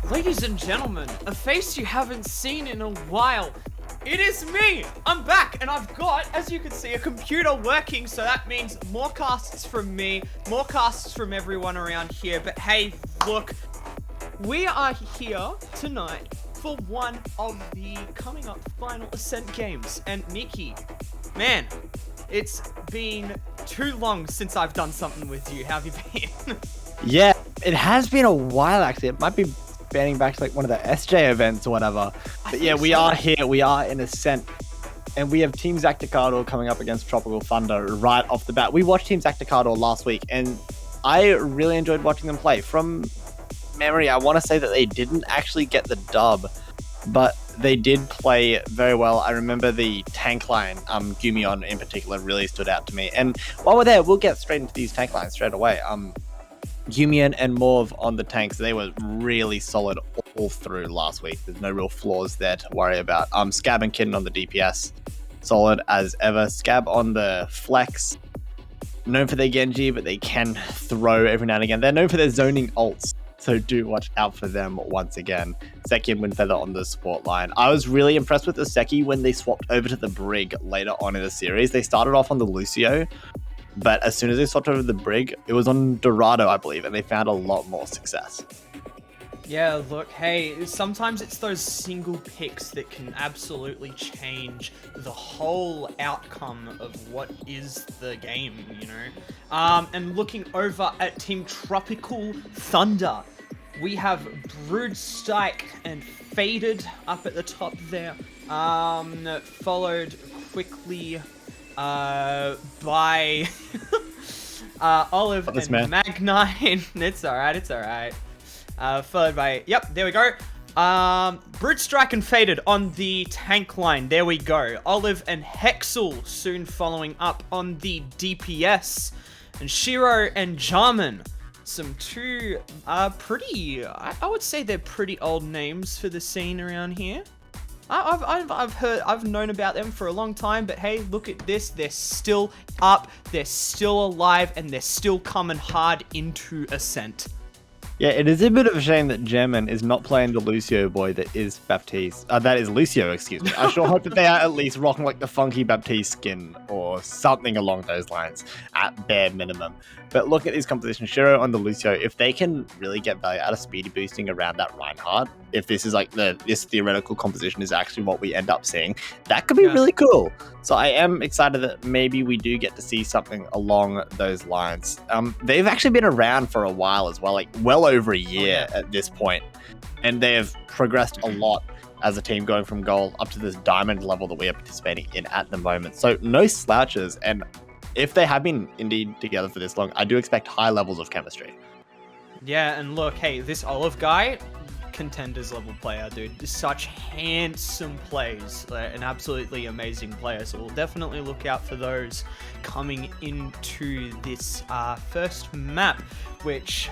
Ladies and gentlemen, a face you haven't seen in a while. It is me! I'm back, and I've got, as you can see, a computer working, so that means more casts from me, more casts from everyone around here. But hey, look, we are here tonight for one of the coming up final Ascent games. And Nikki, man, it's been too long since I've done something with you. How have you been? Yeah, it has been a while actually. It might be spanning back to like one of the SJ events or whatever. But yeah, we are here. We are in Ascent. And we have Team ZakDaCarDoor coming up against Tropical Thunder right off the bat. We watched Team ZakDaCarDoor last week, and I really enjoyed watching them play. From memory, I want to say that they didn't actually get the dub, but they did play very well. I remember the tank line, Gumion in particular, really stood out to me. And while we're there, we'll get straight into these tank lines straight away. Gumion and Morv on the tanks, they were really solid all through last week. There's no real flaws there to worry about. Scab and Kitten on the DPS, solid as ever. Scab on the flex, known for their Genji, but they can throw every now and again. They're known for their zoning ults, so do watch out for them once again. Seki and Windfeather on the support line. I was really impressed with the Seki when they swapped over to the Brig later on in the series. They started off on the Lucio, but as soon as they swapped over to the Brig, it was on Dorado, I believe, and they found a lot more success. Yeah, look, hey, sometimes it's those single picks that can absolutely change the whole outcome of what is the game, you know? And looking over at Team Tropical Thunder, we have Broodstike and Faded up at the top there, followed quickly by Olive and Magnine. It's alright. Followed by, yep, there we go. Broodstrike and Faded on the tank line. There we go. Olive and Hexel soon following up on the DPS. And Shiro and Jarman. Some two pretty, I would say they're pretty old names for the scene around here. I've known about them for a long time, but hey, look at this. They're still up, they're still alive, and they're still coming hard into Ascent. Yeah, it is a bit of a shame that German is not playing the Lucio boy that is Baptiste. That is Lucio, excuse me. I sure hope that they are at least rocking like the funky Baptiste skin or something along those lines at bare minimum. But look at his composition. Shiro on the Lucio, if they can really get value out of speedy boosting around that Reinhardt, if this is like this theoretical composition is actually what we end up seeing, that could be really cool. So I am excited that maybe we do get to see something along those lines. They've actually been around for a while as well, like well over a year at this point, and they have progressed a lot as a team, going from gold up to this diamond level that we are participating in at the moment. So no slouches, and if they have been indeed together for this long, I do expect high levels of chemistry. Yeah, and look, hey, this Olive guy contenders level player, dude. Such handsome plays, an absolutely amazing player. So we'll definitely look out for those coming into this first map, which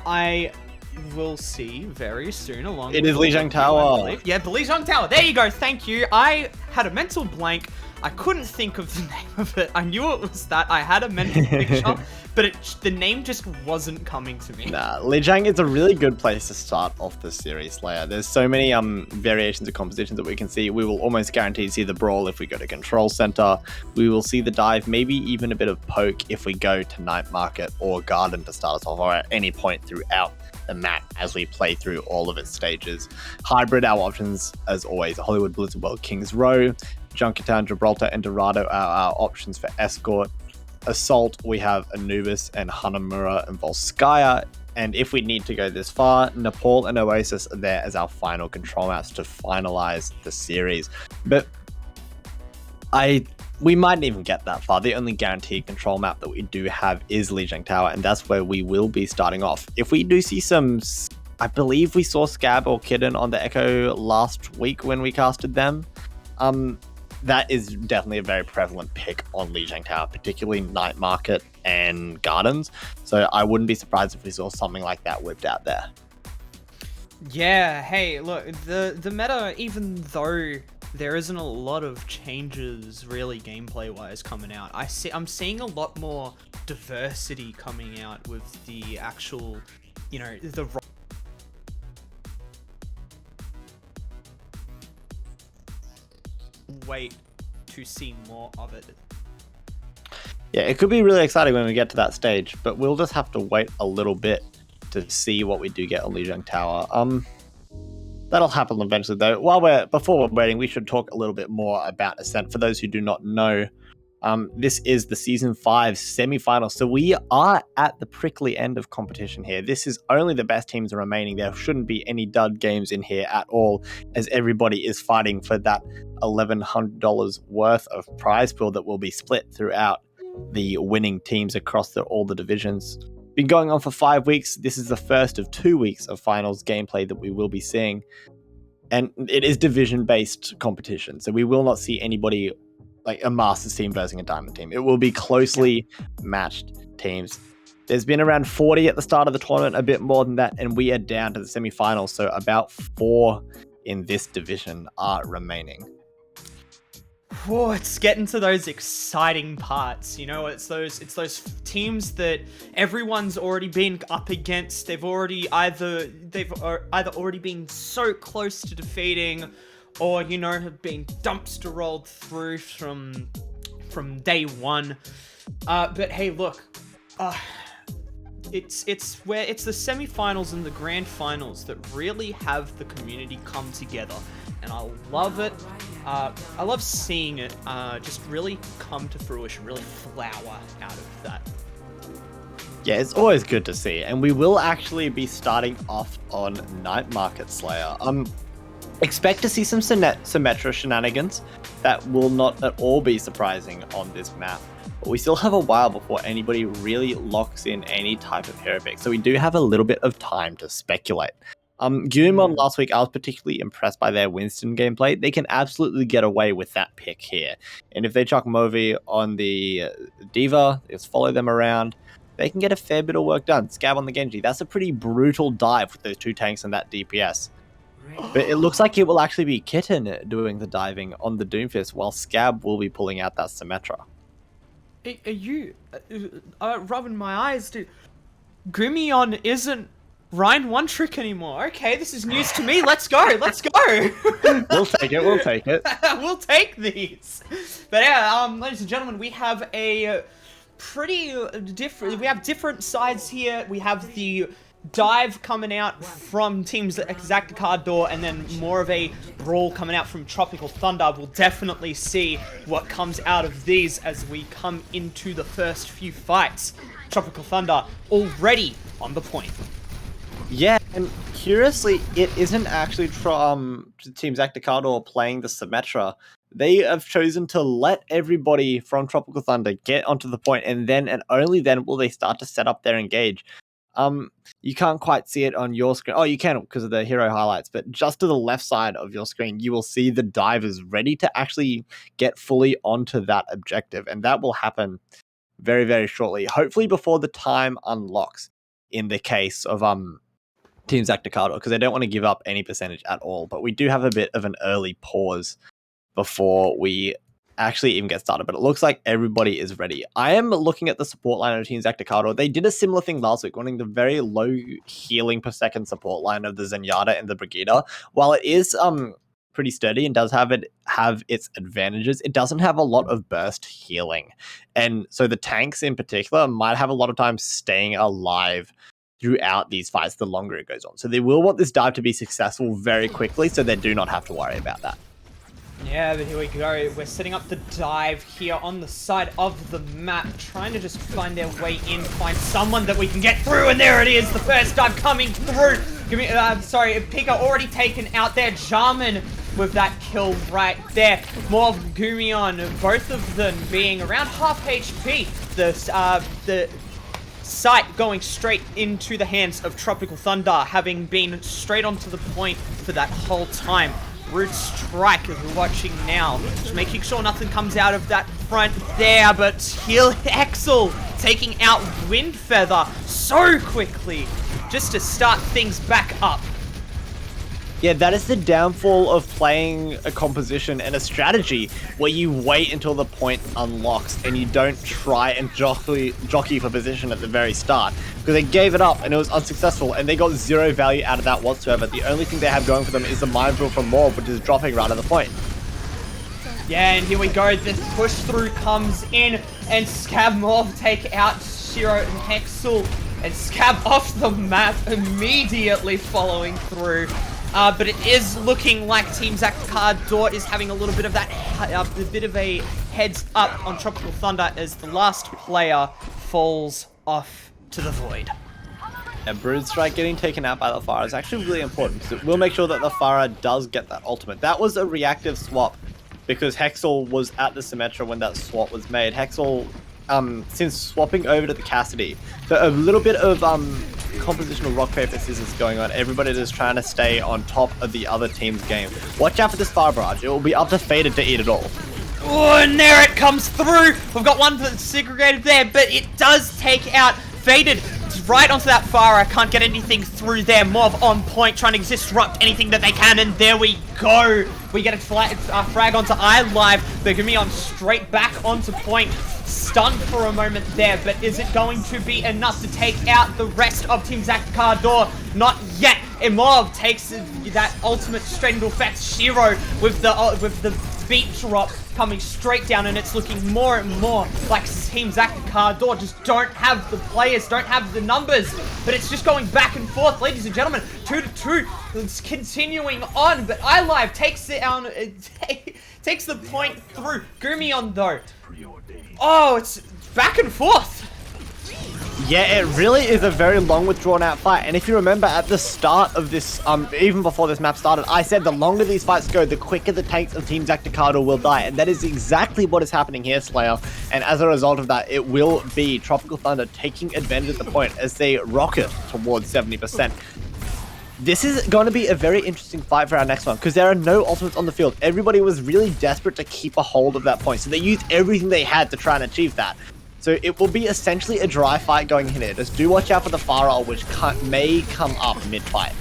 I will see very soon along. It is Lijiang Tower. Yeah, the Lijiang Tower. There you go. Thank you. I had a mental blank. I couldn't think of the name of it. I knew it was that. I had a mental picture, but the name just wasn't coming to me. Nah, Lijiang is a really good place to start off the series, Slayer. There's so many variations of compositions that we can see. We will almost guarantee to see the Brawl if we go to Control Center. We will see the Dive, maybe even a bit of Poke if we go to Night Market or Garden to start us off, or at any point throughout the map as we play through all of its stages. Hybrid, our options, as always, Hollywood, Blizzard World, Kings Row, Junkertown, Gibraltar, and Dorado are our options for Escort. Assault, we have Anubis and Hanamura and Volskaya. And if we need to go this far, Nepal and Oasis are there as our final control maps to finalize the series. But we mightn't even get that far. The only guaranteed control map that we do have is Lijiang Tower, and that's where we will be starting off. If we do see some, I believe we saw Scab or Kitten on the Echo last week when we casted them. That is definitely a very prevalent pick on Lijiang Tower, particularly Night Market and Gardens. So I wouldn't be surprised if we saw something like that whipped out there. Yeah, hey, look, the meta, even though there isn't a lot of changes really gameplay-wise coming out, I'm seeing a lot more diversity coming out with the actual, the wait to see more of it. Yeah, it could be really exciting when we get to that stage, but we'll just have to wait a little bit to see what we do get on Lijiang Tower. That'll happen eventually, though. Before we're waiting, we should talk a little bit more about Ascent. For those who do not know, this is the Season 5 semi-final, so we are at the prickly end of competition here. This is only the best teams remaining. There shouldn't be any dud games in here at all, as everybody is fighting for that $1,100 worth of prize pool that will be split throughout the winning teams across all the divisions. Been going on for 5 weeks. This is the first of 2 weeks of finals gameplay that we will be seeing, and it is division-based competition, so we will not see anybody like a Masters team versus a Diamond team. It will be closely matched teams. There's been around 40 at the start of the tournament, a bit more than that, and we are down to the semi-finals, so about 4 in this division are remaining. Oh, it's getting to those exciting parts, it's those teams that everyone's already been up against. They've either already been so close to defeating, or have been dumpster rolled through from day one. But hey, look, it's the semifinals and the grand finals that really have the community come together, and I love it. I love seeing it just really come to fruition, really flower out of that. Yeah, it's always good to see, and we will actually be starting off on Night Market, Slayer. Expect to see some Symmetra shenanigans that will not at all be surprising on this map. But we still have a while before anybody really locks in any type of hero pick, so we do have a little bit of time to speculate. Gumon last week, I was particularly impressed by their Winston gameplay. They can absolutely get away with that pick here. And if they chuck Movi on the Diva, just follow them around, they can get a fair bit of work done. Scab on the Genji, that's a pretty brutal dive with those 2 tanks and that DPS. But it looks like it will actually be Kitten doing the diving on the Doomfist, while Scab will be pulling out that Symmetra. Are you rubbing my eyes, dude? Grimion isn't Ryan One Trick anymore. Okay, this is news to me. Let's go. We'll take it. We'll take these. But yeah, ladies and gentlemen, we have a pretty different. We have different sides here. We have the dive coming out from teams ZakDaCarDoor, and then more of a brawl coming out from Tropical Thunder. We'll definitely see what comes out of these as we come into the first few fights. Tropical Thunder already on the point. Yeah, and curiously, it isn't actually Team ZakDaCarDoor playing the Symmetra. They have chosen to let everybody from Tropical Thunder get onto the point, and then and only then will they start to set up their engage. You can't quite see it on your screen. Oh, you can because of the hero highlights, but just to the left side of your screen, you will see the divers ready to actually get fully onto that objective. And that will happen very, very shortly. Hopefully before the time unlocks in the case of Team ZakDaCarDoor, because they don't want to give up any percentage at all. But we do have a bit of an early pause before we actually even get started, but it looks like everybody is ready. I am looking at the support line of Team ZakDaCarDoor. They did a similar thing last week, wanting the very low healing per second support line of the Zenyatta and the Brigida. While it is pretty sturdy and does have its advantages, it doesn't have a lot of burst healing. And so the tanks in particular might have a lot of time staying alive throughout these fights the longer it goes on. So they will want this dive to be successful very quickly, so they do not have to worry about that. Yeah, but here we go. We're setting up the dive here on the side of the map, trying to just find their way in, find someone that we can get through, and there it is, the first dive coming through. Sorry, Pika already taken out there. Jarman with that kill right there. More of Gumion, both of them being around half HP. The sight going straight into the hands of Tropical Thunder, having been straight onto the point for that whole time. Root Strike, as we're watching now, just making sure nothing comes out of that front there, but Heal Axel taking out Windfeather so quickly just to start things back up. Yeah, that is the downfall of playing a composition and a strategy where you wait until the point unlocks and you don't try and jockey for position at the very start. Because they gave it up and it was unsuccessful and they got zero value out of that whatsoever. The only thing they have going for them is the Mindful from Morb, which is dropping right at the point. Yeah, and here we go. This push through comes in and Scab Morb take out Shiro and Hexel, and Scab off the map immediately following through. But it is looking like Team ZakDaCarDoor is having a little bit of that, a bit of a heads up on Tropical Thunder as the last player falls off to the void. And Brood Strike getting taken out by the Pharah is actually really important because it will make sure that the Pharah does get that ultimate. That was a reactive swap because Hexel was at the Symmetra when that swap was made. Hexel, since swapping over to the Cassidy, so a little bit of compositional rock, paper, scissors going on. Everybody is trying to stay on top of the other team's game. Watch out for this fire barrage. It will be up to Faded to eat it all. Oh, and there it comes through. We've got one that's segregated there, but it does take out Faded right onto that fire. I can't get anything through there. Mob on point, trying to disrupt anything that they can, and there we go. We get a frag onto iLive. They're going to be on straight back onto point. Stunned for a moment there, but is it going to be enough to take out the rest of Team ZakDaCarDoor? Not yet. Imov takes that ultimate straight into effect. Shiro with the beat drop coming straight down, and it's looking more and more like Team ZakDaCarDoor just don't have the players, don't have the numbers, but it's just going back and forth, ladies and gentlemen. 2-2. It's continuing on, but iLive takes it down, takes the point through. Gumion though. Oh, it's back and forth. Yeah, it really is a very long withdrawn out fight. And if you remember at the start of this, even before this map started, I said the longer these fights go, the quicker the tanks of Team ZakDaCarDoor will die. And that is exactly what is happening here, Slayer. And as a result of that, it will be Tropical Thunder taking advantage of the point as they rocket towards 70%. This is going to be a very interesting fight for our next one because there are no ultimates on the field. Everybody was really desperate to keep a hold of that point, so they used everything they had to try and achieve that. So it will be essentially a dry fight going in here. Just do watch out for the Pharah, which may come up mid-fight.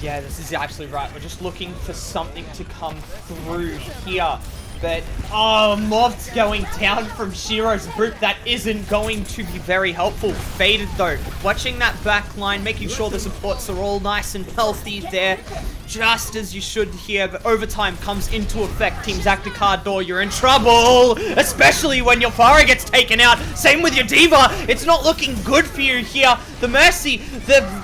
Yeah, this is absolutely right. We're just looking for something to come through here. But, oh, Mob's going down from Shiro's group. That isn't going to be very helpful. Faded, though. Watching that back line, making sure the supports are all nice and healthy there. Just as you should here. But overtime comes into effect. Team ZakDaCarDoor, you're in trouble. Especially when your Pharah gets taken out. Same with your Diva. It's not looking good for you here. The Mercy,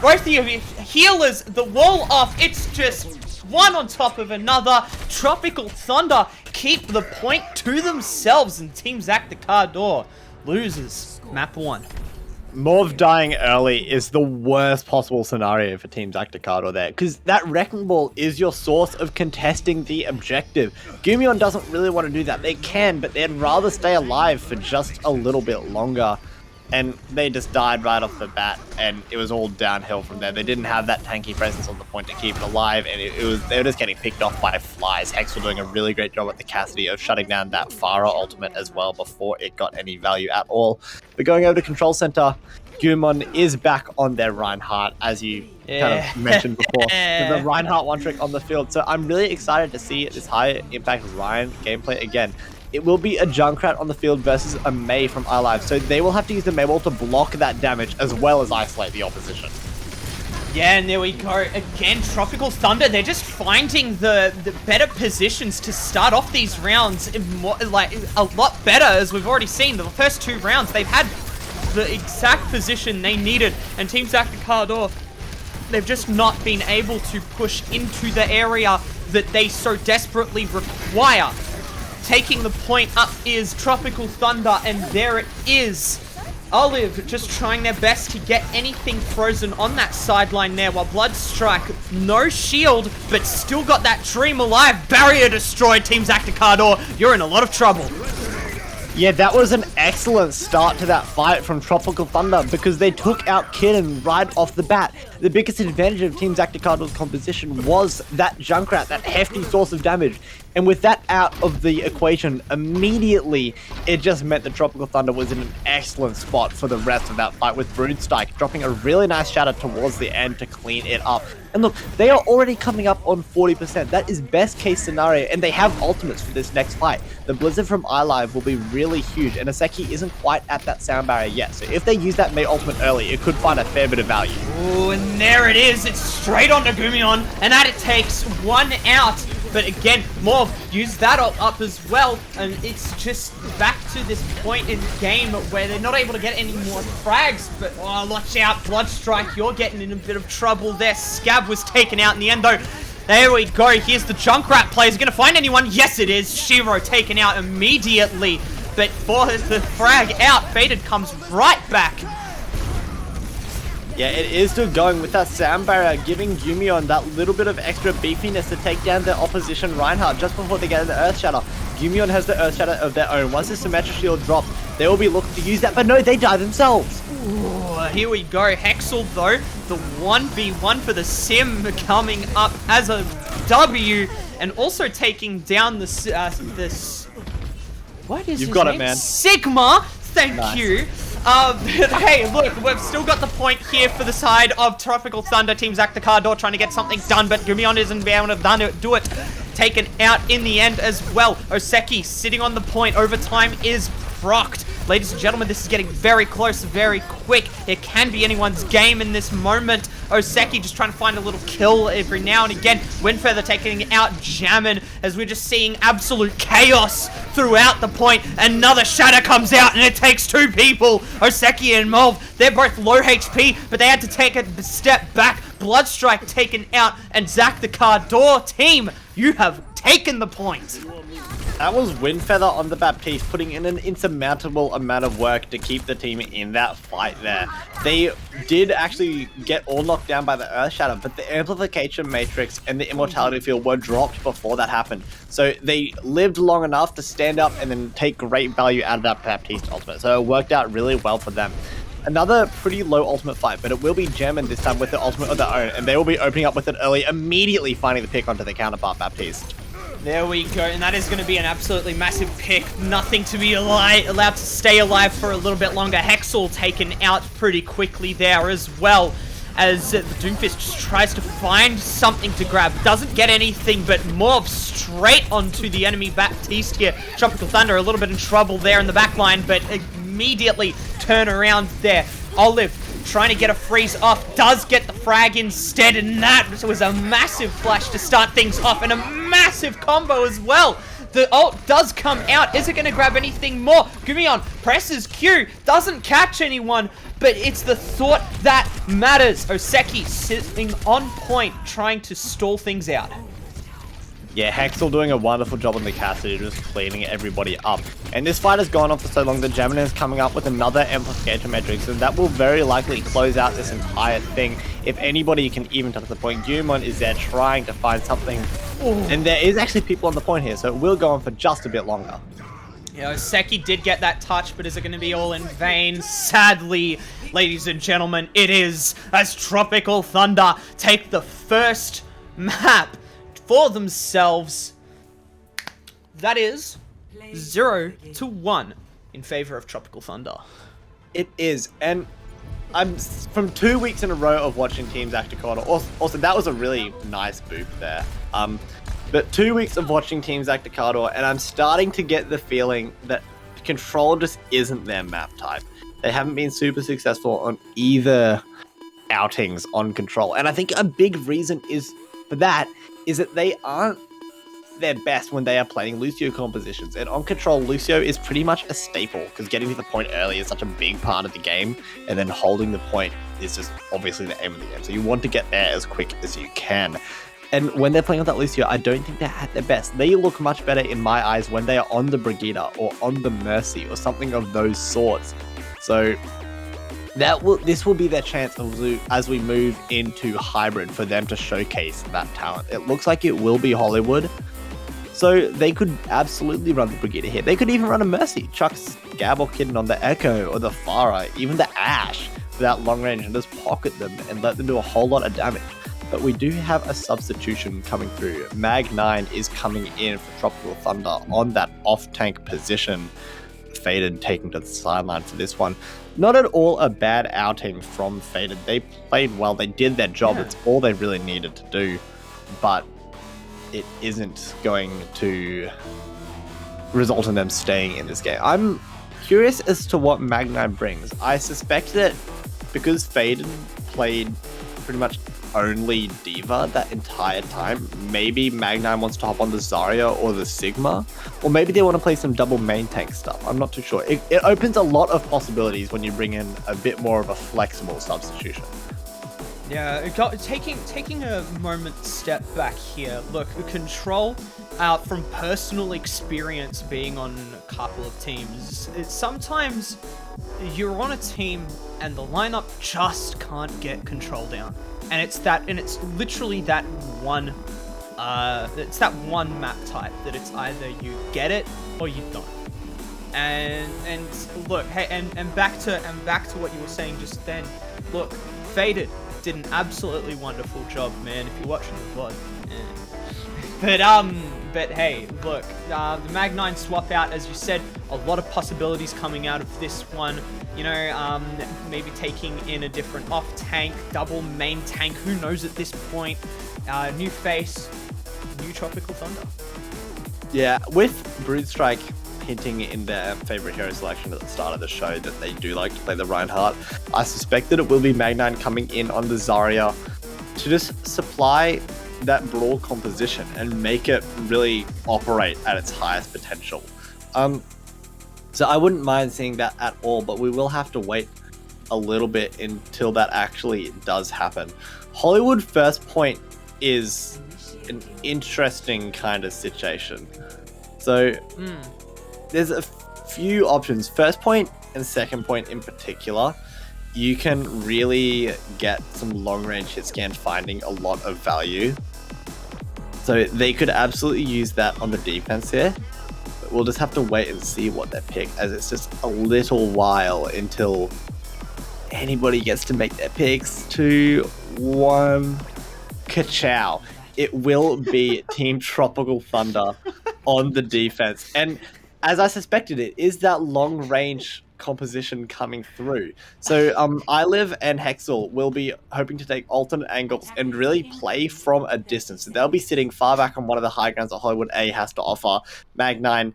both of your healers, the wall off. It's just one on top of another. Tropical Thunder keep the point to themselves, and Team ZakDaCarDoor loses map 1. Morv dying early is the worst possible scenario for Team ZakDaCarDoor there, because that Wrecking Ball is your source of contesting the objective. Gumion doesn't really want to do that. They can, but they'd rather stay alive for just a little bit longer. and they just died right off the bat, and it was all downhill from there. They didn't have that tanky presence on the point to keep it alive, and they were just getting picked off by flies. Hex were doing a really great job at the Cassidy of shutting down that Pharah ultimate as well before it got any value at all. But going over to Control Center, Gumon is back on their Reinhardt, as you kind of mentioned before. The Reinhardt one trick on the field. So I'm really excited to see this high impact Ryan gameplay again. It will be a Junkrat on the field versus a Mei from iLive. So they will have to use the Mei wall to block that damage as well as isolate the opposition. Yeah, and there we go. Again, Tropical Thunder, they're just finding the better positions to start off these rounds more, like a lot better, as we've already seen. The first 2 rounds, they've had the exact position they needed, and Team ZakDaCarDoor, they've just not been able to push into the area that they so desperately require. Taking the point up is Tropical Thunder, and there it is. Olive just trying their best to get anything frozen on that sideline there, while Bloodstrike, no shield, but still got that dream alive. Barrier destroyed, Team ZakDaCarDoor. You're in a lot of trouble. Yeah, that was an excellent start to that fight from Tropical Thunder because they took out Kitten right off the bat. The biggest advantage of Team ZakDaCarDoor's composition was that Junkrat, that hefty source of damage. And with that out of the equation, immediately, it just meant that Tropical Thunder was in an excellent spot for the rest of that fight, with Broodstrike dropping a really nice shatter towards the end to clean it up. And look, they are already coming up on 40%. That is best case scenario, and they have ultimates for this next fight. The Blizzard from iLive will be really huge, and Aseki isn't quite at that sound barrier yet. So if they use that Mei ultimate early, it could find a fair bit of value. Ooh, and there it is. It's straight onto Gumion, and that it takes 1 out. But again, Morv used that up as well, and it's just back to this point in the game where they're not able to get any more frags. But oh, watch out, Bloodstrike, you're getting in a bit of trouble there. Scab was taken out in the end, though. There we go. Here's the Junkrat play. Is it going to find anyone? Yes, it is. Shiro taken out immediately. But for the frag out, Faded comes right back. Yeah, it is still going with that sound barrier, giving Gumion that little bit of extra beefiness to take down the opposition Reinhardt just before they get the Earth Shatter. Gumion has the Earth Shatter of their own. Once the Symmetra Shield drops, they will be looking to use that, but no, they die themselves. Ooh, here we go. Hexel, though, the 1v1 for the Sim coming up as a W, and also taking down this. What is You've his got name? it, man. Sigma. Thank you. Hey, look, we've still got the point here for the side of Tropical Thunder. Team ZakDaCarDoor trying to get something done, but Gumion isn't able to do it. Taken out in the end as well. Oseki sitting on the point. Overtime is procced. Ladies and gentlemen, this is getting very close, very quick. It can be anyone's game in this moment. Oseki just trying to find a little kill every now and again. Windfeather taking out Jammin, as we're just seeing absolute chaos throughout the point. Another shatter comes out, and it takes 2 people. Oseki and Morv, they're both low HP, but they had to take a step back. Bloodstrike taken out, and ZakDaCarDoor team, you have taken the point. That was Windfeather on the Baptiste, putting in an insurmountable amount of work to keep the team in that fight there. They did actually get all knocked down by the Earth Shatter, but the Amplification Matrix and the Immortality Field were dropped before that happened. So they lived long enough to stand up and then take great value out of that Baptiste ultimate. So it worked out really well for them. Another pretty low ultimate fight, but it will be German this time with the ultimate of their own, and they will be opening up with it early, immediately finding the pick onto the counterpart Baptiste. There we go, and that is going to be an absolutely massive pick. Nothing to be allowed to stay alive for a little bit longer. Hexel taken out pretty quickly there as well, as the Doomfist just tries to find something to grab. Doesn't get anything, but Morv straight onto the enemy Baptiste here. Tropical Thunder a little bit in trouble there in the back line, but immediately turn around there. Olive trying to get a freeze off, does get the frag instead, and that was a massive flash to start things off, and a massive combo as well. The ult does come out. Is it going to grab anything more? Gumion presses Q, doesn't catch anyone, but it's the thought that matters. Oseki sitting on point, trying to stall things out. Yeah, Hexel doing a wonderful job on the Cassidy, just cleaning everybody up. And this fight has gone on for so long that Gemini is coming up with another Amplification Matrix, and that will very likely close out this entire thing. If anybody can even touch the point, Gumon is there trying to find something. Ooh. And there is actually people on the point here, so it will go on for just a bit longer. You know, Seki did get that touch, but is it going to be all in vain? Sadly, ladies and gentlemen, it is, as Tropical Thunder take the first map for themselves. That is 0-1 in favor of Tropical Thunder. It is, and I'm from 2 weeks in a row of watching Team ZakDaCarDoor. Also, that was a really nice boop there. But 2 weeks of watching Team ZakDaCarDoor, and I'm starting to get the feeling that Control just isn't their map type. They haven't been super successful on either outings on Control, and I think a big reason for that is that they aren't their best when they are playing Lucio compositions. And on Control, Lucio is pretty much a staple, because getting to the point early is such a big part of the game, and then holding the point is just obviously the aim of the game. So you want to get there as quick as you can. And when they're playing with that Lucio, I don't think they're at their best. They look much better in my eyes when they are on the Brigida or on the Mercy or something of those sorts. So this will be their chance as we move into Hybrid for them to showcase that talent. It looks like it will be Hollywood. So they could absolutely run the Brigida here. They could even run a Mercy, chuck Scab or Kitten on the Echo or the Pharah, even the Ash for that long range, and just pocket them and let them do a whole lot of damage. But we do have a substitution coming through. Mag9 is coming in for Tropical Thunder on that off-tank position. Faded taking to the sideline for this one. Not at all a bad outing from Faded. They played well. They did their job. Yeah. It's all they really needed to do. But it isn't going to result in them staying in this game. I'm curious as to what Mag9 brings. I suspect that because Faded played pretty much only D.Va that entire time, maybe Mag9 wants to hop on the Zarya or the Sigma, or maybe they want to play some double main tank stuff. I'm not too sure. It opens a lot of possibilities when you bring in a bit more of a flexible substitution. Yeah, taking a moment step back here. Look, Control, from personal experience being on a couple of teams, sometimes you're on a team and the lineup just can't get Control down. And it's literally that one map type that it's either you get it or you don't. And look, hey, and back to what you were saying just then. Look, Faded did an absolutely wonderful job, man. If you're watching the VOD. But hey, look, the Mag9 swap out, as you said, a lot of possibilities coming out of this one. You know, maybe taking in a different off-tank, double main tank, who knows at this point. New face, new Tropical Thunder. Yeah, with Broodstrike hinting in their favorite hero selection at the start of the show that they do like to play the Reinhardt, I suspect that it will be Mag9 coming in on the Zarya to just supply that brawl composition and make it really operate at its highest potential. So I wouldn't mind seeing that at all, but we will have to wait a little bit until that actually does happen. Hollywood first point is an interesting kind of situation. So there's a few options. First point and second point in particular, you can really get some long range hit scan finding a lot of value. So they could absolutely use that on the defense here. But we'll just have to wait and see what they pick, as it's just a little while until anybody gets to make their picks. 2, 1, ka-chow. It will be Team Tropical Thunder on the defense. And as I suspected, it is that long range composition coming through. So iLive and Hexel will be hoping to take alternate angles and really play from a distance. So they'll be sitting far back on one of the high grounds that Hollywood A has to offer. Mag9,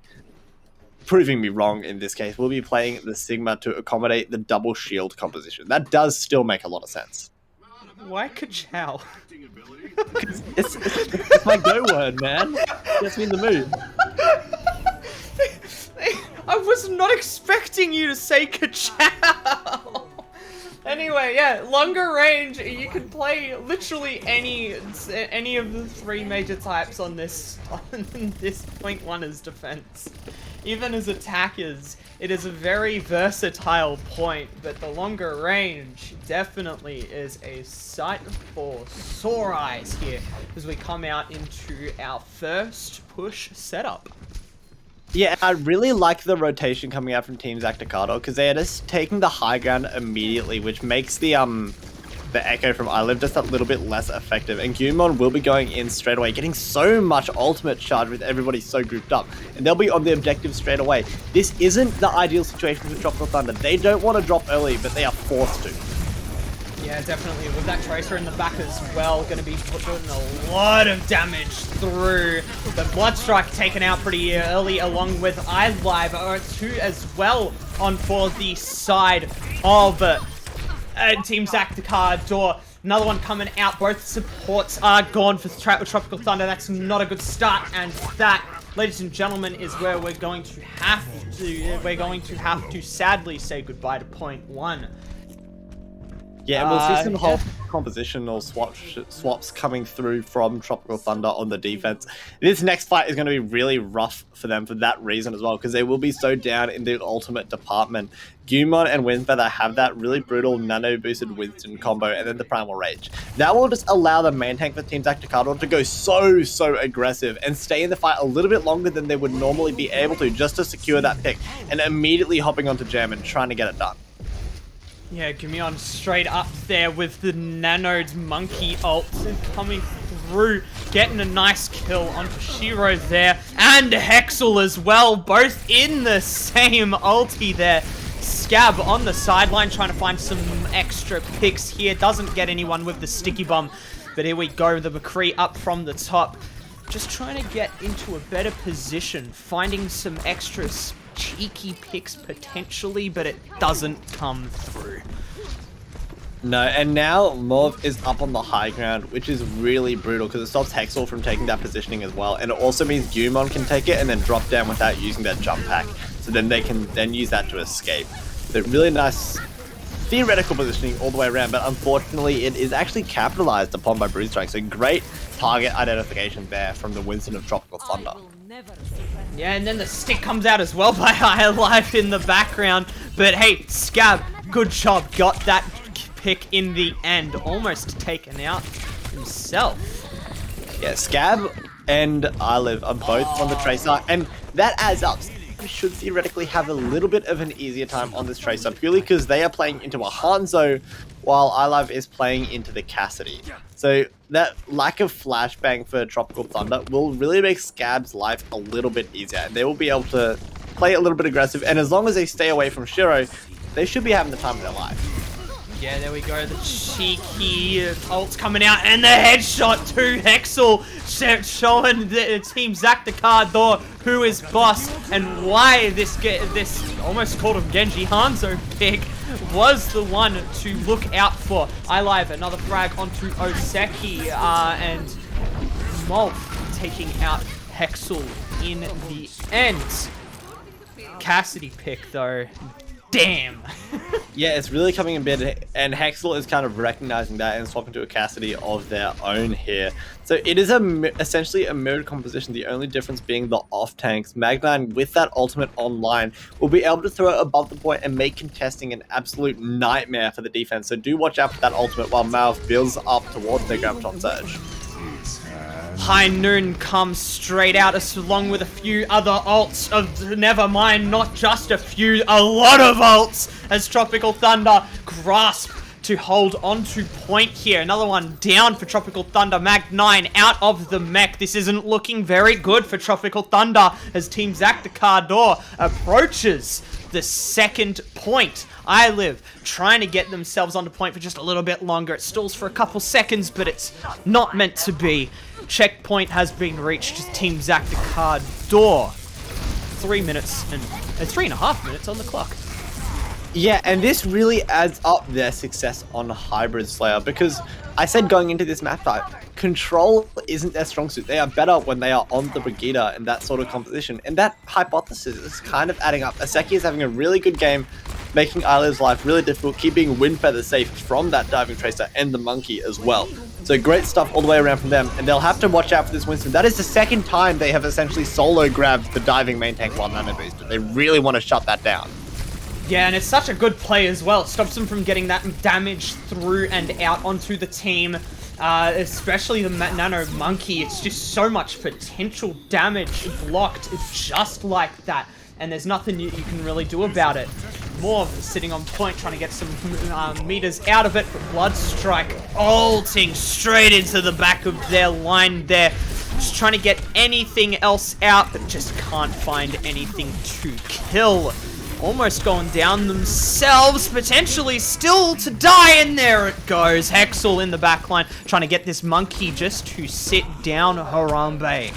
proving me wrong in this case, will be playing the Sigma to accommodate the double shield composition. That does still make a lot of sense. Why ka-chow? It's my go word, man. Gets me in the mood. I was not expecting you to say ka-chow. Anyway, yeah, longer range, you can play literally any of the 3 major types on this point one as defense. Even as attackers, it is a very versatile point, but the longer range definitely is a sight for sore eyes here as we come out into our first push setup. Yeah, I really like the rotation coming out from Team ZakDaCarDoor because they are just taking the high ground immediately, which makes the echo from iLive just a little bit less effective. And Gumon will be going in straight away, getting so much ultimate charge with everybody so grouped up. And they'll be on the objective straight away. This isn't the ideal situation for Tropical Thunder. They don't want to drop early, but they are forced to. Yeah, definitely. With that Tracer in the back as well, going to be putting a lot of damage through. The Blood Strike taken out pretty early, along with iLive, two as well on for the side of Team ZakDaCarDoor. Another one coming out. Both supports are gone for Tropical Thunder. That's not a good start, and that, ladies and gentlemen, is where we're going to have to sadly say goodbye to point one. Yeah, and we'll see some whole compositional swaps coming through from Tropical Thunder on the defense. This next fight is going to be really rough for them for that reason as well, because they will be so down in the ultimate department. Gumon and Windfeather have that really brutal nano-boosted Winston combo and then the Primal Rage. That will just allow the main tank for Team ZakDaCarDoor to go so aggressive and stay in the fight a little bit longer than they would normally be able to, just to secure that pick, and immediately hopping onto Jam and trying to get it done. Yeah, Gumion straight up there with the Nano's Monkey ult coming through, getting a nice kill onto Shiro there, and Hexel as well, both in the same ulti there. Scab on the sideline trying to find some extra picks here, doesn't get anyone with the sticky bomb, but here we go, the McCree up from the top, just trying to get into a better position, finding some extra cheeky picks potentially, but it doesn't come through. No, and now Morv is up on the high ground, which is really brutal because it stops Hexel from taking that positioning as well, and it also means Gumon can take it and then drop down without using that jump pack, so then they can then use that to escape. So really nice theoretical positioning all the way around, but unfortunately it is actually capitalized upon by Bruise Strike, so great target identification there from the Winston of Tropical Thunder. Yeah, and then the stick comes out as well by iLive in the background. But hey, Scab, good job. Got that pick in the end. Almost taken out himself. Yeah, Scab and iLive are both on the Tracer, and that adds up. We should theoretically have a little bit of an easier time on this Tracer, purely because they are playing into a Hanzo, while iLive is playing into the Cassidy. So that lack of flashbang for Tropical Thunder will really make Scab's life a little bit easier, and they will be able to play a little bit aggressive, and as long as they stay away from Shiro, they should be having the time of their life. Yeah, there we go, the cheeky ults coming out, and the headshot to Hexel, showing the Team ZakDaCarDoor who is boss, and why this almost called him Genji Hanzo pick was the one to look out for. iLive, another frag onto Oseki, and Molf taking out Hexel in the end. Cassidy pick though, damn. Yeah, it's really coming in bed, and Hexel is kind of recognizing that and swapping to a Cassidy of their own here. So it is essentially a mirrored composition, the only difference being the off tanks. Mag9, with that ultimate online, will be able to throw it above the point and make contesting an absolute nightmare for the defense. So do watch out for that ultimate while Malv builds up towards their Graviton Surge. High Noon comes straight out along with a few other ults of, never mind, not just a few, a lot of ults as Tropical Thunder grasp to hold on to point here. Another one down for Tropical Thunder. Mag9 out of the mech. This isn't looking very good for Tropical Thunder as Team ZakDaCarDoor approaches the second point. iLive trying to get themselves onto point for just a little bit longer. It stalls for a couple seconds, but it's not meant to be. Checkpoint has been reached. Team ZakDaCarDoor. 3 minutes and 3.5 minutes on the clock. Yeah, and this really adds up their success on Hybrid Slayer, because I said going into this map type, control isn't their strong suit. They are better when they are on the Brigida and that sort of composition, and that hypothesis is kind of adding up. Aseki is having a really good game, making iLive's life really difficult, keeping Windfeather safe from that diving Tracer and the Monkey as well. So great stuff all the way around from them, and they'll have to watch out for this Winston. That is the second time they have essentially solo grabbed the diving main tank while nano boosted. They really want to shut that down. Yeah, and it's such a good play as well. It stops them from getting that damage through and out onto the team. Especially the Nano Monkey. It's just so much potential damage blocked just like that. And there's nothing you can really do about it. Morv sitting on point, trying to get some meters out of it, but Bloodstrike ulting straight into the back of their line there. Just trying to get anything else out, but just can't find anything to kill. Almost going down themselves, potentially still to die, and there it goes. Hexel in the backline, trying to get this monkey just to sit down Harambe.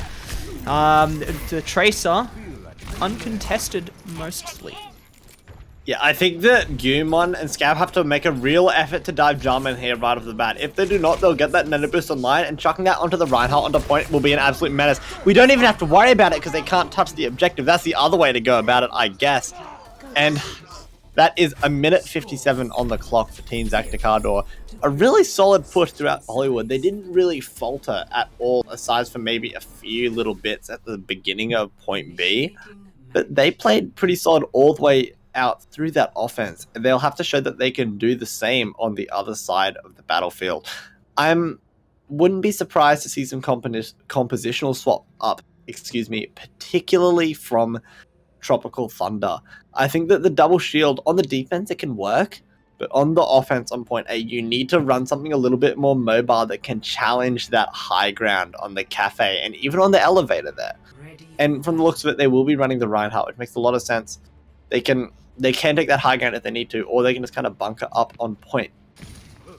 The Tracer, uncontested mostly. Yeah, I think that Gumon and Scab have to make a real effort to dive Jarman here right off the bat. If they do not, they'll get that Nano Boost online, and chucking that onto the Reinhardt onto point will be an absolute menace. We don't even have to worry about it because they can't touch the objective. That's the other way to go about it, I guess. And that is a minute 57 on the clock for Team ZakDaCarDoor. A really solid push throughout Hollywood. They didn't really falter at all, aside from maybe a few little bits at the beginning of point B. But they played pretty solid all the way out through that offense, and they'll have to show that they can do the same on the other side of the battlefield. Wouldn't be surprised to see some compositional swap up, particularly from Tropical Thunder. I think that the double shield on the defense, it can work, but on the offense on point A, you need to run something a little bit more mobile that can challenge that high ground on the cafe and even on the elevator there. And from the looks of it, they will be running the Reinhardt, which makes a lot of sense. They can take that high ground if they need to, or they can just kind of bunker up on point.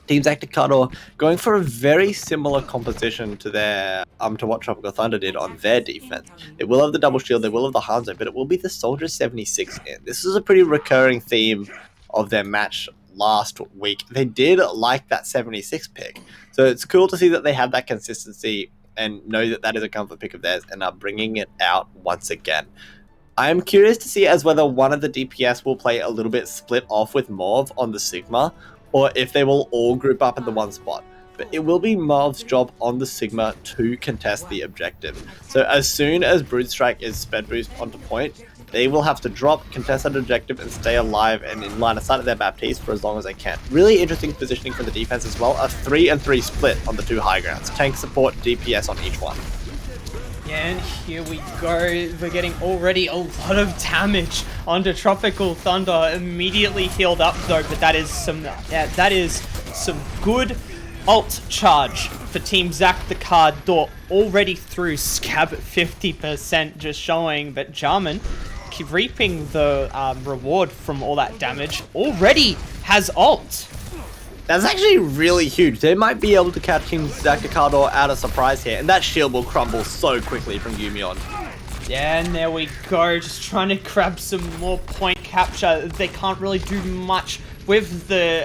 Team ZakDaCarDoor going for a very similar composition to their to what Tropical Thunder did on their defense. They will have the double shield, they will have the Hanzo, but it will be the Soldier 76 in. This is a pretty recurring theme of their match last week. They did like that 76 pick, so it's cool to see that they have that consistency and know that that is a comfort pick of theirs and are bringing it out once again. I am curious to see as whether one of the DPS will play a little bit split off with Morv on the Sigma, or if they will all group up in the one spot. But it will be Morv's job on the Sigma to contest the objective. So as soon as Broodstrike is sped boost onto point, they will have to drop, contest that objective, and stay alive and in line of sight of their Baptiste for as long as they can. Really interesting positioning for the defense as well. A 3-3 split on the two high grounds. Tank support, DPS on each one. And here we go. We're getting already a lot of damage onto Tropical Thunder. Immediately healed up though, but that is some good ult charge for Team ZakDaCarDoor. Already through Scab at 50%, just showing that Jarman, reaping the reward from all that damage, already has ult. That's actually really huge. They might be able to catch Team ZakDaCarDoor out of surprise here, and that shield will crumble so quickly from Gumion. Yeah, and there we go, just trying to grab some more point capture. They can't really do much with the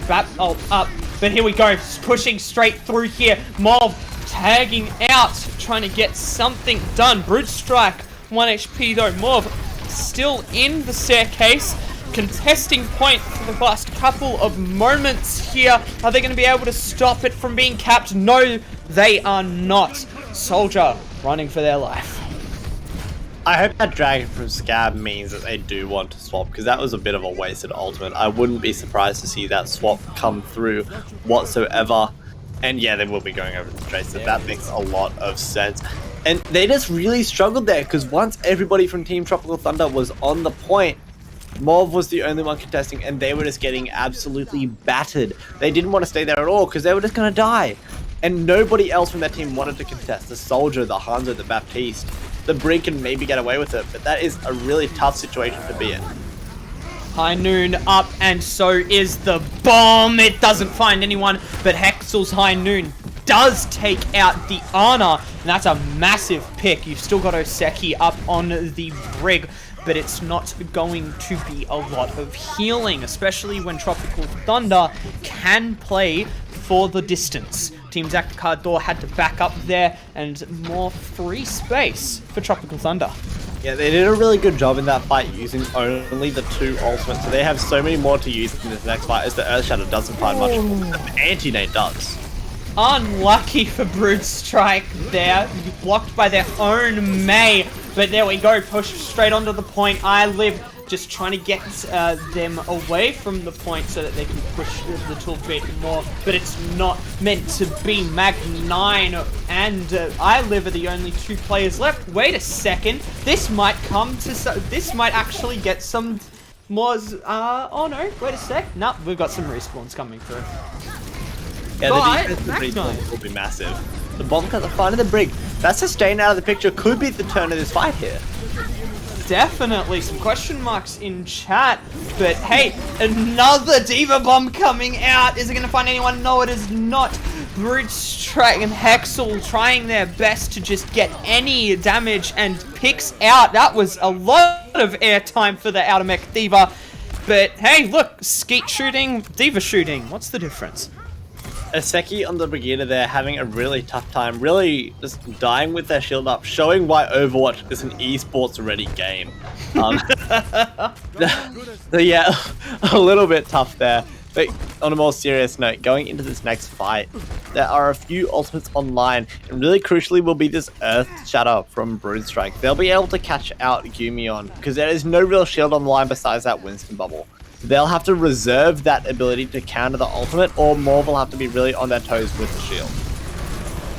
Bat ult up, but here we go, pushing straight through here. Morv tagging out, trying to get something done. Brute Strike, 1 HP though. Morv still in the staircase, contesting point for the last couple of moments here. Are they going to be able to stop it from being capped? No, they are not. Soldier running for their life. I hope that Dragon from Scab means that they do want to swap, because that was a bit of a wasted ultimate. I wouldn't be surprised to see that swap come through whatsoever. And yeah, they will be going over the Tracer. That makes a lot of sense. And they just really struggled there, because once everybody from Team Tropical Thunder was on the point, Morv was the only one contesting, and they were just getting absolutely battered. They didn't want to stay there at all, because they were just going to die. And nobody else from that team wanted to contest. The Soldier, the Hanzo, the Baptiste. The Brig can maybe get away with it, but that is a really tough situation to be in. High Noon up, and so is the bomb. It doesn't find anyone, but Hexel's High Noon does take out the Ana, and that's a massive pick. You've still got Oseki up on the Brig, but it's not going to be a lot of healing, especially when Tropical Thunder can play for the distance. Team ZakDaCarDoor had to back up there, and more free space for Tropical Thunder. Yeah, they did a really good job in that fight using only the two ultimates, so they have so many more to use in this next fight as the Earthshatter doesn't find much, but the Anti-Nade does. Unlucky for Brood Strike there, blocked by their own Mei. But there we go, push straight onto the point. iLive just trying to get them away from the point so that they can push the little bit more. But it's not meant to be. Mag9 and iLive are the only 2 players left. Wait a second, this might this might actually get some more. Oh no, wait a sec. No, we've got some respawns coming through. Yeah, the defensive respawn will be massive. The bomb cuts are finding the brig. That's Sustain out of the picture. Could be the turn of this fight here. Definitely some question marks in chat, but hey, another Diva Bomb coming out. Is it going to find anyone? No, it is not. Brute and Hexel trying their best to just get any damage and picks out. That was a lot of airtime for the Outer Mech Diva, but hey, look, Skeet shooting, Diva shooting. What's the difference? Aseki on the Brigida there having a really tough time, really just dying with their shield up, showing why Overwatch is an esports ready game. Yeah, a little bit tough there. But on a more serious note, going into this next fight, there are a few ultimates online, and really crucially will be this Earth Shatter from Broodstrike. They'll be able to catch out Gumion, because there is no real shield on the line besides that Winston bubble. They'll have to reserve that ability to counter the ultimate, or Morv will have to be really on their toes with the shield.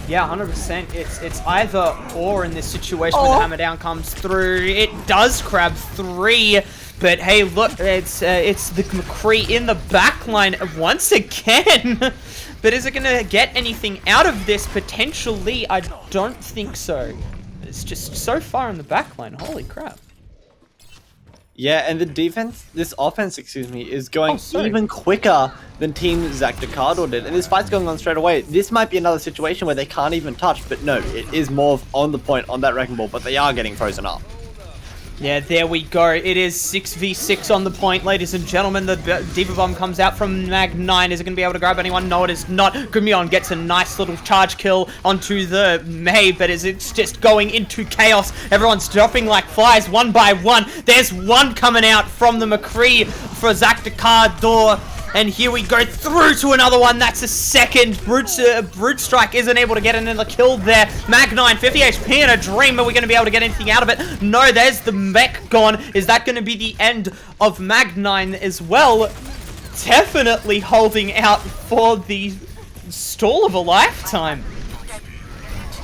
Yeah, 100%. It's either or in this situation when the hammer down comes through. It does grab 3, but hey, look, it's the McCree in the backline once again. But is it going to get anything out of this? Potentially, I don't think so. It's just so far in the backline. Holy crap. Yeah, and the defense, this offense, excuse me, is going even quicker than Team ZakDaCarDoor did. And this fight's going on straight away. This might be another situation where they can't even touch, but no, it is more on the point on that wrecking ball, but they are getting frozen up. Yeah, there we go. It is 6v6 on the point, ladies and gentlemen. The Diva Bomb comes out from Mag9. Is it going to be able to grab anyone? No, it is not. Gumion gets a nice little charge kill onto the Mei, but it's just going into chaos. Everyone's dropping like flies one by one. There's one coming out from the McCree for ZakDaCarDoor. And here we go through to another one. That's a second. Broodstrike isn't able to get another kill there. Mag9, 50 HP and a dream. Are we going to be able to get anything out of it? No, there's the mech gone. Is that going to be the end of Mag9 as well? Definitely holding out for the stall of a lifetime.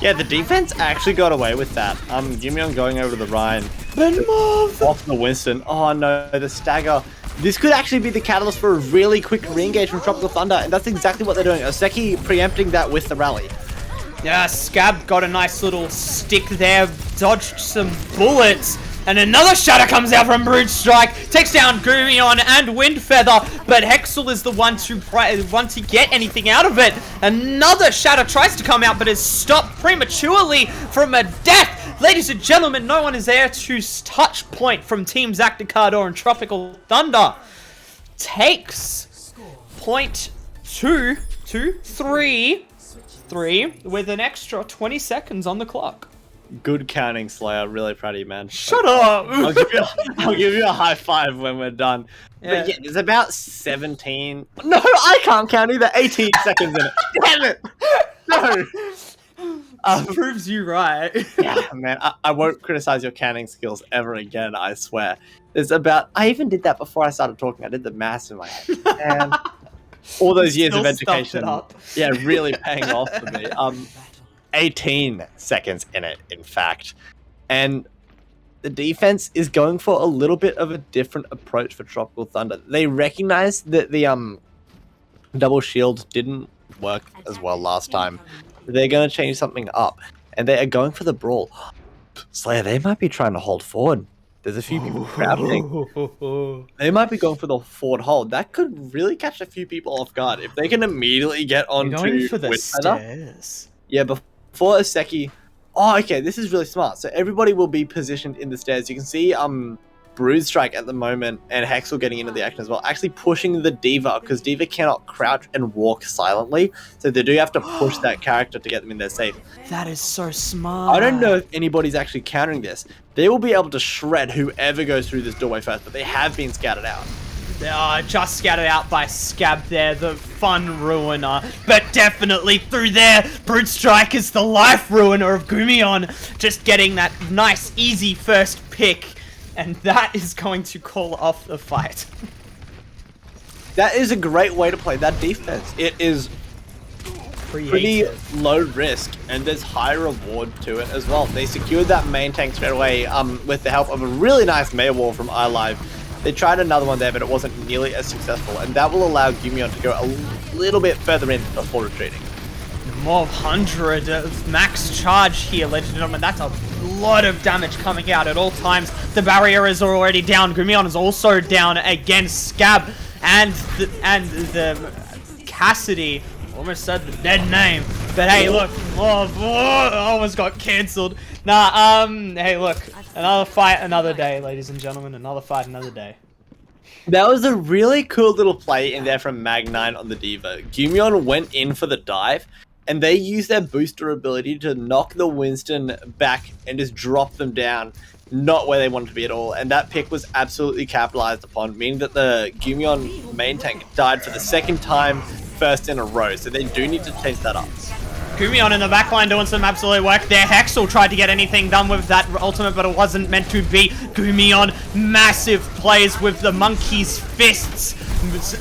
Yeah, the defense actually got away with that. Gumion going over to the Ryan. Ben Marv! Off the Winston. Oh no, the stagger. This could actually be the catalyst for a really quick re-engage from Tropical Thunder, and that's exactly what they're doing. Oseki preempting that with the rally. Yeah, Scab got a nice little stick there, dodged some bullets, and another shatter comes out from Broodstrike, takes down Gumion and Windfeather, but Hexel is the one to get anything out of it. Another shatter tries to come out, but is stopped prematurely from a death. Ladies and gentlemen, no one is there to touch point from Team ZakDaCarDoor and Tropical Thunder. Takes point 2 to 3 with an extra 20 seconds on the clock. Good counting, Slayer. Really proud of you, man. Shut up! I'll give you a high five when we're done. Yeah. But yeah, there's about 17... No, I can't count either. 18 seconds in it. Damn it! No! Proves you right. Yeah, man. I won't criticize your counting skills ever again, I swear. There's about... I even did that before I started talking. I did the maths in my head. And all those years of education, yeah, really paying off for me. 18 seconds in it, in fact. And the defense is going for a little bit of a different approach for Tropical Thunder. They recognize that the double shield didn't work as well last time. They're going to change something up, and they are going for the brawl. Slayer, they might be trying to hold forward. There's a few people crowding. They might be going for the forward hold. That could really catch a few people off guard. If they can immediately get onto going for the stairs. Yeah, before Oseki. Oh, okay, this is really smart. So everybody will be positioned in the stairs. You can see Broodstrike at the moment and Hexel getting into the action as well, actually pushing the Diva, because Diva cannot crouch and walk silently, so they do have to push that character to get them in there safe. That is so smart. I don't know if anybody's actually countering this. They will be able to shred whoever goes through this doorway first, but they have been scouted out. Just scouted out by Scab there, the fun ruiner. But definitely through there, Brute Strike is the life ruiner of Gumion. Just getting that nice, easy first pick. And that is going to call off the fight. That is a great way to play that defense. It is pretty low risk, and there's high reward to it as well. They secured that main tank straight away with the help of a really nice melee wall from iLive. They tried another one there, but it wasn't nearly as successful, and that will allow Gumion to go a little bit further in before retreating. More 100 max charge here, ladies and gentlemen. That's a lot of damage coming out at all times. The barrier is already down. Gumion is also down against Scab, and the Cassidy. Almost said the dead name, but hey, look, almost got cancelled. Nah, hey, look, another fight, another day, ladies and gentlemen. Another fight, another day. That was a really cool little play in there from Mag9 on the Diva. Gumion went in for the dive, and they used their booster ability to knock the Winston back and just drop them down, not where they wanted to be at all. And that pick was absolutely capitalized upon, meaning that the Gumion main tank died for the second time first in a row, so they do need to change that up. Gumion in the backline doing some absolute work there. Hexel tried to get anything done with that ultimate, but it wasn't meant to be. Gumion, massive plays with the monkey's fists.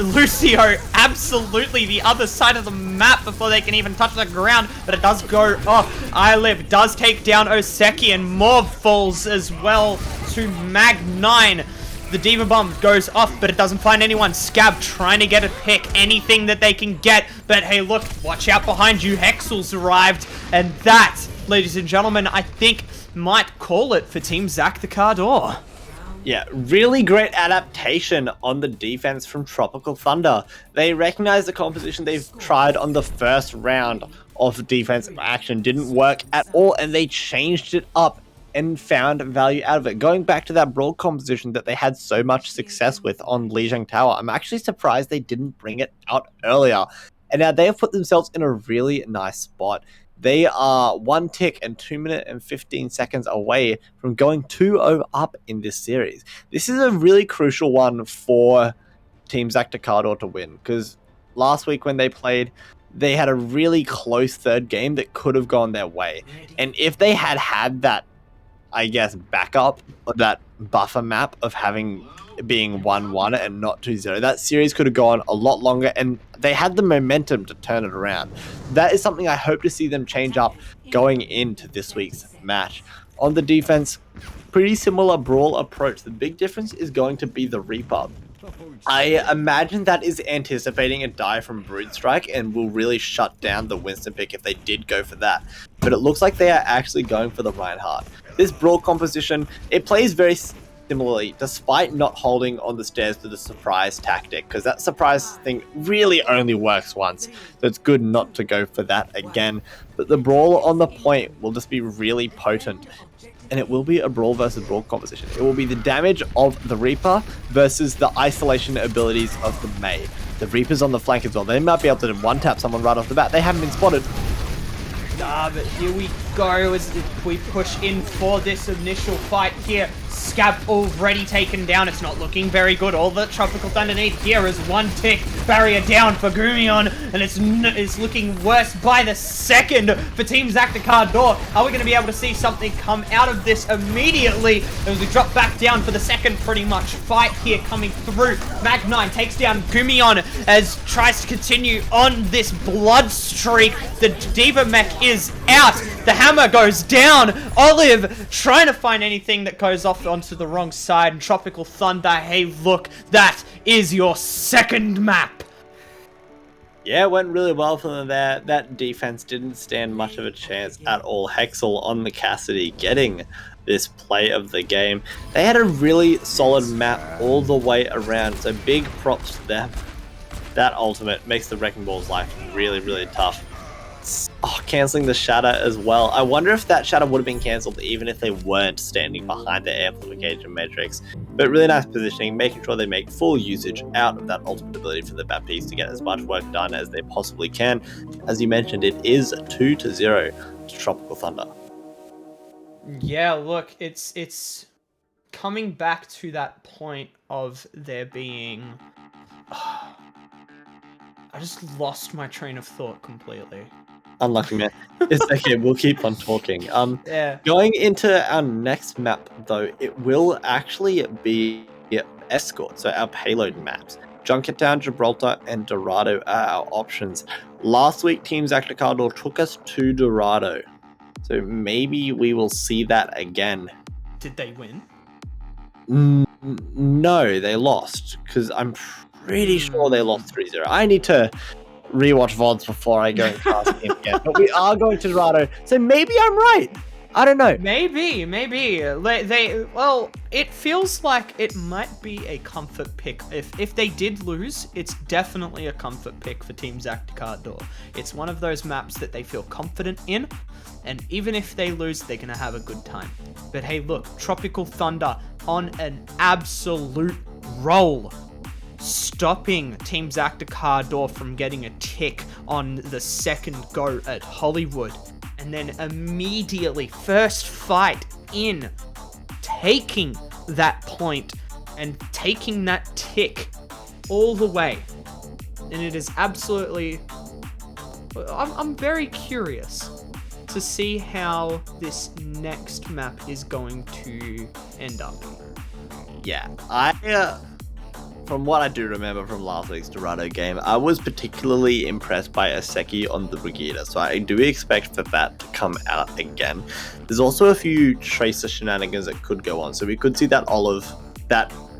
Lucio, absolutely the other side of the map before they can even touch the ground, but it does go off. iLive does take down Oseki, and Morv falls as well to Mag9. The Diva Bomb goes off, but it doesn't find anyone. Scab trying to get a pick, anything that they can get. But hey, look, watch out behind you. Hexel's arrived. And that, ladies and gentlemen, I think might call it for Team ZakDaCarDoor. Yeah, really great adaptation on the defense from Tropical Thunder. They recognize the composition they've tried on the first round of defensive action didn't work at all, and they changed it up and found value out of it. Going back to that broad composition that they had so much success with on Lijiang Tower, I'm actually surprised they didn't bring it out earlier. And now they have put themselves in a really nice spot. They are 1 tick and 2 minutes and 15 seconds away from going 2-0 up in this series. This is a really crucial one for Team ZakDaCarDoor to win, because last week when they played, they had a really close third game that could have gone their way. And if they had had that, I guess, backup of that buffer map of being 1-1 and not 2-0, that series could have gone a lot longer, and they had the momentum to turn it around. That is something I hope to see them change up going into this week's match. On the defense, pretty similar brawl approach. The big difference is going to be the Reaper. I imagine that is anticipating a dive from Brute Strike and will really shut down the Winston pick if they did go for that. But it looks like they are actually going for the Reinhardt. This brawl composition, it plays very similarly, despite not holding on the stairs to the surprise tactic, because that surprise thing really only works once, so it's good not to go for that again. But the brawl on the point will just be really potent, and it will be a brawl versus brawl composition. It will be the damage of the Reaper versus the isolation abilities of the Mei. The Reaper's on the flank as well. They might be able to one-tap someone right off the bat. They haven't been spotted. But here we go as we push in for this initial fight here. Scab already taken down. It's not looking very good. All that Tropical Thunder need here is 1 tick. Barrier down for Gumion, and it's looking worse by the second for Team ZakDaCarDoor. Are we going to be able to see something come out of this immediately as we drop back down for the second pretty much fight here coming through? Mag9 takes down Gumion as tries to continue on this blood streak. The Diva mech is out. The hammer goes down. Olive trying to find anything that goes off onto the wrong side, and Tropical Thunder, hey look, that is your second map. Yeah, it went really well for them there. That defense didn't stand much of a chance at all. Hexel on the Cassidy getting this play of the game. They had a really solid map all the way around, so big props to them. That ultimate makes the Wrecking Ball's life really, really tough. Oh, cancelling the Shatter as well. I wonder if that Shatter would have been cancelled even if they weren't standing behind the amplification matrix. But really nice positioning, making sure they make full usage out of that ultimate ability for the Baptiste to get as much work done as they possibly can. As you mentioned, it is 2-0 to Tropical Thunder. Yeah, look, it's coming back to that point of there being... I just lost my train of thought completely. Unlucky, man. It's okay, we'll keep on talking. Yeah. Going into our next map, though, it will actually be Escort, so our payload maps. Junkertown, Gibraltar, and Dorado are our options. Last week, Team ZakDaCarDoor took us to Dorado, so maybe we will see that again. Did they win? No, they lost, because I'm pretty sure they lost 3-0. I need to rewatch VODs before I go and cast him again. But we are going to Dorado, so maybe I'm right. I don't know. Maybe. Well, it feels like it might be a comfort pick. If they did lose, it's definitely a comfort pick for Team ZakDaCarDoor. It's one of those maps that they feel confident in, and even if they lose, they're gonna have a good time. But hey, look, Tropical Thunder on an absolute roll, stopping Team ZakDaCarDoor from getting a tick on the second go at Hollywood. And then immediately, first fight in, taking that point and taking that tick all the way. And it is absolutely... I'm very curious to see how this next map is going to end up. Yeah, from what I do remember from last week's Dorado game, I was particularly impressed by Aseki on the Brigida, so I do expect for that to come out again. There's also a few Tracer shenanigans that could go on, so we could see that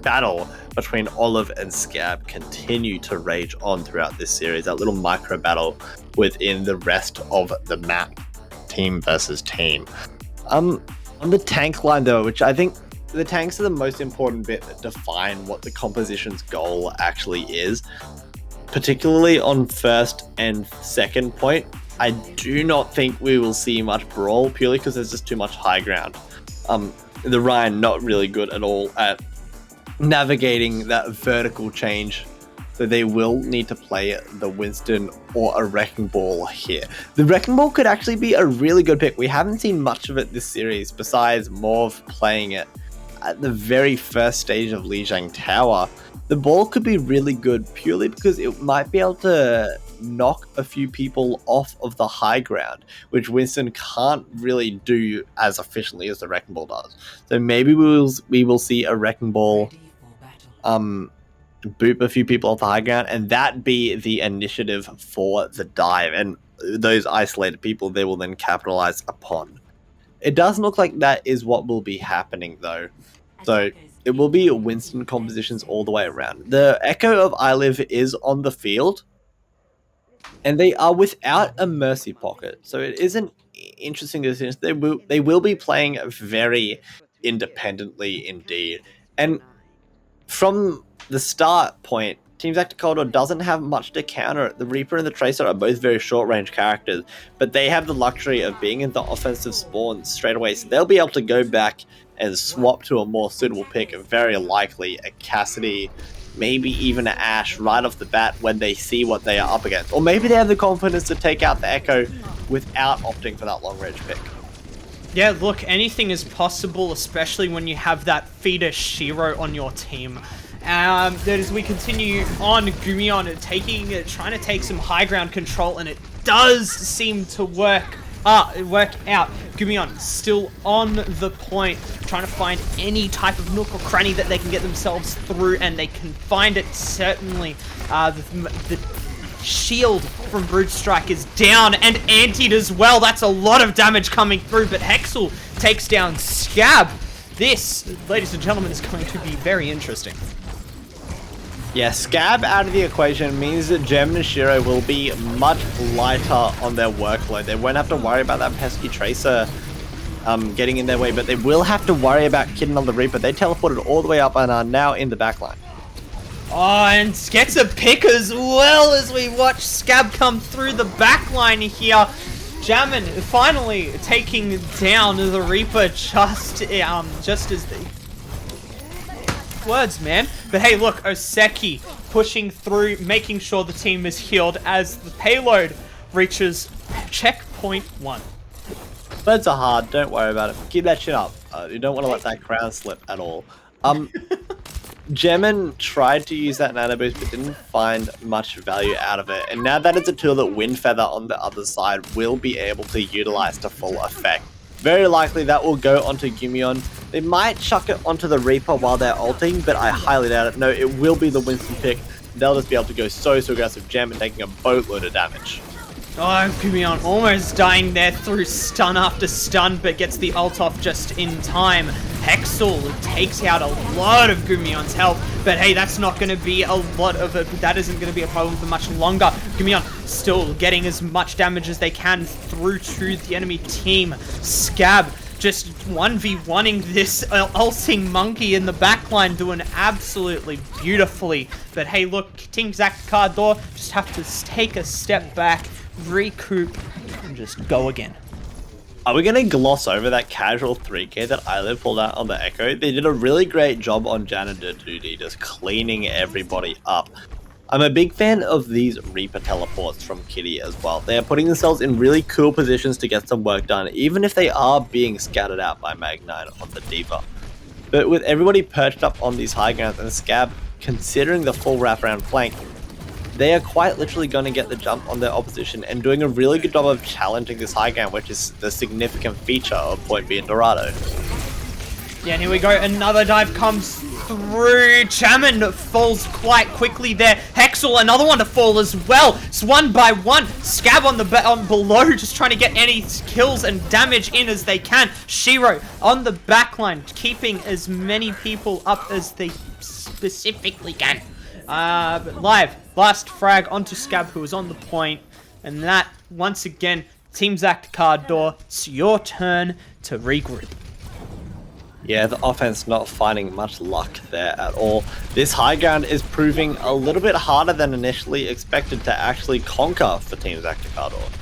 battle between Olive and Scab continue to rage on throughout this series, that little micro battle within the rest of the map, team versus team. On the tank line though, which I think the tanks are the most important bit that define what the composition's goal actually is. Particularly on first and second point, I do not think we will see much brawl, purely because there's just too much high ground. The Ryan not really good at all at navigating that vertical change, so they will need to play the Winston or a Wrecking Ball here. The Wrecking Ball could actually be a really good pick. We haven't seen much of it this series, besides Morv playing it at the very first stage of Lijiang Tower. The ball could be really good purely because it might be able to knock a few people off of the high ground, which Winston can't really do as efficiently as the Wrecking Ball does. So maybe we will see a Wrecking Ball boop a few people off the high ground, and that be the initiative for the dive, and those isolated people they will then capitalize upon. It doesn't look like that is what will be happening though. So it will be Winston compositions all the way around. The Echo of iLive is on the field, and they are without a Mercy Pocket. So it isn't interesting decision. They will be playing very independently indeed. And from the start point, Team ZakDaCarDoor doesn't have much to counter it. The Reaper and the Tracer are both very short-range characters, but they have the luxury of being in the offensive spawn straight away, so they'll be able to go back and swap to a more suitable pick, very likely a Cassidy, maybe even an Ashe right off the bat when they see what they are up against. Or maybe they have the confidence to take out the Echo without opting for that long-range pick. Yeah, look, anything is possible, especially when you have that feeder Shiro on your team. That as we continue on, Gumion trying to take some high ground control, and it does seem to work out. Gumion still on the point, trying to find any type of nook or cranny that they can get themselves through, and they can find it certainly. The shield from Brute Strike is down and antied as well. That's a lot of damage coming through, but Hexel takes down Scab. This, ladies and gentlemen, is going to be very interesting. Yeah, Scab out of the equation means that German and Shiro will be much lighter on their workload. They won't have to worry about that pesky Tracer getting in their way, but they will have to worry about Kitten on the Reaper. They teleported all the way up and are now in the backline. Oh, and gets a pick as well as we watch Scab come through the backline here. Jammin finally taking down the Reaper just as the... words, man. But hey, look, Oseki pushing through, making sure the team is healed as the payload reaches checkpoint 1. Birds are hard, don't worry about it. Keep that shit up. You don't want to let that crown slip at all. Gemin tried to use that nano boost but didn't find much value out of it, and now that it's a tool that Windfeather on the other side will be able to utilize to full effect. Very likely that will go onto Gumion. They might chuck it onto the Reaper while they're ulting, but I highly doubt it. No, it will be the Winston pick. They'll just be able to go so aggressive, Gemin taking a boatload of damage. Oh, Gumion almost dying there through stun after stun, but gets the ult off just in time. Hexel takes out a lot of Gumion's health, but hey, that's not going to be a lot of it. That isn't going to be a problem for much longer. Gumion still getting as much damage as they can through to the enemy team. Scab just 1v1ing this ulting monkey in the backline, doing absolutely beautifully. But hey, look, Team ZakDaCarDoor just have to take a step back, recoup, and just go again. Are we going to gloss over that casual 3k that Eyelid pulled out on the Echo? They did a really great job on Janitor Duty, just cleaning everybody up. I'm a big fan of these Reaper teleports from Kitty as well. They are putting themselves in really cool positions to get some work done, even if they are being scattered out by Mag9 on the D.Va. But with everybody perched up on these high grounds and Scab considering the full wraparound flank, they are quite literally going to get the jump on their opposition and doing a really good job of challenging this high ground, which is the significant feature of Point B and Dorado. Yeah, and here we go. Another dive comes through. Chaman falls quite quickly there. Hexel, another one to fall as well. It's one by one. Scab on below, just trying to get any kills and damage in as they can. Shiro on the backline, keeping as many people up as they specifically can. But live, last frag onto Scab, who was on the point, and that once again, Team ZakDaCarDoor, it's your turn to regroup. Yeah, the offense not finding much luck there at all. This high ground is proving a little bit harder than initially expected to actually conquer for Team ZakDaCarDoor.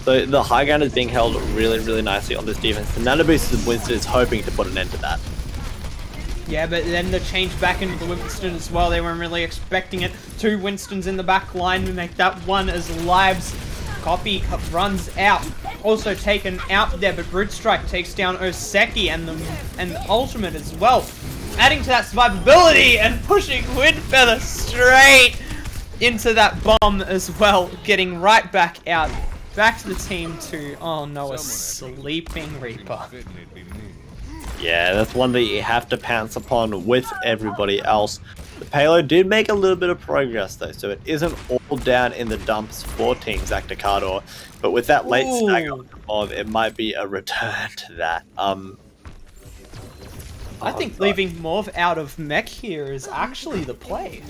So the high ground is being held really nicely on this defense. The nano boost of Winston is hoping to put an end to that. Yeah, but then the change back into the Winston as well. They weren't really expecting it. 2 Winstons in the back line to make that one as Lives. Copy runs out. Also taken out there, but Brute Strike takes down Oseki and the ultimate as well. Adding to that survivability and pushing Windfeather straight into that bomb as well. Getting right back out. Back to the team 2. Oh no, a sleeping Reaper. Yeah, that's one that you have to pounce upon with everybody else. The payload did make a little bit of progress though, so it isn't all down in the dumps for Team ZakDaCarDoor. But with that late stagger of, it might be a return to that. I think leaving Morv out of mech here is actually the play.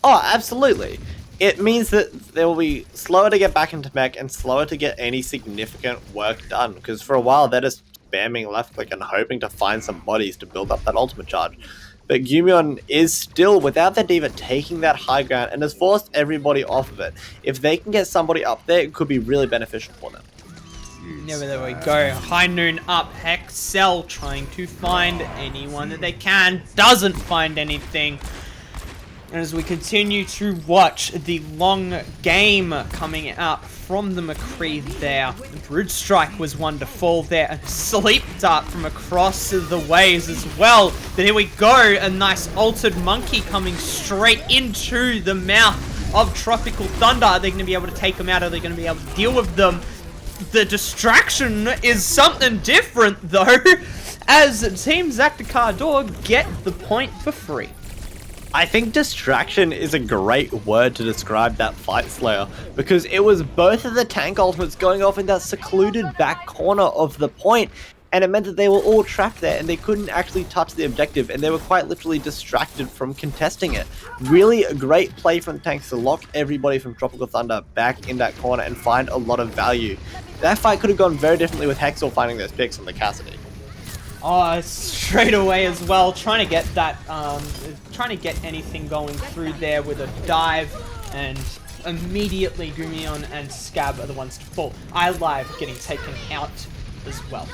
Oh, absolutely. It means that they will be slower to get back into mech and slower to get any significant work done, because for a while they're just spamming left click and hoping to find some bodies to build up that ultimate charge. But Gumion is still, without their D.Va, taking that high ground and has forced everybody off of it. If they can get somebody up there, it could be really beneficial for them. Yeah, there we go. High noon up. Hexel trying to find anyone that they can. Doesn't find anything. And as we continue to watch the long game coming out from the McCree there, Brute Strike was one to fall there, and Sleep Dart from across the waves as well. But here we go, a nice altered monkey coming straight into the mouth of Tropical Thunder. Are they going to be able to take them out? Are they going to be able to deal with them? The distraction is something different though, as Team ZakDaCarDoor get the point for free. I think distraction is a great word to describe that fight, Slayer, because it was both of the tank ultimates going off in that secluded back corner of the point, and it meant that they were all trapped there and they couldn't actually touch the objective, and they were quite literally distracted from contesting it. Really a great play from the tanks to lock everybody from Tropical Thunder back in that corner and find a lot of value. That fight could have gone very differently with Hexel finding those picks on the Cassidy. Oh, straight away as well, trying to get that, trying to get anything going through there with a dive, and immediately Gumion and Scab are the ones to fall. iLive getting taken out as well.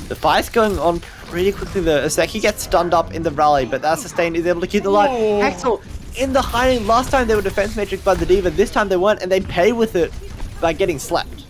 The fight's going on pretty quickly though. Oseki gets stunned up in the rally, but that sustain is able to keep the life. Hexel in the hiding. Last time they were defense matrix by the D.Va, this time they weren't, and they pay with it by getting slapped.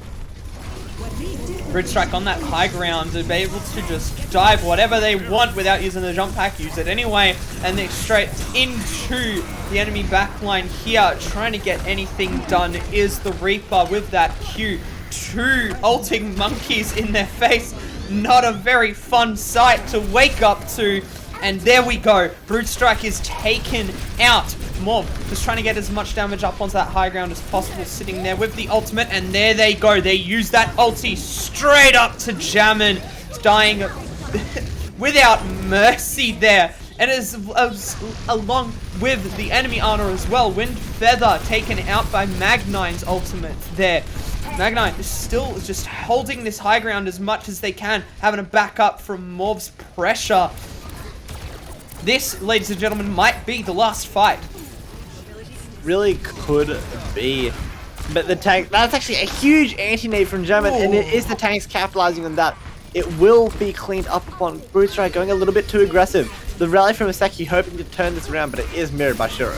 Bridge Strike on that high ground to be able to just dive whatever they want without using the jump pack, use it anyway, and then straight into the enemy backline here. Trying to get anything done is the Reaper with that Q. 2 ulting monkeys in their face. Not a very fun sight to wake up to. And there we go. Brute Strike is taken out. Mob just trying to get as much damage up onto that high ground as possible, sitting there with the ultimate, and there they go. They use that ulti straight up to Jammin, dying without mercy there. And as along with the enemy honor as well, Wind Feather taken out by Mag9's ultimate there. Mag9 is still just holding this high ground as much as they can, having a backup from Morv's pressure. This, ladies and gentlemen, might be the last fight. Really could be. But the tank, that's actually a huge anti-nade from German, and it is the tanks capitalizing on that. It will be cleaned up upon Brute Strike going a little bit too aggressive. The rally from Aseki hoping to turn this around, but it is mirrored by Shiro.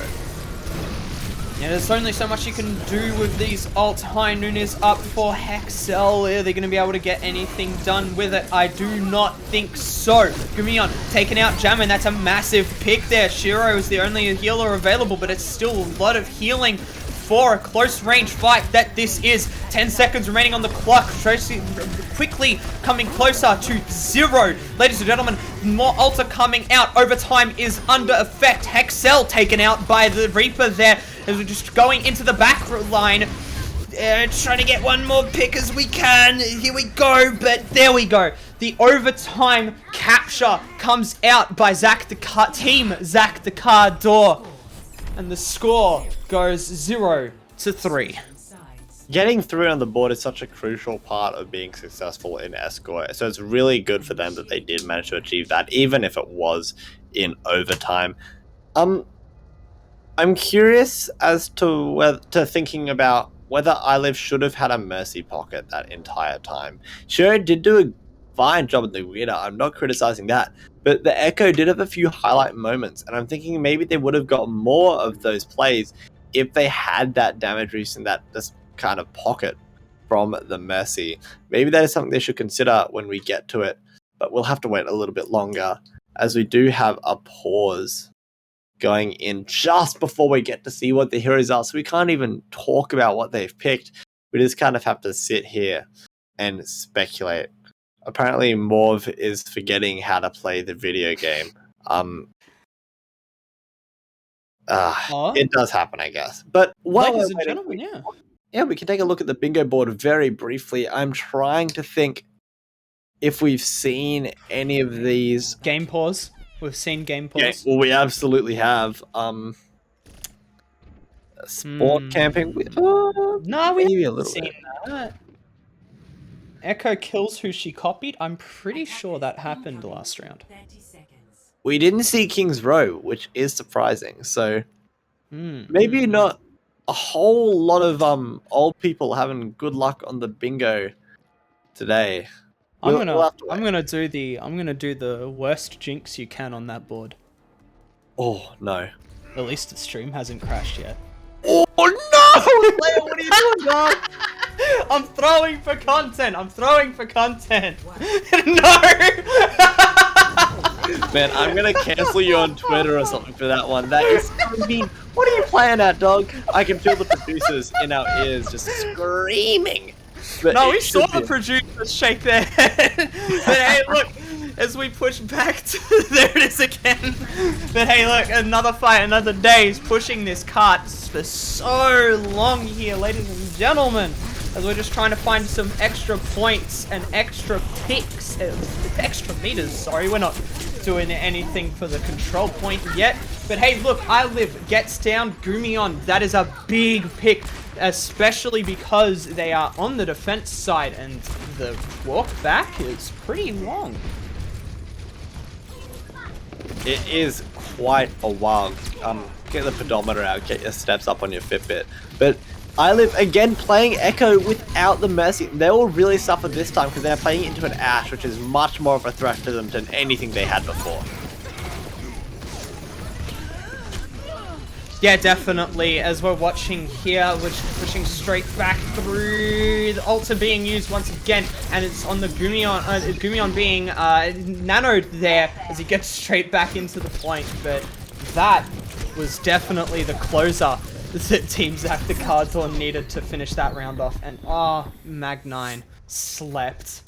Yeah, there's only so much you can do with these ults. High Noon is up for Hexel. Are they going to be able to get anything done with it? I do not think so. Gumion taking out Jammin. That's a massive pick there. Shiro is the only healer available, but it's still a lot of healing for a close range fight that this is. 10 seconds remaining on the clock. Tracy quickly coming closer to 0. Ladies and gentlemen, more ults are coming out. Overtime is under effect. Hexel taken out by the Reaper there. As we're just going into the back line. Trying to get one more pick as we can. Here we go, but there we go. The overtime capture comes out by Team ZakDaCarDoor. And the score goes 0-3. Getting through on the board is such a crucial part of being successful in Escort, so it's really good for them that they did manage to achieve that, even if it was in overtime. I'm curious as to thinking about whether iLive should have had a Mercy Pocket that entire time. Sure, it did do a fine job at the winner, I'm not criticizing that, but the Echo did have a few highlight moments, and I'm thinking maybe they would have got more of those plays if they had that damage reduce in that this kind of pocket from the Mercy. Maybe that is something they should consider when we get to it, but we'll have to wait a little bit longer, as we do have a pause going in just before we get to see what the heroes are, so we can't even talk about what they've picked. We just kind of have to sit here and speculate. Apparently Morv is forgetting how to play the video game. It does happen, I guess. But ladies and gentlemen, yeah, we can take a look at the bingo board very briefly. I'm trying to think if we've seen any of these. Game pause. We've seen game pause. Yeah, well, we absolutely have. Sport camping. No, we maybe haven't a little seen bit. that. Echo kills who she copied. I'm pretty sure that happened last round. We didn't see King's Row, which is surprising. So maybe not a whole lot of old people having good luck on the bingo today. I'm gonna do the worst jinx you can on that board. Oh no! At least the stream hasn't crashed yet. Oh no! Leia, what are you doing, dog? I'm throwing for content. No. Man, I'm gonna cancel you on Twitter or something for that one. That is so mean. What are you playing at, dog? I can feel the producers in our ears just screaming. But no, we saw the producers shake their head. But hey, look, as we push back to there it is again. But hey, look, another fight, another day is pushing this cart for so long here, ladies and gentlemen. As we're just trying to find some extra points and extra ticks, extra meters, sorry. We're not doing anything for the control point yet. But hey, look, iLive gets down Gumion. That is a big pick, especially because they are on the defense side and the walk back is pretty long. It is quite a while. Get the pedometer out, get your steps up on your Fitbit. But iLive again playing Echo without the Mercy. They will really suffer this time because they're playing into an Ashe, which is much more of a threat to them than anything they had before. Yeah, definitely. As we're watching here, we're just pushing straight back through. The ults are being used once again, and it's on the Gumion. Gumion being nanoed there as he gets straight back into the point. But that was definitely the closer that Team ZakDaCarDoor needed to finish that round off. And Mag9 slept.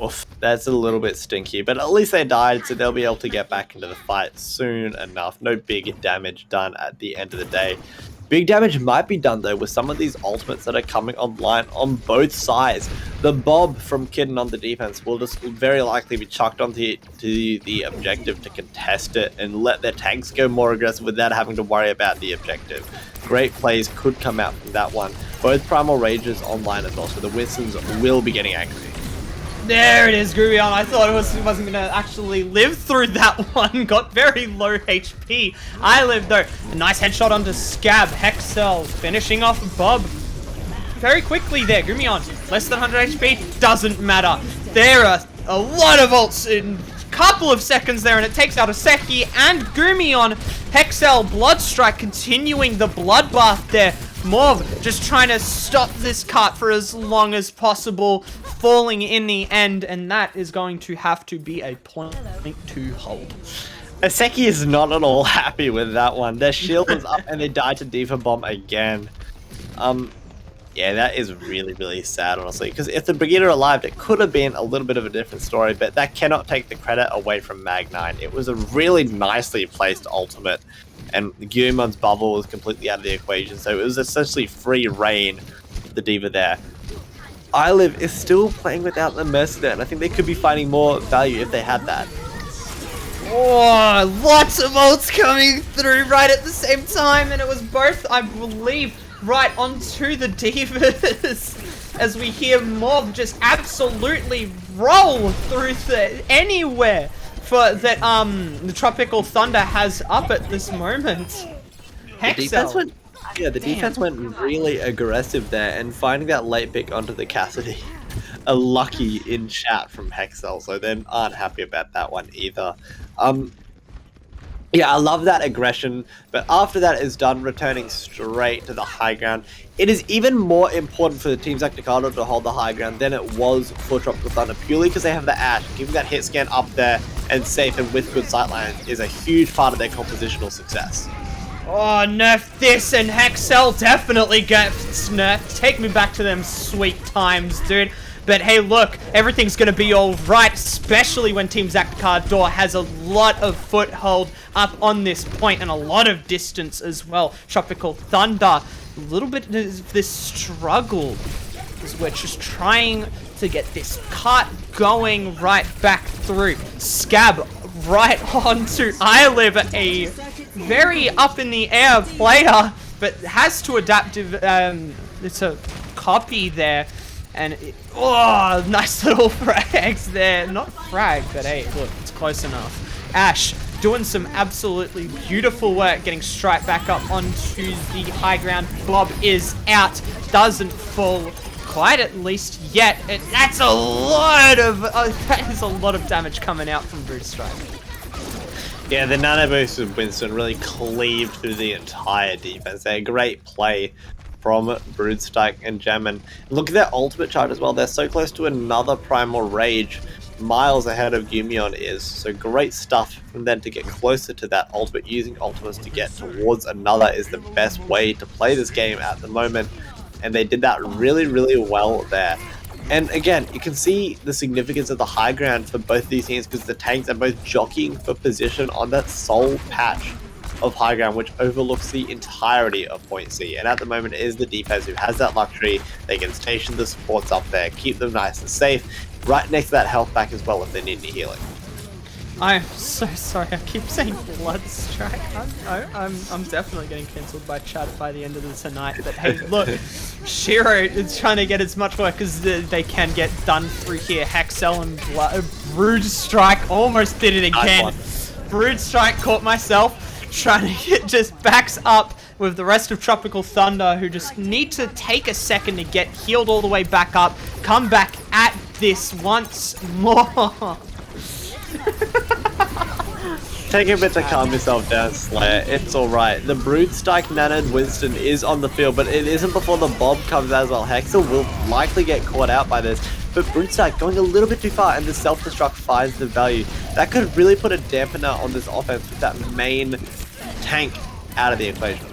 Oof, that's a little bit stinky, but at least they died, so they'll be able to get back into the fight soon enough. No big damage done at the end of the day. Big damage might be done, though, with some of these ultimates that are coming online on both sides. The Bob from Kidden on the defense will just very likely be chucked onto the objective to contest it and let their tanks go more aggressive without having to worry about the objective. Great plays could come out from that one. Both Primal Rages online as well, so the Winstons will be getting angry. There it is, Gumion. I thought it wasn't going to actually live through that one. Got very low HP. I lived though. A nice headshot onto Scab. Hexel finishing off Bob very quickly there. Gumion, less than 100 HP. Doesn't matter. There are a lot of ults in a couple of seconds there, and it takes out Aseki and Gumion. Hexel, Bloodstrike continuing the bloodbath there. Morv just trying to stop this cart for as long as possible, falling in the end, and that is going to have to be a point to hold. Aseki is not at all happy with that one. Their shield was up and they died to Diva Bomb again. Yeah, that is really, really sad, honestly, because if the Brigadier alive, it could have been a little bit of a different story, but that cannot take the credit away from Mag9. It was a really nicely placed ultimate, and Gumion's bubble was completely out of the equation, so it was essentially free reign for the Diva there. iLive is still playing without the Mercy there, and I think they could be finding more value if they had that. Oh, lots of ults coming through right at the same time, and it was both, I believe, right onto the Divas as we hear Mob just absolutely roll through anywhere for that the Tropical Thunder has up at this moment. Hexel. The defense went really aggressive there, and finding that late pick onto the Cassidy, a lucky in chat from Hexel, so they aren't happy about that one either. Yeah, I love that aggression, but after that is done, returning straight to the high ground. It is even more important for the Team ZakDaCarDoor to hold the high ground than it was for Tropical Thunder, purely because they have the Ash. Giving that hit scan up there and safe and with good sightlines is a huge part of their compositional success. Oh, nerf this, and Hexel definitely gets nerfed. Take me back to them sweet times, dude. But hey, look, everything's going to be alright, especially when Team ZakDaCarDoor has a lot of foothold up on this point and a lot of distance as well. Tropical Thunder, a little bit of this struggle as we're just trying to get this cart going right back through. Scab right onto iLive, a very up in the air player, but has to adapt to, it's a copy there. And oh, nice little frags there. Not frag, but hey, look, it's close enough. Ash doing some absolutely beautiful work, getting straight back up onto the high ground. Bob is out, doesn't fall quite at least yet. And that's a lot of that is a lot of damage coming out from Brute Strike. Yeah, the Nano Boost of Winston really cleaved through the entire defense. They're a great play from Broodstrike and Jammin. Look at their ultimate chart as well. They're so close to another Primal Rage, miles ahead of Gumion is. So great stuff from them to get closer to that ultimate. Using ultimates to get towards another is the best way to play this game at the moment. And they did that really, really well there. And again, you can see the significance of the high ground for both these teams because the tanks are both jockeying for position on that sole patch of high ground, which overlooks the entirety of Point C. And at the moment, it is the defense who has that luxury. They can station the supports up there, keep them nice and safe, right next to that health pack as well if they need any healing. I'm so sorry, I keep saying Bloodstrike. I'm definitely getting cancelled by chat by the end of the night. But hey, look, Shiro is trying to get as much work as they can get done through here. Hexel and Broodstrike almost did it again. Broodstrike caught myself trying to get just backs up with the rest of Tropical Thunder, who just need to take a second to get healed all the way back up, come back at this once more. Take a bit to calm yourself down, Slayer. It's alright. The Broodstrike nanoed Winston is on the field, but it isn't before the Bob comes out as well. Hexel will likely get caught out by this, but Broodstrike going a little bit too far, and the self-destruct finds the value. That could really put a dampener on this offense with that main tank out of the equation.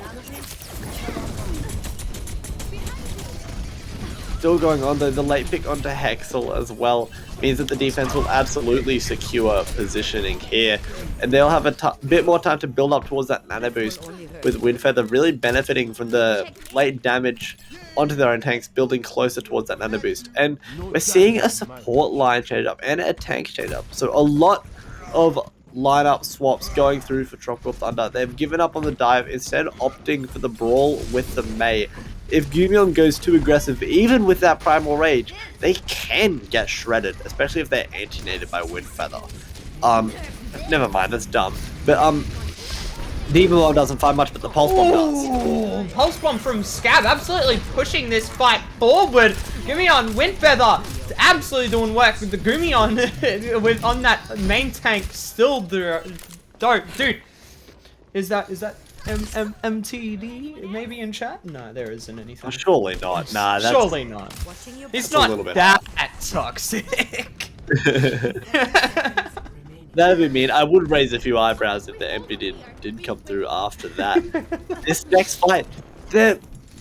Still going on though, the late pick onto Hexel as well means that the defense will absolutely secure positioning here, and they'll have a bit more time to build up towards that nano boost, with Windfeather really benefiting from the late damage onto their own tanks, building closer towards that nano boost. And we're seeing a support line change up and a tank change up, so a lot of lineup swaps going through for Tropical Thunder. They've given up on the dive, instead opting for the brawl with the Mei. If Gumion goes too aggressive, even with that Primal Rage, they can get shredded, especially if they're anti-nated by Windfeather. Never mind, that's dumb. But, Demon Bomb doesn't find much, but the Pulse Bomb does. Pulse Bomb from Scab, absolutely pushing this fight forward. Gumion, Windfeather, absolutely doing work with the Gumion with on that main tank. Still dope, dude. Is that MTD maybe in chat? No, there isn't anything. Oh, surely not. Nah, that's... Surely not. He's not that toxic. That'd be mean. I would raise a few eyebrows if the MP did come through after that. This next fight,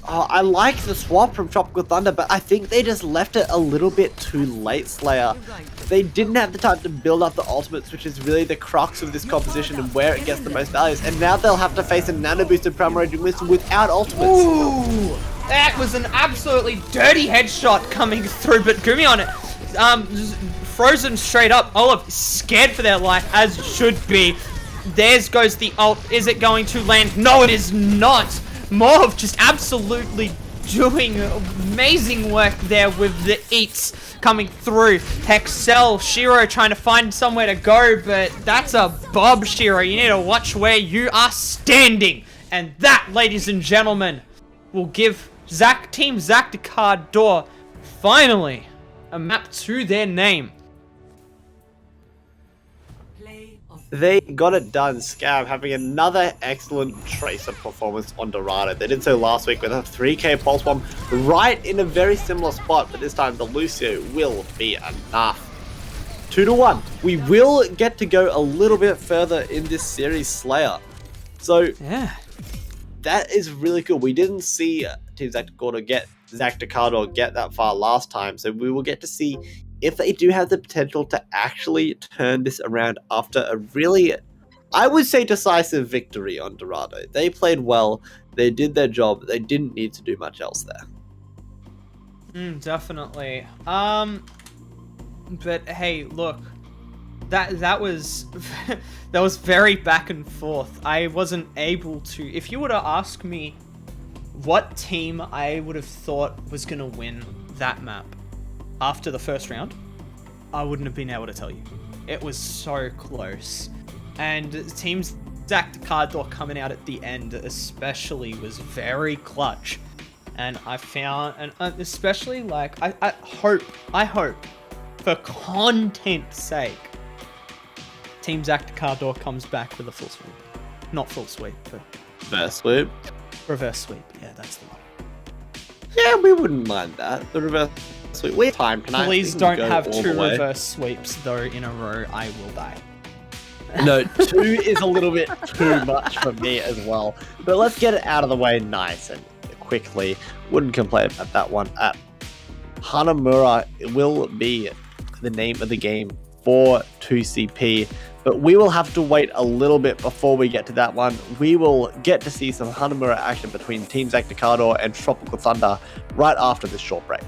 I like the swap from Tropical Thunder, but I think they just left it a little bit too late, Slayer. They didn't have the time to build up the ultimates, which is really the crux of this composition and where it gets the most values. And now they'll have to face a nano boosted Primal Rage Winston without ultimates. Ooh, that was an absolutely dirty headshot coming through, but Gumion, frozen straight up. Olive scared for their life, as should be. There's goes the ult. Is it going to land? No, it is not. Morv just absolutely doing amazing work there with the eats coming through. Hexel, Shiro trying to find somewhere to go, but that's a Bob, Shiro. You need to watch where you are standing. And that, ladies and gentlemen, will give Team ZakDaCarDoor finally a map to their name. They got it done. Scab having another excellent Tracer performance on Dorado. They did so last week with a 3k Pulse Bomb right in a very similar spot, but this time the Lucio will be enough. 2-1. We will get to go a little bit further in this series, Slayer. So, yeah, that is really cool. We didn't see Team ZakDaCarDoor get that far last time, so we will get to see if they do have the potential to actually turn this around after a really, I would say, decisive victory on Dorado. They played well, they did their job, they didn't need to do much else there. Definitely. But hey, look, that was that was very back and forth. I wasn't able to, if you were to ask me what team I would have thought was gonna win that map after the first round, I wouldn't have been able to tell you. It was so close. And Team ZakDaCarDoor coming out at the end especially was very clutch. And I found, and especially like, I hope, for content's sake, Team ZakDaCarDoor comes back with a full sweep. Not full sweep, but... Reverse sweep? Reverse sweep, yeah, that's the one. Yeah, we wouldn't mind that. The reverse sweep. We have time tonight. Please don't have 2 reverse sweeps though in a row. I will die. No, 2 is a little bit too much for me as well. But let's get it out of the way nice and quickly. Wouldn't complain about that one. Hanamura will be the name of the game for 2CP. But we will have to wait a little bit before we get to that one. We will get to see some Hanamura action between Team ZakDaCarDoor and Tropical Thunder right after this short break.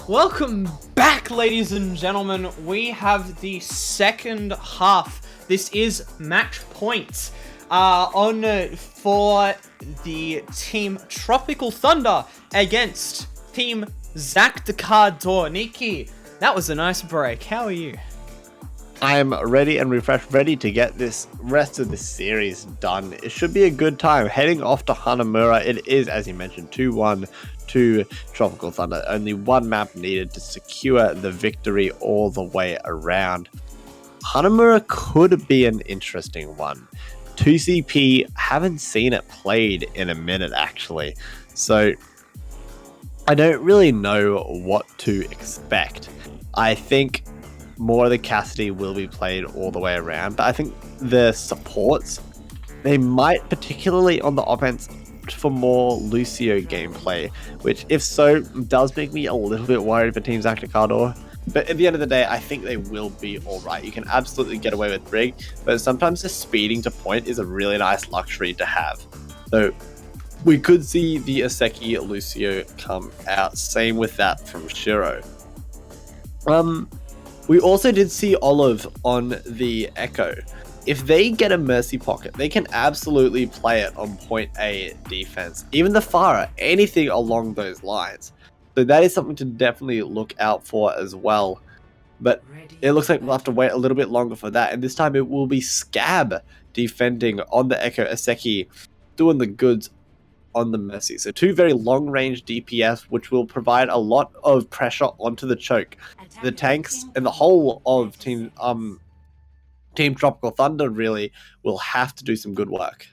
Welcome back, ladies and gentlemen. We have the second half. This is match points on for the Team Tropical Thunder against Team ZakDaCarDoor. Nikki, that was a nice break. How are you? I'm ready and refreshed, ready to get this rest of the series done. It should be a good time. Heading off to Hanamura, it is, as you mentioned, 2-1 to Tropical Thunder. Only one map needed to secure the victory all the way around. Hanamura could be an interesting one. 2CP, haven't seen it played in a minute, actually. So I don't really know what to expect. I think more of the Cassidy will be played all the way around, but I think the supports, they might, particularly on the offense, for more Lucio gameplay, which, if so, does make me a little bit worried for Team ZakDaCarDoor. But at the end of the day, I think they will be alright. You can absolutely get away with Brig, but sometimes just speeding to point is a really nice luxury to have. So we could see the Aseki Lucio come out. Same with that from Shiro. We also did see Olive on the Echo. If they get a Mercy Pocket, they can absolutely play it on point A defense. Even the Pharah, anything along those lines. So that is something to definitely look out for as well. But it looks like we'll have to wait a little bit longer for that. And this time it will be Scab defending on the Echo. Aseki doing the goods on the Mercy. So two very long-range DPS, which will provide a lot of pressure onto the choke. The tanks and the whole of Team Tropical Thunder really will have to do some good work.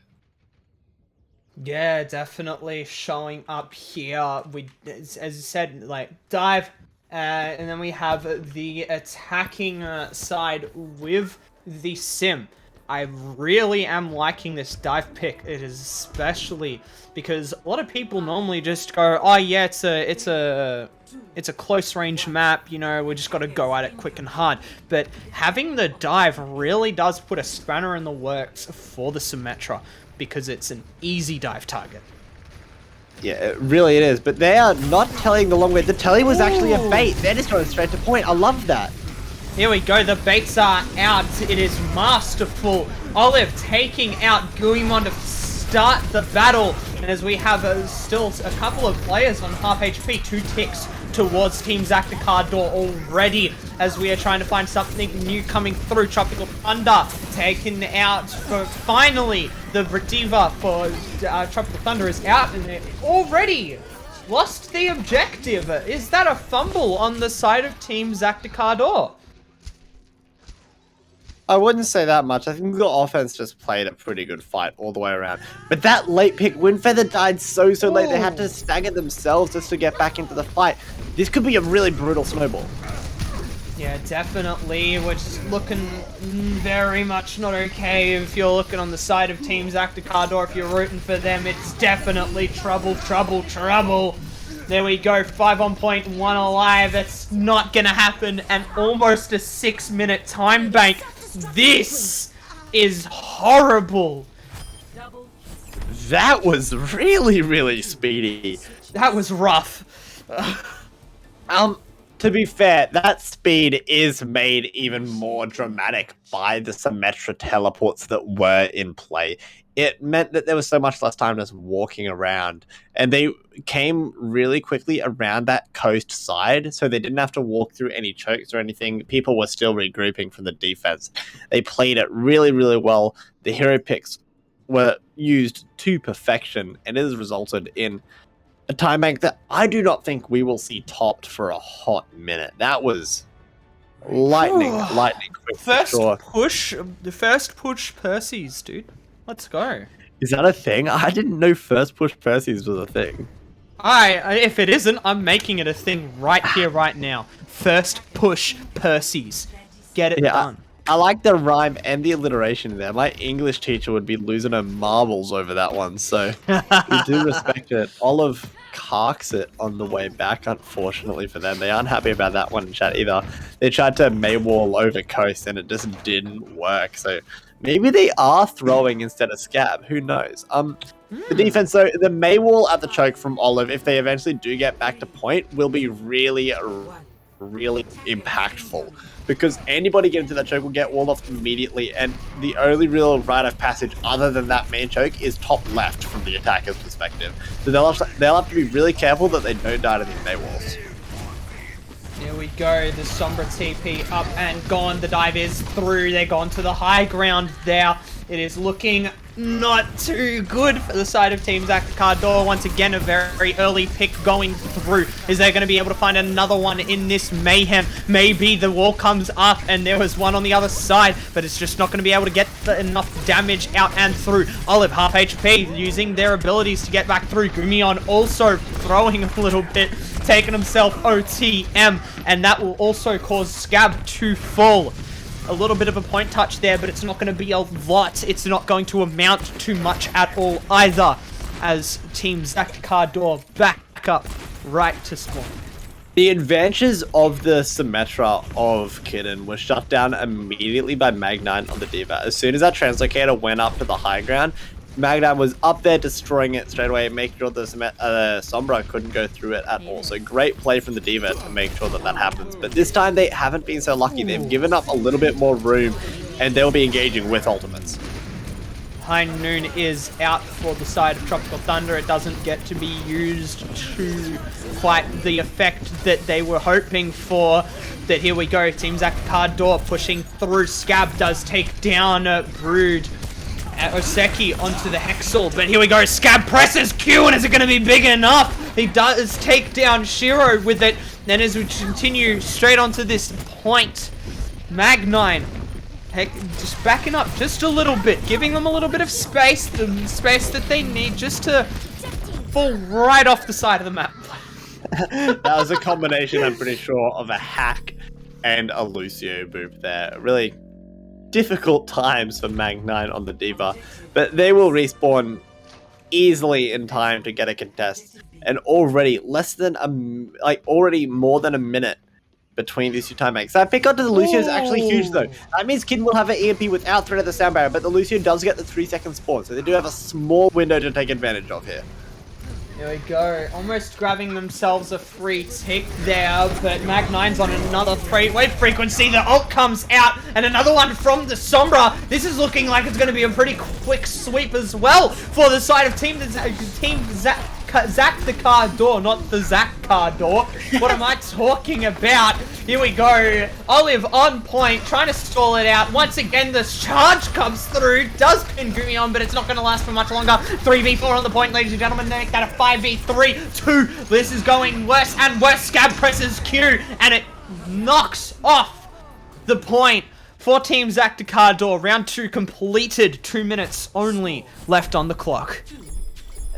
Yeah, definitely showing up here. We, as I said, like dive, and then we have the attacking side with the Sim. I really am liking this dive pick. It is especially because a lot of people normally just go, oh yeah, it's a close range map, you know, we just got to go at it quick and hard. But having the dive really does put a spanner in the works for the Symmetra because it's an easy dive target. Yeah, it is. But they are not telling the long way. The telly was actually a bait. They're just going straight to point. I love that. Here we go, the baits are out. It is masterful. Olive taking out Guimon to start the battle. And as we have still a couple of players on half HP, 2 ticks towards Team ZakDaCarDoor already, as we are trying to find something new coming through. Tropical Thunder taken out for finally the Retiva for Tropical Thunder is out, and they already lost the objective. Is that a fumble on the side of Team ZakDaCarDoor? I wouldn't say that much. I think the offense just played a pretty good fight all the way around. But that late pick, Windfeather died so late, they had to stagger themselves just to get back into the fight. This could be a really brutal snowball. Yeah, definitely. We're just looking very much not okay. If you're looking on the side of Team ZakDaCarDoor, if you're rooting for them, it's definitely trouble. There we go, 5 on point, 1 alive. That's not gonna happen, and almost a 6-minute time bank. This is horrible. That was really speedy. That was rough. To be fair, that speed is made even more dramatic by the Symmetra teleports that were in play. It meant that there was so much less time just walking around, and they came really quickly around that coast side, so they didn't have to walk through any chokes or anything. People were still regrouping from the defense. They played it really well. The hero picks were used to perfection, and it has resulted in a time bank that I do not think we will see topped for a hot minute. That was lightning quick. The first push Percy's, dude. Let's go. Is that a thing? I didn't know first push Percy's was a thing. If it isn't, I'm making it a thing right here, right now. First push Percy's. Get it done. I like the rhyme and the alliteration there. My English teacher would be losing her marbles over that one, so we do respect it. Olive carks it on the way back, unfortunately for them. They aren't happy about that one in chat either. They tried to Maywall over coast and it just didn't work, so maybe they are throwing instead of scab. Who knows? The defense, though, the Maywall at the choke from Olive, if they eventually do get back to point, will be really impactful. Because anybody getting to that choke will get walled off immediately, and the only real rite of passage other than that main choke is top left from the attacker's perspective. So they'll have to be really careful that they don't die to these Maywalls. Here we go, the Sombra TP up and gone. The dive is through. They're gone to the high ground there. It is looking not too good for the side of Team ZakDaCarDoor. Once again, a very early pick going through. Is they going to be able to find another one in this mayhem? Maybe the wall comes up and there was one on the other side, but it's just not going to be able to get enough damage out and through. Olive, half HP, using their abilities to get back through. Gumion also throwing a little bit, taking himself OTM, and that will also cause Scab to fall. A little bit of a point touch there, but it's not going to be a lot. It's not going to amount to much at all either, as Team ZakDaCarDoor back up right to spawn. The advances of the Symmetra of Kitten were shut down immediately by Mag9 on the Diva. As soon as that translocator went up to the high ground, Mag9 was up there destroying it straight away, making sure the Sombra couldn't go through it at all. So great play from the Diva to make sure that happens. But this time they haven't been so lucky. They've given up a little bit more room, and they'll be engaging with ultimates. High Noon is out for the side of Tropical Thunder. It doesn't get to be used to quite the effect that they were hoping for. But here we go, Team ZakDaCarDoor pushing through. Scab does take down Brood. Oseki onto the Hexal, but here we go, Scab presses Q, and is it going to be big enough? He does take down Shiro with it. Then as we continue straight onto this point, Mag9 just backing up just a little bit, giving them a little bit of space, the space that they need just to fall right off the side of the map. That was a combination, I'm pretty sure, of a hack and a Lucio boop there. Really difficult times for Mag9 on the D.Va, but they will respawn easily in time to get a contest. And already already more than a minute between these two time banks. That pick onto the Lucio is actually huge though. That means Kid will have an EMP without threat of the sound barrier, but the Lucio does get the 3-second spawn, so they do have a small window to take advantage of here. There we go, almost grabbing themselves a free tick there, but Mag9's on another wave frequency. The ult comes out, and another one from the Sombra. This is looking like it's going to be a pretty quick sweep as well for the side of Team ZakDaCarDoor, not the ZakDaCarDoor. What am I talking about? Here we go. Olive on point, trying to stall it out. Once again, the charge comes through. Does pin Gumi on, but it's not going to last for much longer. 3v4 on the point, ladies and gentlemen. Make that a 5v3. 2. This is going worse and worse. Scab presses Q, and it knocks off the point for Team ZakDaCarDoor. Round 2 completed. 2 minutes only left on the clock.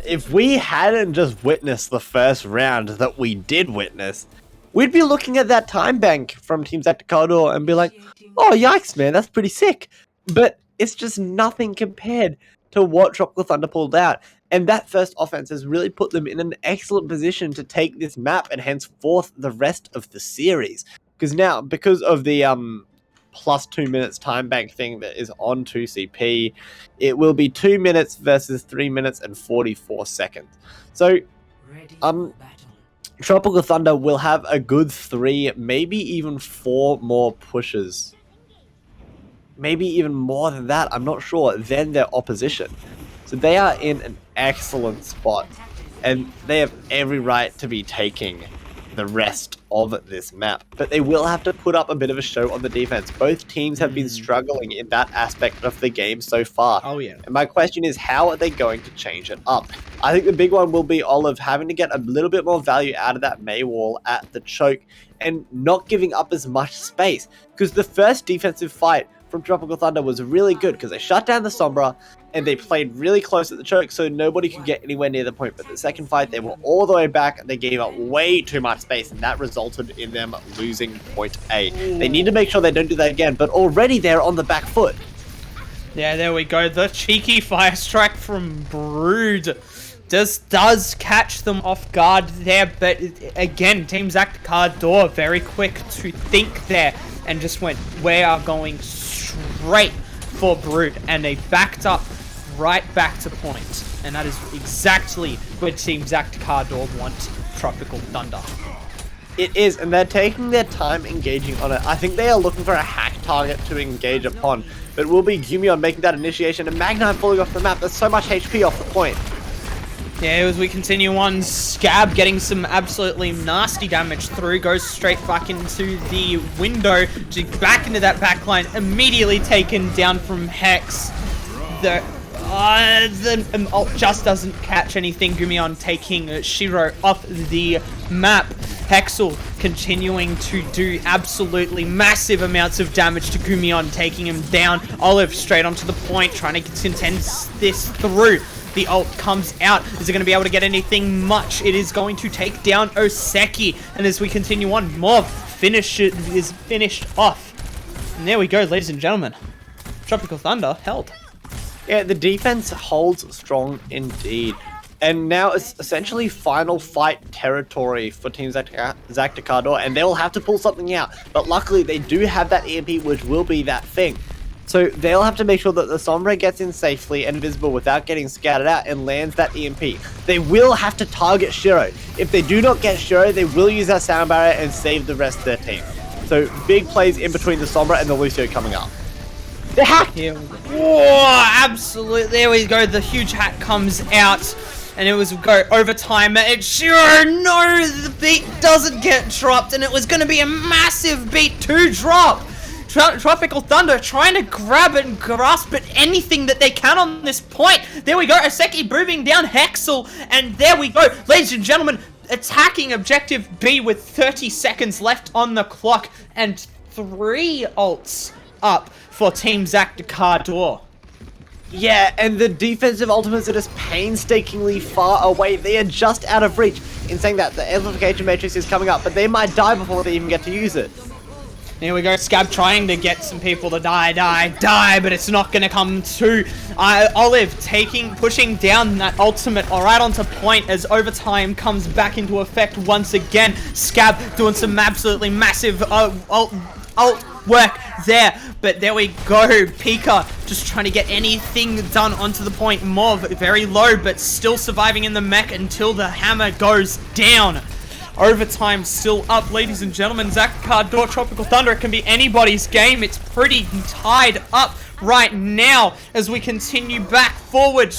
If we hadn't just witnessed the first round that we did witness, we'd be looking at that time bank from Team ZakDaCarDoor and be like, oh, yikes, man, that's pretty sick. But it's just nothing compared to what Tropical Thunder pulled out. And that first offense has really put them in an excellent position to take this map and henceforth the rest of the series. Because now, because of the plus 2 minutes time bank thing that is on 2CP, it will be 2 minutes versus 3 minutes and 44 seconds. So, Tropical Thunder will have a good 3, maybe even 4 more pushes. Maybe even more than that, I'm not sure, than their opposition. So they are in an excellent spot, and they have every right to be taking the rest of this map, but they will have to put up a bit of a show on the defense. Both teams have been struggling in that aspect of the game so far. Oh yeah. And my question is, how are they going to change it up? I think the big one will be Olive having to get a little bit more value out of that Mei wall at the choke and not giving up as much space, because the first defensive fight from Tropical Thunder was really good because they shut down the Sombra and they played really close at the choke so nobody could get anywhere near the point. But the second fight, they were all the way back and they gave up way too much space, and that resulted in them losing point A. They need to make sure they don't do that again, but already they're on the back foot. Yeah, there we go. The cheeky fire strike from Brood does catch them off guard there, but again, Team ZakDaCarDoor very quick to think there and just went, we are going straight for Brute, and they backed up right back to point, and that is exactly where Team ZakDaCarDoor want Tropical Thunder. It is, and they're taking their time engaging on it. I think they are looking for a hack target to engage upon, but it will be Gumion making that initiation, and Mag9 falling off the map. There's so much HP off the point. Yeah, as we continue on, Scab getting some absolutely nasty damage through, goes straight back into the window, back into that backline, immediately taken down from Hex. The ult just doesn't catch anything. Gumion taking Shiro off the map. Hexel continuing to do absolutely massive amounts of damage to Gumion, taking him down. Olive straight onto the point, trying to contend this through. The ult comes out. Is it going to be able to get anything much? It is going to take down Oseki. And as we continue on, Mauve is finished off. And there we go, ladies and gentlemen. Tropical Thunder held. Yeah, the defense holds strong indeed. And now it's essentially final fight territory for Team ZakDaCarDoor, and they will have to pull something out. But luckily, they do have that EMP, which will be that thing. So they'll have to make sure that the Sombra gets in safely and visible without getting scattered out and lands that EMP. They will have to target Shiro. If they do not get Shiro, they will use that sound barrier and save the rest of their team. So big plays in between the Sombra and the Lucio coming up. They're hacked! Whoa, absolutely. There we go. The huge hack comes out. And it was go overtime. And Shiro, no, the beat doesn't get dropped. And it was going to be a massive beat to drop. Tropical Thunder trying to grab and grasp at anything that they can on this point. There we go. Oseki booming down Hexel. And there we go. Ladies and gentlemen, attacking objective B with 30 seconds left on the clock. And 3 ults up for Team ZakDaCarDoor. Yeah, and the defensive ultimates are just painstakingly far away. They are just out of reach. In saying that, the amplification matrix is coming up, but they might die before they even get to use it. Here we go, Scab trying to get some people to die, but it's not gonna come to Olive pushing down that ultimate right onto point as overtime comes back into effect once again. Scab doing some absolutely massive ult work there, but there we go. Pika just trying to get anything done onto the point. Mauve very low, but still surviving in the mech until the hammer goes down. Overtime still up, ladies and gentlemen. ZakDaCarDoor, Tropical Thunder, it can be anybody's game. It's pretty tied up right now as we continue back forward.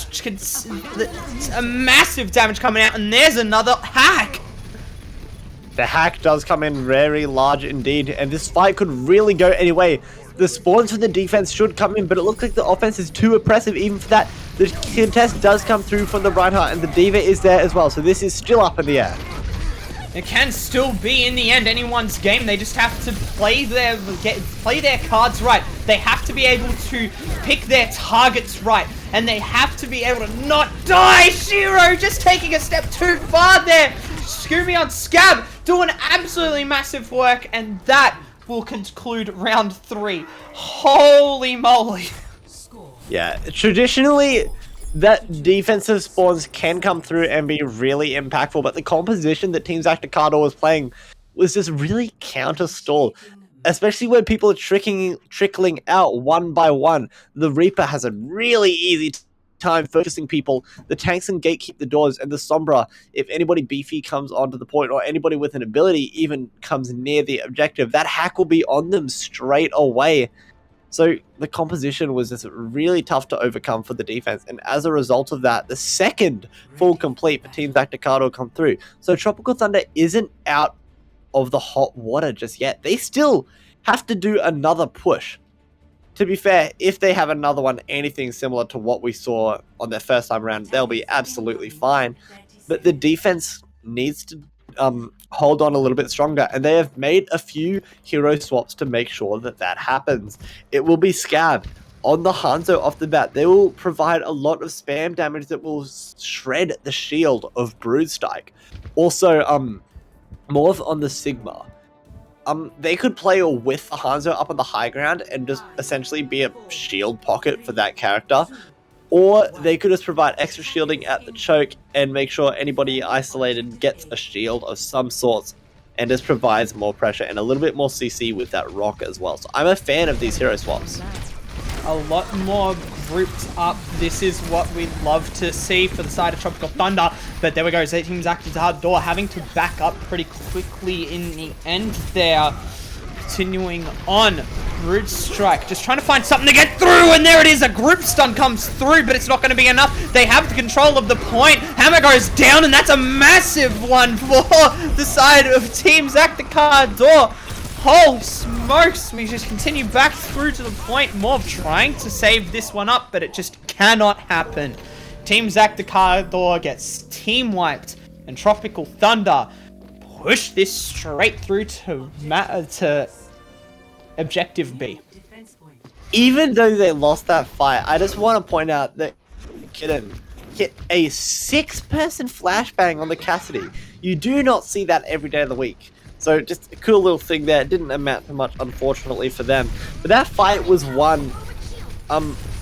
A massive damage coming out, and there's another hack. The hack does come in very large indeed, and this fight could really go any way. The spawns for the defense should come in, but it looks like the offense is too oppressive even for that. The contest does come through from the Reinhardt, and the D.Va is there as well, so this is still up in the air. It can still be, in the end, anyone's game. They just have to play their cards right. They have to be able to pick their targets right. And they have to be able to not die. Shiro just taking a step too far there. Scooby on Scab doing absolutely massive work. And that will conclude round 3. Holy moly. Yeah, traditionally, that defensive spawns can come through and be really impactful, but the composition that Team ZakDaCarDoor was playing was just really counter-stall, especially when people are trickling out one by one. The Reaper has a really easy time focusing people. The tanks and gatekeep the doors, and the Sombra, if anybody beefy comes onto the point, or anybody with an ability even comes near the objective, that hack will be on them straight away. So the composition was just really tough to overcome for the defense, and as a result of that, the second full complete for Team ZakDaCarDoor come through. So Tropical Thunder isn't out of the hot water just yet. They still have to do another push. To be fair, if they have another one, anything similar to what we saw on their first time around, they'll be absolutely fine. But the defense needs to hold on a little bit stronger, and they have made a few hero swaps to make sure that that happens. It will be Scab on the Hanzo off the bat. They will provide a lot of spam damage that will shred the shield of Broodstrike. Also, Morph on the Sigma. They could play with the Hanzo up on the high ground and just essentially be a shield pocket for that character. Or they could just provide extra shielding at the choke and make sure anybody isolated gets a shield of some sorts, and just provides more pressure and a little bit more CC with that rock as well. So I'm a fan of these hero swaps. A lot more grouped up. This is what we'd love to see for the side of Tropical Thunder. But there we go. Team ZakDaCarDoor having to back up pretty quickly in the end there. Continuing on, Broodstrike just trying to find something to get through, and there it is. A group stun comes through, but it's not going to be enough. They have the control of the point. Hammer goes down, and that's a massive one for the side of Team ZakDaCarDoor. Holy smokes, we just continue back through to the point. Morph trying to save this one up, but it just cannot happen. Team ZakDaCarDoor gets team wiped, and Tropical Thunder push this straight through to Objective B. Even though they lost that fight, I just want to point out that Kitten hit a 6-person flashbang on the Cassidy. You do not see that every day of the week. So just a cool little thing there. It didn't amount to much, unfortunately, for them. But that fight was won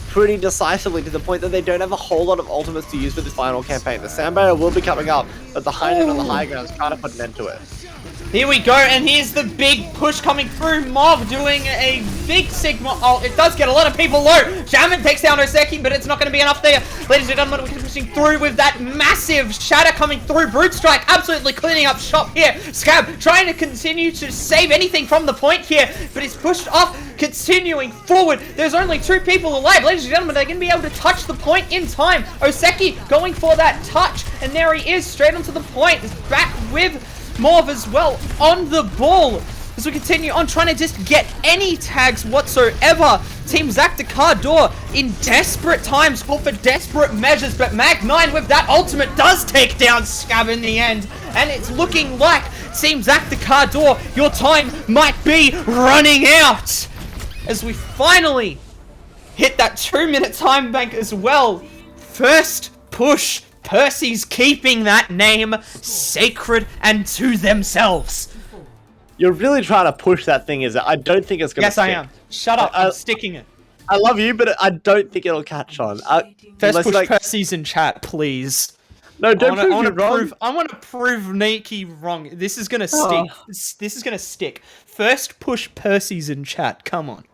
pretty decisively, to the point that they don't have a whole lot of ultimates to use for this final campaign. The Sound Barrier will be coming up, but the High Net on the high ground is trying to put an end to it. Here we go, and here's the big push coming through. Mob doing a big Sigma ult. It does get a lot of people low. Shaman takes down Oseki, but it's not going to be enough there. Ladies and gentlemen, we're pushing through with that massive shatter coming through. Broodstrike absolutely cleaning up shop here. Scab trying to continue to save anything from the point here, but he's pushed off, continuing forward. There's only 2 people alive. Ladies and gentlemen, they're going to be able to touch the point in time. Oseki going for that touch, and there he is, straight onto the point. He's back with Morv as well on the ball as we continue on trying to just get any tags whatsoever. Team ZakDaCarDoor in desperate times call for desperate measures, but Mag9 with that ultimate does take down Scab in the end, and it's looking like Team ZakDaCarDoor, your time might be running out as we finally hit that 2-minute time bank as well. First push. Percy's keeping that name sacred and to themselves. You're really trying to push that thing, is it? I don't think it's going to Yes, stick. I am. Shut up. I'm sticking it. I love you, but I don't think it'll catch on. First push Percy's in chat, please. No, don't prove me wrong. I want to prove Nikki wrong. This is going to stick. This is going to stick. First push Percy's in chat. Come on.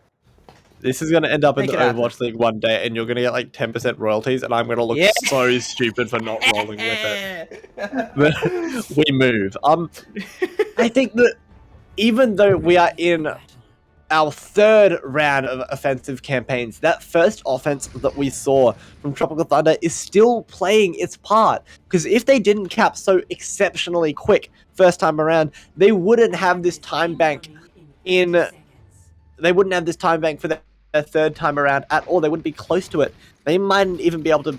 This is going to end up in the Overwatch League one day, and you're going to get like 10% royalties, and I'm going to look so stupid for not rolling with it. We move. I think that even though we are in our third round of offensive campaigns, that first offense that we saw from Tropical Thunder is still playing its part. Because if they didn't cap so exceptionally quick first time around, they wouldn't have this time bank for their third time around at all. They wouldn't be close to it. They mightn't even be able to.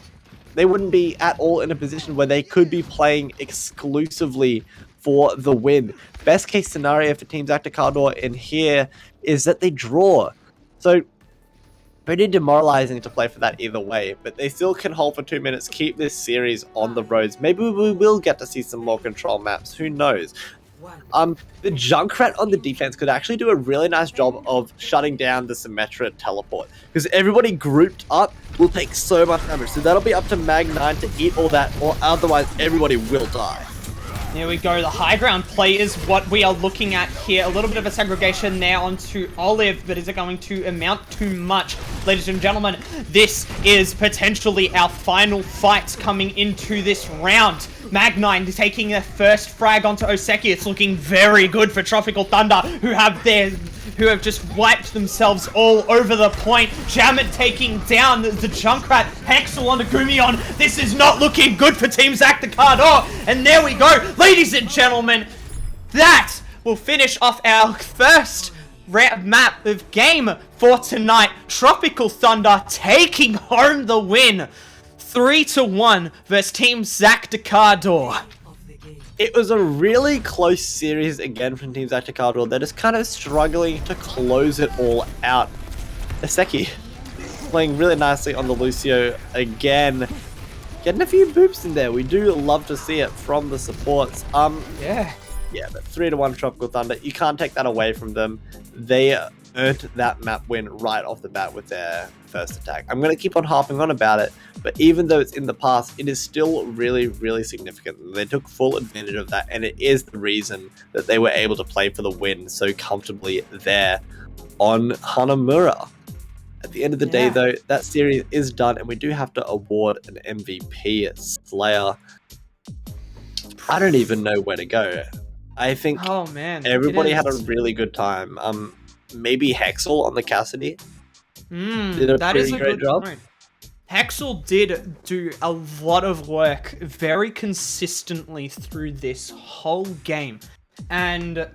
They wouldn't be at all in a position where they could be playing exclusively for the win. Best case scenario for Team ZakDaCarDoor in here is that they draw. So pretty demoralizing to play for that either way, but they still can hold for 2 minutes, keep this series on the roads. Maybe we will get to see some more control maps. Who knows? The Junkrat on the defense could actually do a really nice job of shutting down the Symmetra teleport, because everybody grouped up will take so much damage. So that'll be up to Mag9 to eat all that, or otherwise everybody will die. There we go. The high ground play is what we are looking at here. A little bit of a segregation now onto Olive, but is it going to amount to much? Ladies and gentlemen, this is potentially our final fight coming into this round. Mag9 taking their first frag onto Oseki. It's looking very good for Tropical Thunder, who have just wiped themselves all over the point. Jammet taking down the Junkrat. Hexel on the Gumion. This is not looking good for Team ZakDaCarDoor. And there we go. Ladies and gentlemen, that will finish off our first map of game for tonight. Tropical Thunder taking home the win. 3-1 versus Team ZakDaCarDoor. It was a really close series again from Team ZakDaCarDoor. They're just kind of struggling to close it all out. Aseki playing really nicely on the Lucio again. Getting a few boops in there. We do love to see it from the supports. Yeah, but 3-1 Tropical Thunder. You can't take that away from them. They earned that map win right off the bat with their first attack. I'm going to keep on harping on about it, but even though it's in the past, it is still really, really significant. They took full advantage of that, and it is the reason that they were able to play for the win so comfortably there on Hanamura. At the end of the day, though, that series is done, and we do have to award an MVP. Slayer, I don't even know where to go. I think everybody had a really good time. Maybe Hexel on the Cassidy did a pretty great job. Point. Hexel did do a lot of work very consistently through this whole game. And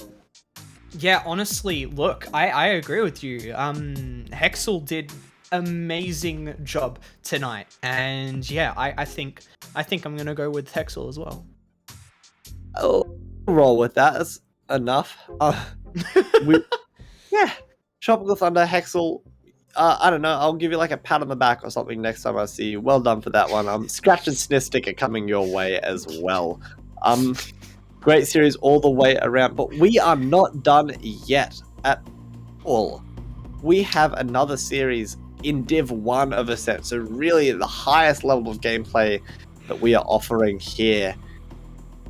yeah, honestly, look, I agree with you. Hexel did amazing job tonight. And yeah, I think I'm gonna go with Hexel as well. I'll roll with that. That's enough. Yeah, Tropical Thunder, Hexel. I don't know. I'll give you like a pat on the back or something next time I see you. Well done for that one. Scratch and Sniff sticker coming your way as well. Great series all the way around, but we are not done yet at all. We have another series in Div 1 of ASCENT, so really the highest level of gameplay that we are offering here.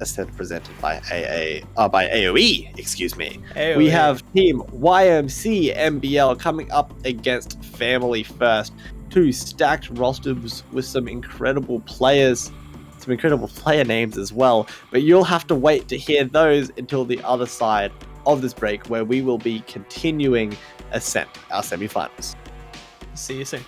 ASCENT presented by AOE, excuse me. AOE. We have Team YMCMBL coming up against Family First. Two stacked rosters with some incredible players, some incredible player names as well. But you'll have to wait to hear those until the other side of this break, where we will be continuing ASCENT, our semi-finals. See you soon.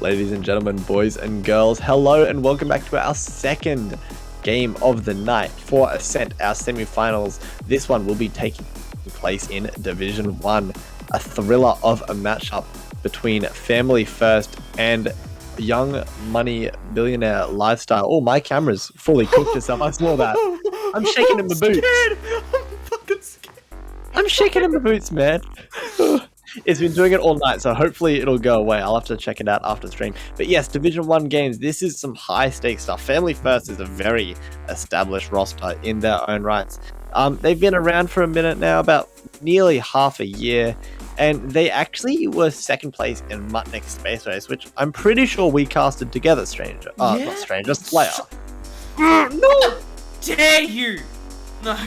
Ladies and gentlemen, boys and girls, hello and welcome back to our second game of the night for Ascent, our semi-finals. This one will be taking place in Division 1, a thriller of a matchup between Family First and Young Money Billionaire Lifestyle. Oh, my camera's fully cooked itself. I saw that. I'm shaking in the boots. I'm fucking scared. I'm shaking in the boots, man. It's been doing it all night, so hopefully it'll go away. I'll have to check it out after the stream. But yes, Division 1 games, this is some high-stakes stuff. Family First is a very established roster in their own rights. They've been around for a minute now, about nearly half a year, and they actually were second place in Mutnick's Space Race, which I'm pretty sure we casted together, Stranger. Yeah? Not Stranger, Slayer. No! Dare you! No.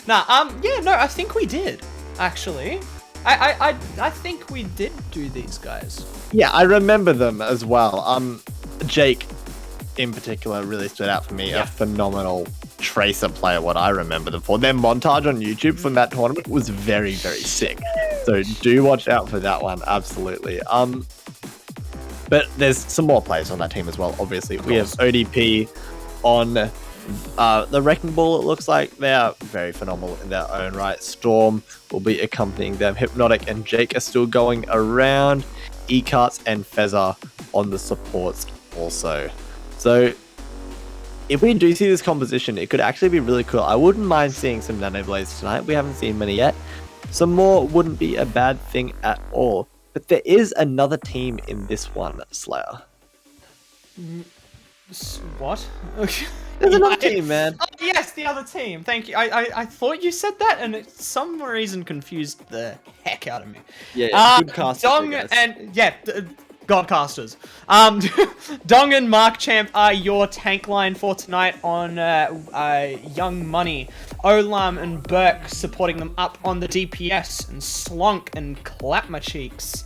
Yeah, no, I think we did, actually. I think we did do these guys. Yeah, I remember them as well. Jake, in particular, really stood out for me. Yeah. A phenomenal Tracer player, what I remember them for. Their montage on YouTube from that tournament was very, very sick. So do watch out for that one, absolutely. But there's some more players on that team as well, obviously. We have ODP on the Wrecking Ball, it looks like. They are very phenomenal in their own right. Storm will be accompanying them. Hypnotic and Jake are still going around. E-Carts and Fezzer on the supports also. So if we do see this composition, it could actually be really cool. I wouldn't mind seeing some Nano Blades tonight. We haven't seen many yet. Some more wouldn't be a bad thing at all. But there is another team in this one, Slayer. What? There's another team, man. Oh, yes, the other team. Thank you. I thought you said that, and it some reason confused the heck out of me. Yeah, good casters, Dong and Godcasters. Dong and Mark Champ are your tank line for tonight on Young Money. Olam and Burke supporting them up on the DPS, and Slonk and Clap My Cheeks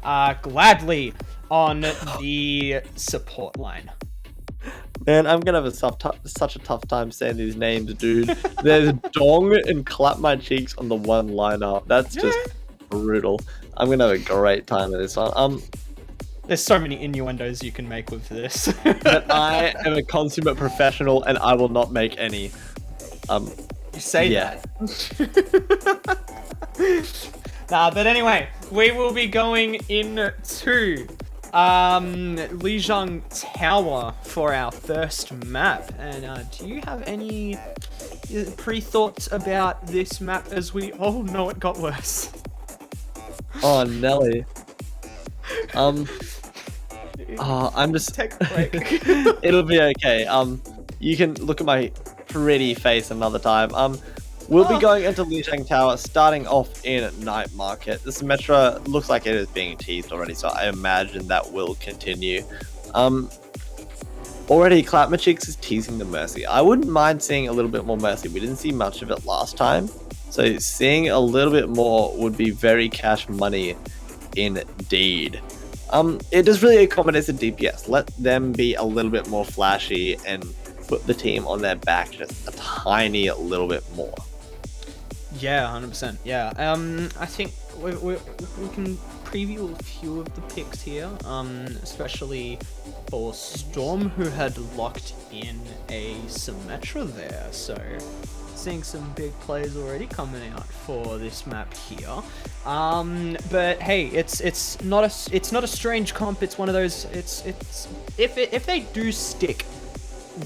gladly on the support line. Man, I'm gonna have such a tough time saying these names, dude. There's Dong and Clap My Cheeks on the one lineup. That's just brutal. I'm gonna have a great time with this one. There's so many innuendos you can make with this. But I am a consummate professional, and I will not make any. You say that. Nah, but anyway, we will be going into Lijiang Tower for our first map. And do you have any pre-thoughts about this map as we... Oh no, it got worse. Oh, Nelly. I'm just... Take a break. It'll be okay. You can look at my pretty face another time. We'll be going into Lijiang Tower, starting off in Night Market. The Symmetra looks like it is being teased already, so I imagine that will continue. Already, Clap My Cheeks is teasing the Mercy. I wouldn't mind seeing a little bit more Mercy. We didn't see much of it last time, so seeing a little bit more would be very cash money indeed. It does really accommodate the DPS. Let them be a little bit more flashy and put the team on their back just a tiny little bit more. Yeah, 100%. Yeah. I think we can preview a few of the picks here, especially for Storm, who had locked in a Symmetra there. So seeing some big plays already coming out for this map here. But hey, it's not a strange comp. It's one of those. If they do stick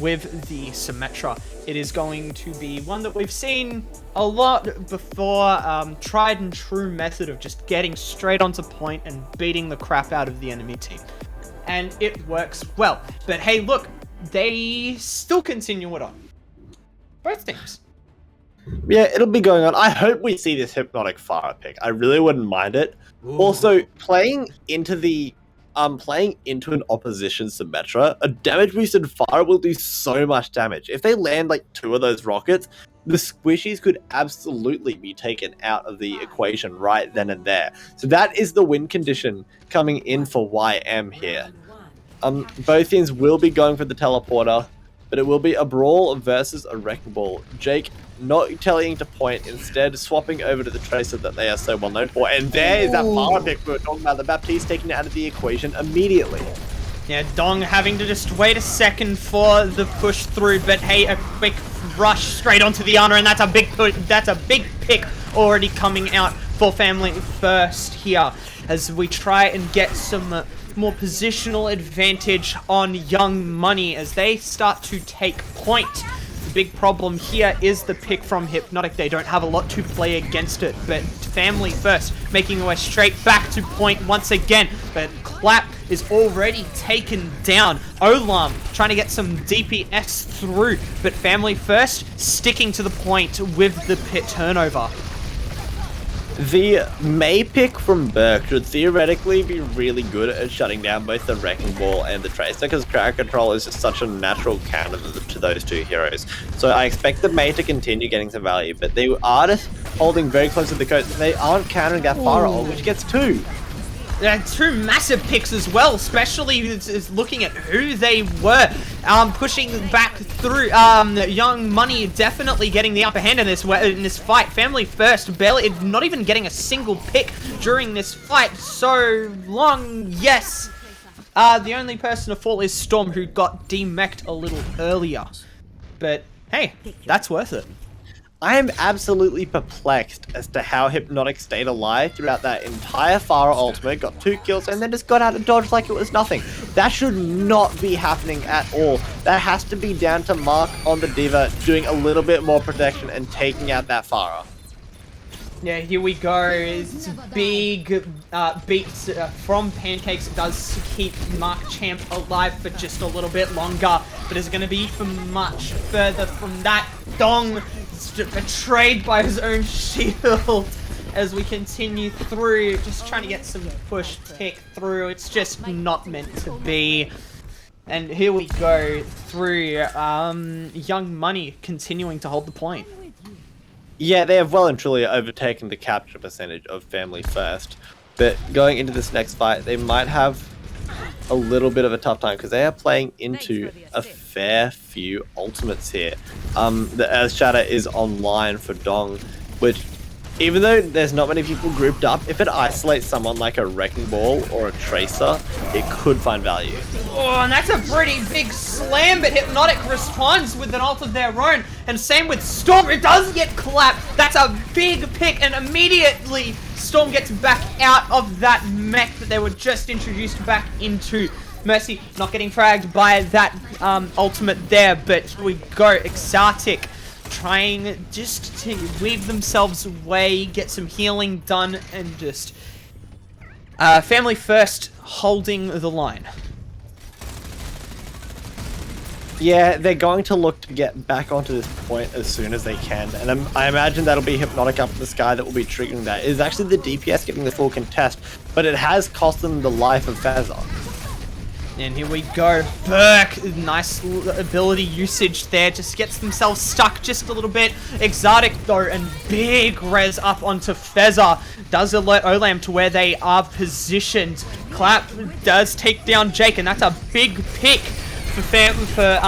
with the Symmetra, it is going to be one that we've seen a lot before. Tried and true method of just getting straight onto point and beating the crap out of the enemy team, and it works well. But hey, look, they still continue it on. Both teams. Yeah, it'll be going on. I hope we see this Hypnotic Fire pick. I really wouldn't mind it. Ooh. Also, playing into an opposition Symmetra, a damage boosted fire will do so much damage. If they land like 2 of those rockets, the squishies could absolutely be taken out of the equation right then and there. So that is the win condition coming in for YM here. Both teams will be going for the teleporter. but it will be a brawl versus a wrecking ball. Jake not telling to point, instead swapping over to the Tracer that they are so well known for. And there is that far pick we were talking about. The Baptiste taken it out of the equation immediately. Yeah, Dong having to just wait a second for the push through, but hey, a quick rush straight onto the honor, and that's a big pick already coming out for Family First here, as we try and get some more positional advantage on Young Money as they start to take point. The big problem here is the pick from Hypnotic. They don't have a lot to play against it, but Family First making their way straight back to point once again, but Clap is already taken down. Olam trying to get some DPS through, but Family First sticking to the point with the pit turnover. The May pick from Burke should theoretically be really good at shutting down both the Wrecking Ball and the Tracer, because Crowd Control is just such a natural counter to those two heroes. So I expect the May to continue getting some value, but they are just holding very close to the coast. They aren't countering that Fire ult, which gets 2. Two massive picks as well, especially is looking at who they were pushing back through. Young Money definitely getting the upper hand in this fight. Family First barely, not even getting a single pick during this fight so long. Yes, the only person to fall is Storm, who got demech'd a little earlier, but hey, that's worth it. I am absolutely perplexed as to how Hypnotic stayed alive throughout that entire Pharah ultimate, got 2 kills, and then just got out of dodge like it was nothing. That should not be happening at all. That has to be down to Mark on the D.Va doing a little bit more protection and taking out that Pharah. Yeah, here we go. It's big beats from Pancakes. It does keep Mark Champ alive for just a little bit longer, but is going to be for much further from that. Dong betrayed by his own shield as we continue through, just trying to get some push pick through. It's just not meant to be. And here we go through Young Money continuing to hold the point. Yeah, they have well and truly overtaken the capture percentage of Family First, but going into this next fight, they might have a little bit of a tough time because they are playing into a fair few ultimates here. The Earth Shatter is online for Dong, which, even though there's not many people grouped up, if it isolates someone like a Wrecking Ball or a Tracer, it could find value. Oh, and that's a pretty big slam, but Hypnotic responds with an ult of their own, and same with Storm. It does get clapped. That's a big pick, and immediately Storm gets back out of that mech that they were just introduced back into. Mercy not getting fragged by that ultimate there, but we go Exotic trying just to weave themselves away, get some healing done, and just Family First holding the line. Yeah, they're going to look to get back onto this point as soon as they can, and I imagine that'll be Hypnotic up in the sky that will be triggering that. It is actually the DPS getting the full contest, but it has cost them the life of Fezzer. And here we go, Burke, nice ability usage there, just gets themselves stuck just a little bit. Exotic though, and big res up onto Fezzer, does alert Olam to where they are positioned. Clap does take down Jake, and that's a big pick for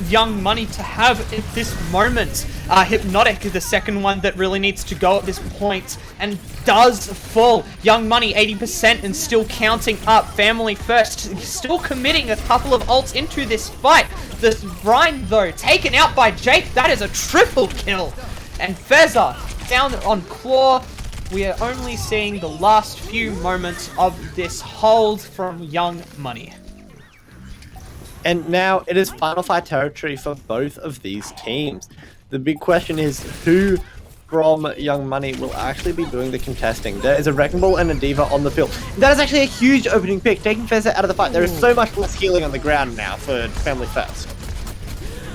Young Money to have at this moment. Hypnotic is the second one that really needs to go at this point, and does fall. Young Money 80% and still counting up. Family First still committing a couple of ults into this fight. The Rhine though taken out by Jake. That is a triple kill, and Fezzer down on Claw. We are only seeing the last few moments of this hold from Young Money. And now it is final fight territory for both of these teams. The big question is who from Young Money will actually be doing the contesting. There is a Wrecking Ball and a D.Va on the field. That is actually a huge opening pick, taking Fezzer out of the fight. There is so much less healing on the ground now for Family First.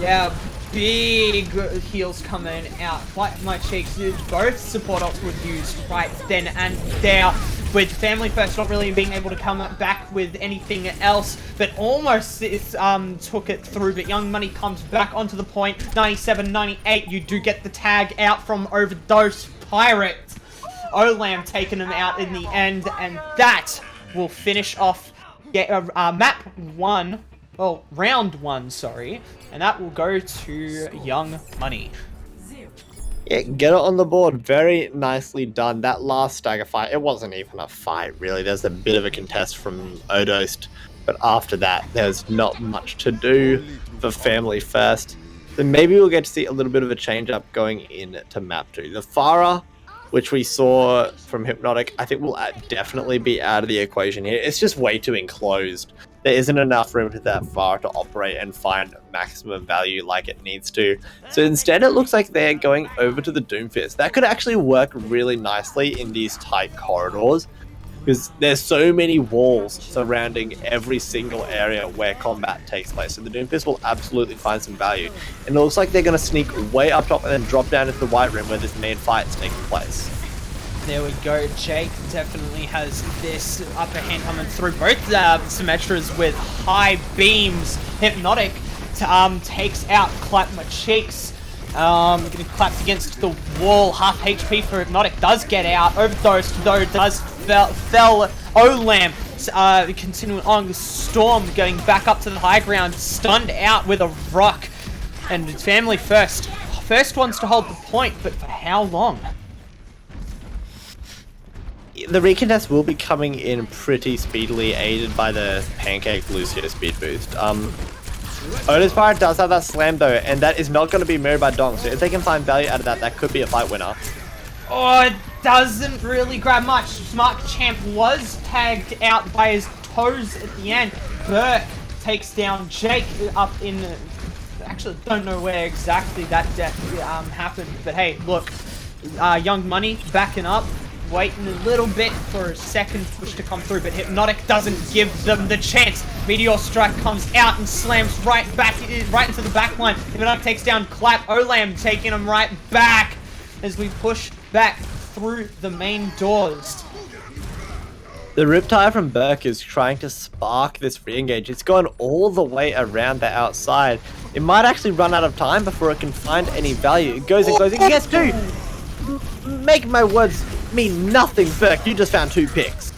Yeah, big heals coming out. Like my cheeks, both support ults were used right then and there, with Family First not really being able to come back with anything else, but almost took it through. But Young Money comes back onto the point. 97-98, you do get the tag out from Overdose Pirate. Olam taking him out in the end, and that will finish off map 1 well, round 1, sorry. And that will go to Young Money. Yeah, get it on the board. Very nicely done. That last stagger fight, it wasn't even a fight, really. There's a bit of a contest from Odost. But after that, there's not much to do for Family First. So maybe we'll get to see a little bit of a change-up going into map 2. The Pharah, which we saw from Hypnotic, I think will definitely be out of the equation here. It's just way too enclosed. There isn't enough room for that Pharah to operate and find maximum value like it needs to. So instead, it looks like they're going over to the Doomfist. That could actually work really nicely in these tight corridors, because there's so many walls surrounding every single area where combat takes place. So the Doomfist will absolutely find some value. And it looks like they're going to sneak way up top and then drop down into the White Room where this main fight is taking place. There we go. Jake definitely has this upper hand coming through. Both Symmetras with high beams. Hypnotic takes out Clap My Cheeks. Getting clapped against the wall. Half HP for Hypnotic. Does get out. Overdosed though. Does fell. Olam continuing on. The Storm going back up to the high ground. Stunned out with a rock. And Family First. First ones to hold the point, but for how long? The recontest will be coming in pretty speedily, aided by the Pancake Lucio speed boost. Otis Pirate does have that slam though, and that is not going to be mirrored by Dong, so if they can find value out of that, that could be a fight winner. Oh, it doesn't really grab much. Smart Champ was tagged out by his toes at the end. Burke takes down Jake up in... Actually, don't know where exactly that death happened, but hey, look. Young Money backing up. Waiting a little bit for a second push to come through, but Hypnotic doesn't give them the chance. Meteor Strike comes out and slams right into the back line. Hypnotic takes down Clap. Olam taking him right back as we push back through the main doors. The Riptide from Burke is trying to spark this re-engage. It's gone all the way around the outside. It might actually run out of time before it can find any value. It goes and goes and gets two. Make my words mean nothing, Burke. You just found 2 picks.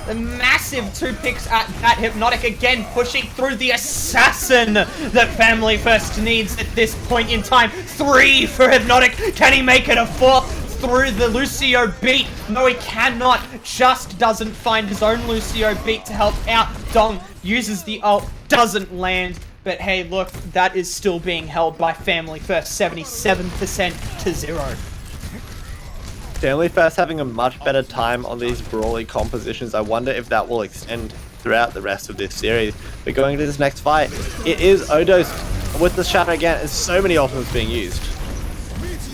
A massive 2 picks at that. Hypnotic again pushing through the assassin that Family First needs at this point in time. 3 for Hypnotic. Can he make it a 4th through the Lucio beat? No, he cannot. Just doesn't find his own Lucio beat to help out. Dong uses the ult, doesn't land. But hey, look, that is still being held by Family First, 77% to 0. Family First having a much better time on these brawly compositions. I wonder if that will extend throughout the rest of this series. But going into this next fight, it is Odos with the Shadow again, and so many ultimates being used.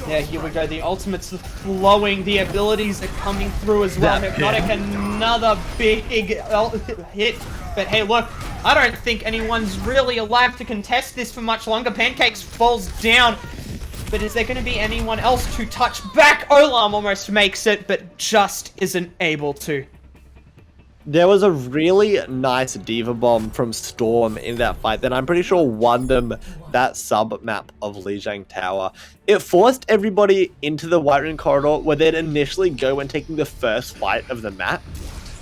Yeah, here we go. The ultimates are flowing. The abilities are coming through as well. Hypnotic, another big hit. But hey, look, I don't think anyone's really alive to contest this for much longer. Pancakes falls down. But is there going to be anyone else to touch back? Olam almost makes it, but just isn't able to. There was a really nice Diva Bomb from Storm in that fight that I'm pretty sure won them that sub-map of Lijiang Tower. It forced everybody into the White Room corridor where they'd initially go when taking the first fight of the map.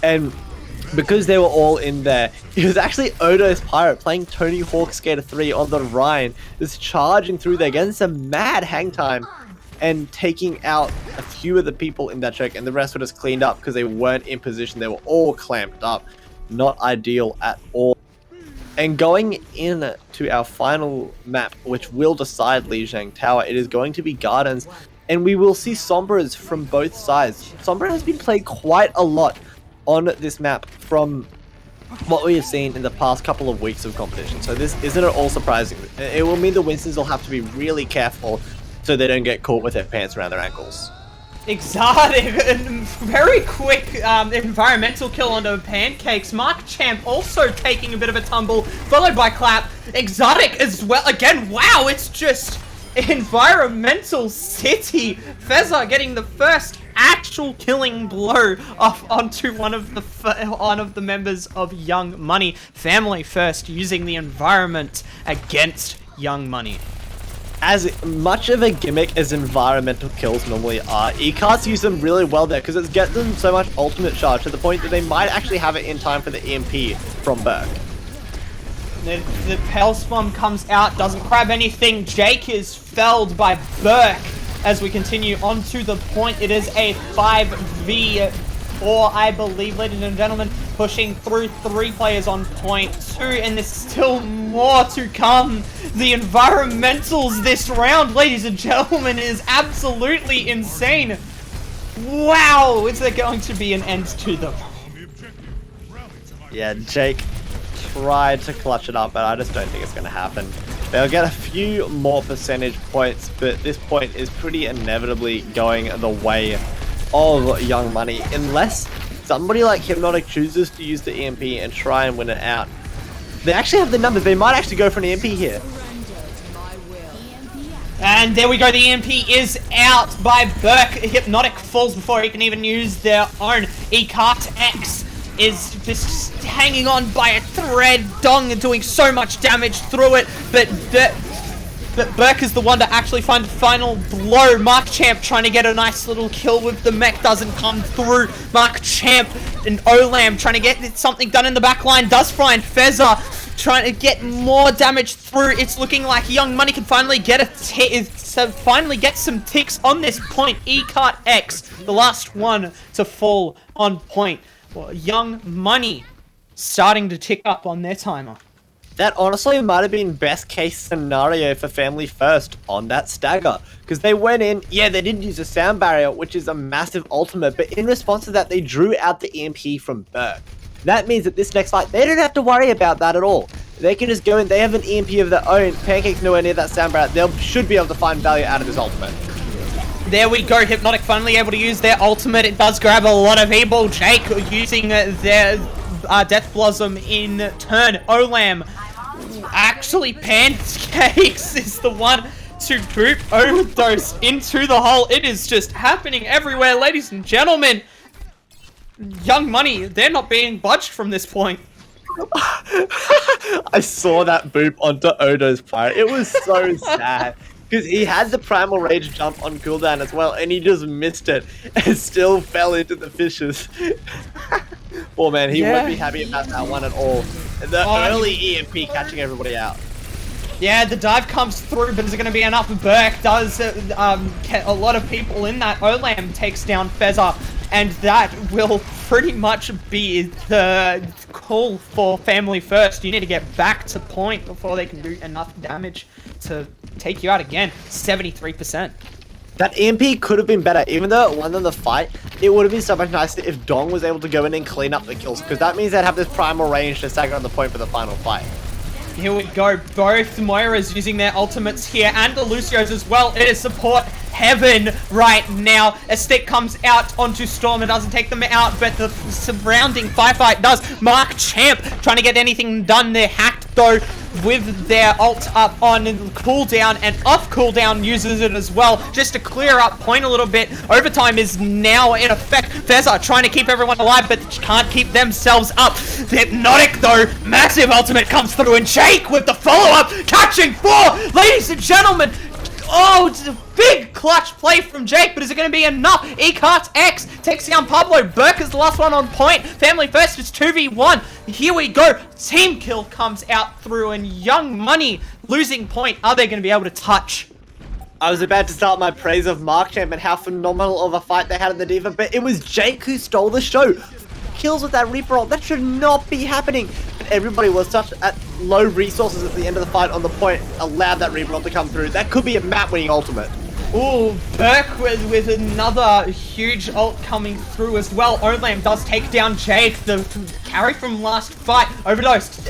And because they were all in there, it was actually Odo's Pirate playing Tony Hawk Skater 3 on the Rhine, just charging through there, getting some mad hang time, and taking out a few of the people in that choke, and the rest were just cleaned up because they weren't in position. They were all clamped up. Not ideal at all. And going in to our final map, which will decide Lijiang Tower, it is going to be Gardens, and we will see Sombras from both sides. Sombra has been played quite a lot on this map from what we have seen in the past couple of weeks of competition. So this isn't at all surprising. It will mean the Winstons will have to be really careful so they don't get caught with their pants around their ankles. Exotic and very quick environmental kill onto Pancakes. Mark Champ also taking a bit of a tumble, followed by Clap. Exotic as well. Again, wow, it's just environmental city. Fezza getting the first actual killing blow off onto one of the members of Young Money. Family First using the environment against Young Money. As much of a gimmick as environmental kills normally are, E-Carts use them really well there because it gets them so much ultimate charge to the point that they might actually have it in time for the EMP from Burke. The Pelsbomb comes out, doesn't grab anything. Jake is felled by Burke as we continue on to the point. It is a 5v4, I believe, ladies and gentlemen, pushing through 3 players on point 2, and there's still more to come. The environmentals this round, ladies and gentlemen, is absolutely insane. Wow, is there going to be an end to them? Yeah, Jake tried to clutch it up, but I just don't think it's going to happen. They'll get a few more percentage points, but this point is pretty inevitably going the way of Young Money, unless somebody like Hypnotic chooses to use the EMP and try and win it out. They actually have the numbers. They might actually go for an EMP here. And there we go, the EMP is out by Burke. Hypnotic falls before he can even use their own. X is just hanging on by a thread. Dong doing so much damage through it, but Burke is the one to actually find the final blow. Mark Champ trying to get a nice little kill with the mech, doesn't come through. Mark Champ and Olam trying to get something done in the back line, does find Fezza trying to get more damage through. It's looking like Young Money can finally get some ticks on this point. X, the last one to fall on point. Well, Young Money starting to tick up on their timer. That honestly might have been best case scenario for Family First on that stagger. Because they went in, yeah, they didn't use a sound barrier, which is a massive ultimate, but in response to that, they drew out the EMP from Burke. That means that this next fight, they don't have to worry about that at all. They can just go in, they have an EMP of their own, Pancake's nowhere near that sound barrier, they should be able to find value out of this ultimate. There we go, Hypnotic finally able to use their ultimate. It does grab a lot of people. Jake using their Death Blossom in turn. Olam, actually Pancakes is the one to group Overdose into the hole. It is just happening everywhere, ladies and gentlemen. Young Money, they're not being budged from this point. I saw that boop onto Odo's fire. It was so sad. Because he had the Primal Rage jump on cooldown as well, and he just missed it, and still fell into the fishes. Poor man, he won't be happy about that one at all. The early EMP catching everybody out. Yeah, the dive comes through, but is it going to be enough? Burke does get a lot of people in that. Olam takes down Fezza, and that will pretty much be the call for Family First. You need to get back to point before they can do enough damage to take you out again. 73%. That EMP could have been better. Even though it won them the fight, it would have been so much nicer if Dong was able to go in and clean up the kills, because that means they'd have this primal range to stagger on the point for the final fight. Here we go, both Moiras using their ultimates here, and the Lucios as well. It is support heaven right now. A stick comes out onto Storm. It doesn't take them out, but the surrounding firefight does. Mark Champ trying to get anything done. They're hacked though with their ult up on cooldown, and off cooldown uses it as well just to clear up point a little bit. Overtime is now in effect. Fezza trying to keep everyone alive, but can't keep themselves up. The Hypnotic though, massive ultimate comes through, and Jake with the follow-up, catching 4, ladies and gentlemen. Oh, it's a big clutch play from Jake, but is it going to be enough? X takes down Pablo. Burke is the last one on point. Family First is 2v1. Here we go. Team kill comes out through, and Young Money losing point. Are they going to be able to touch? I was about to start my praise of Mark Champ and how phenomenal of a fight they had in the Diva, but it was Jake who stole the show. Kills with that Reaper ult, that should not be happening. But everybody was such at low resources at the end of the fight on the point, allowed that Reaper ult to come through. That could be a map-winning ultimate. Ooh, Burke with another huge ult coming through as well. Olam does take down Jake, the carry from last fight. Overdose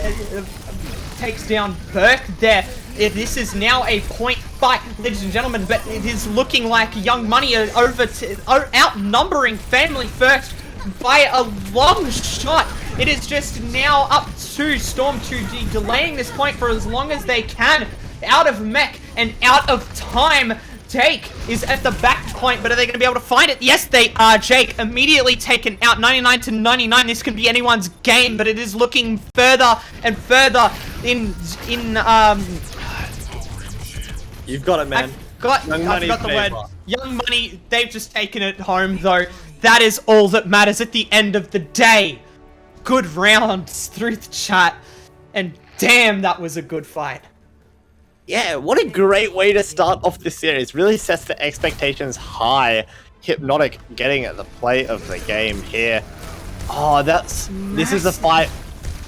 takes down Burke there. This is now a point fight, ladies and gentlemen, but it is looking like Young Money are outnumbering Family First by a long shot. It is just now up to Storm to be delaying this point for as long as they can. Out of mech and out of time. Jake is at the back point, but are they going to be able to find it? Yes, they are. Jake immediately taken out, 99 to 99. This could be anyone's game, but it is looking further and further in You've got it, man. I forgot the word. Young Money, they've just taken it home, though. That is all that matters at the end of the day. Good rounds through the chat. And Damn, that was a good fight. Yeah, what a great way to start off this series. Really sets the expectations high. Hypnotic getting at the play of the game here. Oh, this is the fight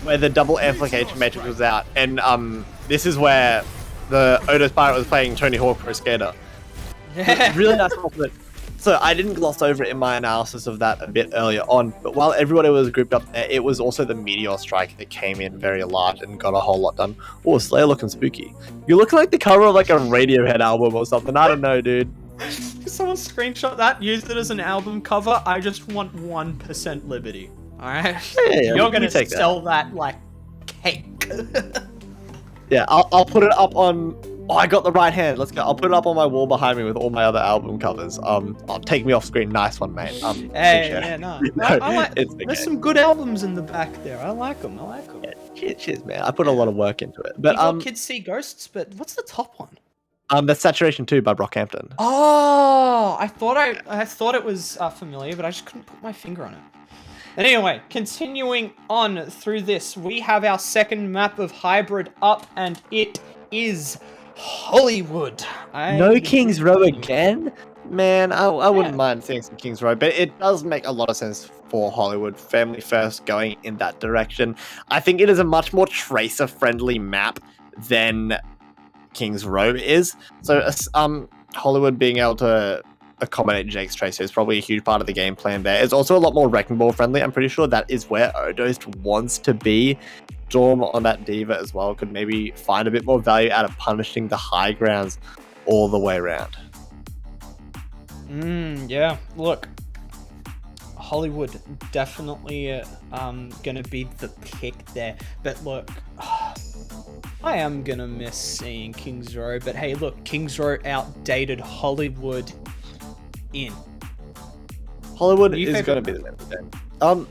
where the double amplification matrix was out, and this is where the Odo's Pirate was playing Tony Hawk Pro Skater. Really nice compliment. So I didn't gloss over it in my analysis of that a bit earlier on, but while everybody was grouped up there, it was also the Meteor Strike that came in very large and got a whole lot done. Oh, Slayer looking spooky. You look like the cover of like a Radiohead album or something. I don't know, dude. Someone screenshot that, used it as an album cover. I just want 1% liberty. Alright? Yeah, you're gonna sell that like cake. Yeah, I'll put it up on... Oh, I got the right hand. Let's go. I'll put it up on my wall behind me with all my other album covers. I'll take me off screen. Nice one, mate. Hey, yeah, no. I like, there's some good albums in the back there. I like them. Yeah, cheers, man. I put a lot of work into it. But Kids See Ghosts, but what's the top one? That's Saturation 2 by Brockhampton. Oh, I thought it was familiar, but I just couldn't put my finger on it. And anyway, continuing on through this, we have our second map of Hybrid up, and it is Hollywood. No Kings Row again? Man, I wouldn't mind seeing some Kings Row, but it does make a lot of sense for Hollywood. Family first going in that direction. I think it is a much more tracer-friendly map than Kings Row is. So Hollywood being able to accommodate Jake's tracer is probably a huge part of the game plan there. It's also a lot more Wrecking Ball friendly. I'm pretty sure that is where Odost wants to be. Storm on that Diva as well could maybe find a bit more value out of punishing the high grounds all the way around. Yeah, look, Hollywood definitely gonna be the pick there, but look, I am gonna miss seeing Kings Row, but hey, look, Kings Row outdated, Hollywood in. Hollywood is gonna be the name of the game.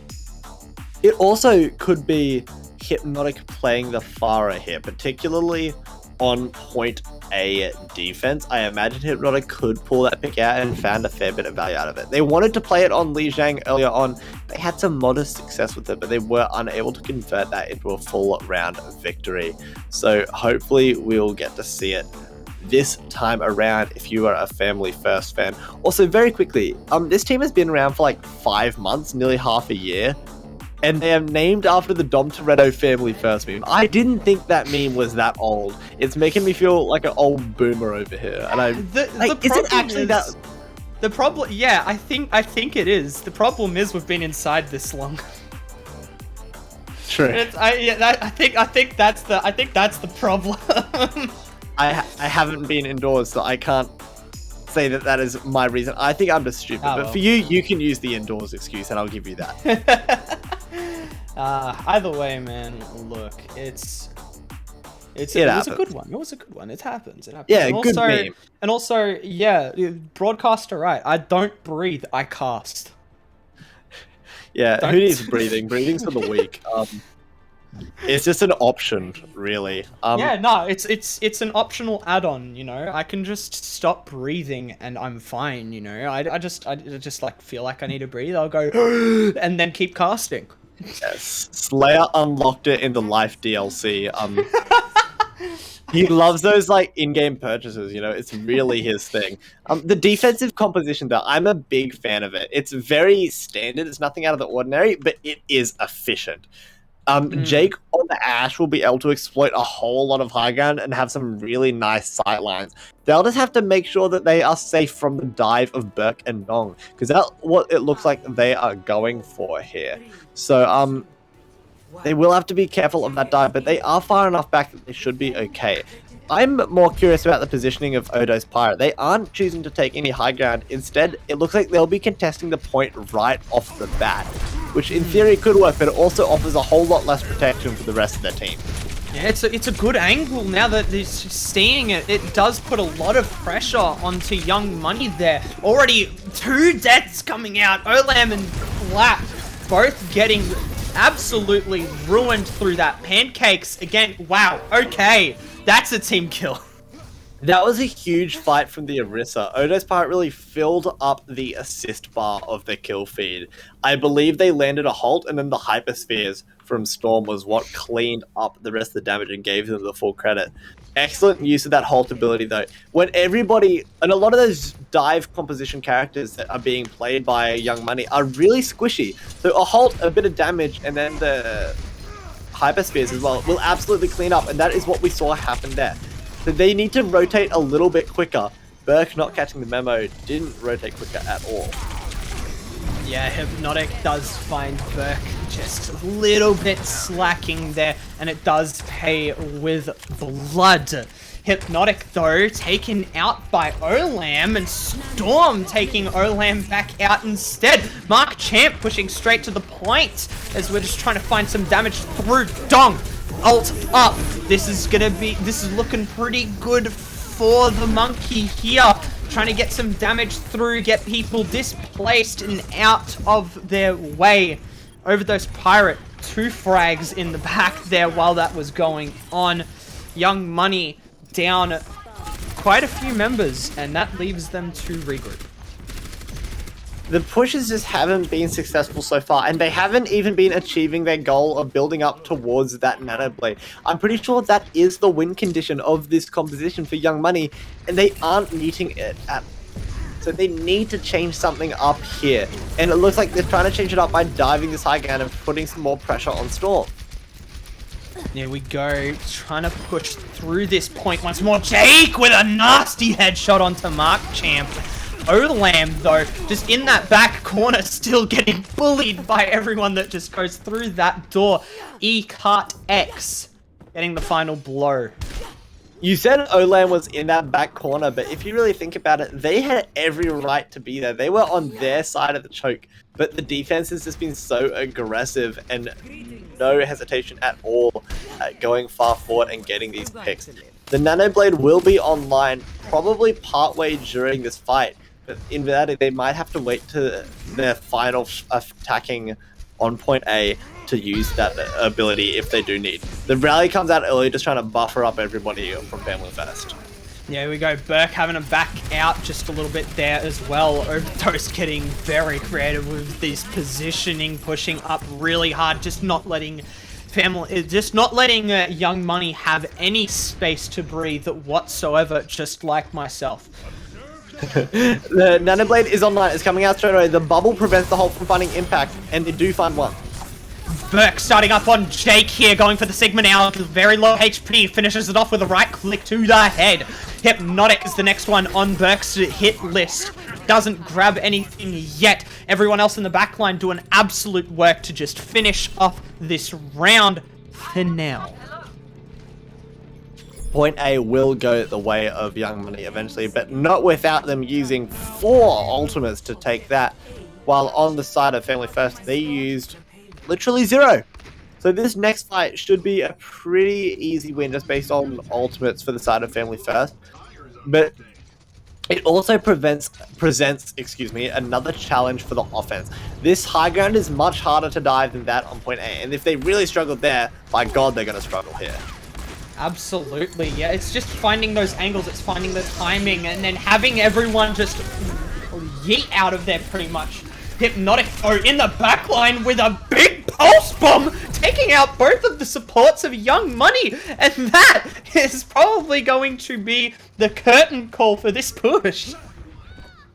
It also could be Hypnotic playing the Pharah here, particularly on point A defense. I imagine Hypnotic could pull that pick out and found a fair bit of value out of it. They wanted to play it on Li Zhang earlier on. They had some modest success with it, but they were unable to convert that into a full round victory. So hopefully we'll get to see it this time around if you are a Family First fan. Also, very quickly, this team has been around for like 5 months, nearly half a year. And they are named after the Dom Toretto Family First meme. I didn't think that meme was that old. It's making me feel like an old boomer over here. And is it actually that? The problem, yeah, I think it is. The problem is we've been inside this long. True. I think that's the problem. I haven't been indoors, so I can't say that is my reason. I think I'm just stupid. But for you can use the indoors excuse, and I'll give you that. Either way, man, look, it was a good one. It was a good one. It happens. Yeah, and good meme. And also, yeah, broadcaster right. I don't breathe, I cast. Yeah, who needs breathing? Breathing's for the weak. It's just an option, really. Yeah, no, it's an optional add-on, you know. I can just stop breathing and I'm fine, you know. I just like feel like I need to breathe. I'll go and then keep casting. Yes, Slayer unlocked it in the Life DLC. He loves those like in-game purchases, you know. It's really his thing. The defensive composition, though, I'm a big fan of it. It's very standard. It's nothing out of the ordinary, but it is efficient. Jake on the Ash will be able to exploit a whole lot of high ground and have some really nice sight lines. They'll just have to make sure that they are safe from the dive of Burke and Nong, because that's what it looks like they are going for here. So, they will have to be careful of that dive, but they are far enough back that they should be okay. I'm more curious about the positioning of Odo's Pirate. They aren't choosing to take any high ground. Instead, it looks like they'll be contesting the point right off the bat, which in theory could work, but it also offers a whole lot less protection for the rest of their team. Yeah, it's a good angle now that they're seeing it. It does put a lot of pressure onto Young Money there. Already 2 deaths coming out. Olam and Clap both getting absolutely ruined through that. Pancakes, again, wow, okay. That's a team kill. That was a huge fight from the Orisa. Odo's Pirate really filled up the assist bar of the kill feed. I believe they landed a halt and then the hyperspheres from Storm was what cleaned up the rest of the damage and gave them the full credit. Excellent use of that Halt ability though. When everybody, and a lot of those dive composition characters that are being played by Young Money are really squishy. So a Halt, a bit of damage, and then the Hyper Spears as well will absolutely clean up, and that is what we saw happen there. So they need to rotate a little bit quicker. Burke, not catching the memo, didn't rotate quicker at all. Yeah, Hypnotic does find Burke just a little bit slacking there, and it does pay with blood. Hypnotic, though, taken out by Olam, and Storm taking Olam back out instead. Mark Champ pushing straight to the point as we're just trying to find some damage through Dong. Ult up. This is looking pretty good for the Monkey here. Trying to get some damage through, get people displaced and out of their way. Over those Pirate, 2 frags in the back there while that was going on. Young Money down quite a few members, and that leaves them to regroup. The pushes just haven't been successful so far, and they haven't even been achieving their goal of building up towards that Nano Blade. I'm pretty sure that is the win condition of this composition for Young Money, and they aren't meeting it at. So they need to change something up here, and it looks like they're trying to change it up by diving this high ground and putting some more pressure on Storm. There we go, trying to push through this point once more. Jake with a nasty headshot onto Mark Champ. Olam, though, just in that back corner, still getting bullied by everyone that just goes through that door. E-Cart X getting the final blow. You said Olam was in that back corner, but if you really think about it, they had every right to be there. They were on their side of the choke, but the defense has just been so aggressive and no hesitation at all at going far forward and getting these picks. The Nano Blade will be online probably partway during this fight, but in reality, they might have to wait to their final attacking on point A to use that ability if they do need. The rally comes out early, just trying to buffer up everybody from Family First. Yeah, we go. Burke having to back out just a little bit there as well. Overdose getting very creative with this positioning, pushing up really hard, just not letting Young Money have any space to breathe whatsoever, just like myself. The Nano Blade is online, it's coming out straight away. The bubble prevents the Hulk from finding impact, and they do find one. Burke starting up on Jake here, going for the Sigma now, very low HP, finishes it off with a right click to the head. Hypnotic is the next one on Burke's hit list. Doesn't grab anything yet. Everyone else in the backline doing absolute work to just finish off this round for now. Point A will go the way of Young Money eventually, but not without them using 4 ultimates to take that. While on the side of Family First, they used literally 0. So this next fight should be a pretty easy win just based on ultimates for the side of Family First. But it also presents another challenge for the offense. This high ground is much harder to dive than that on point A, and if they really struggled there, by God, they're going to struggle here. Absolutely, yeah. It's just finding those angles, it's finding the timing, and then having everyone just yeet out of there pretty much. Hypnotic, though, in the backline with a big pulse bomb, taking out both of the supports of Young Money, and that is probably going to be the curtain call for this push.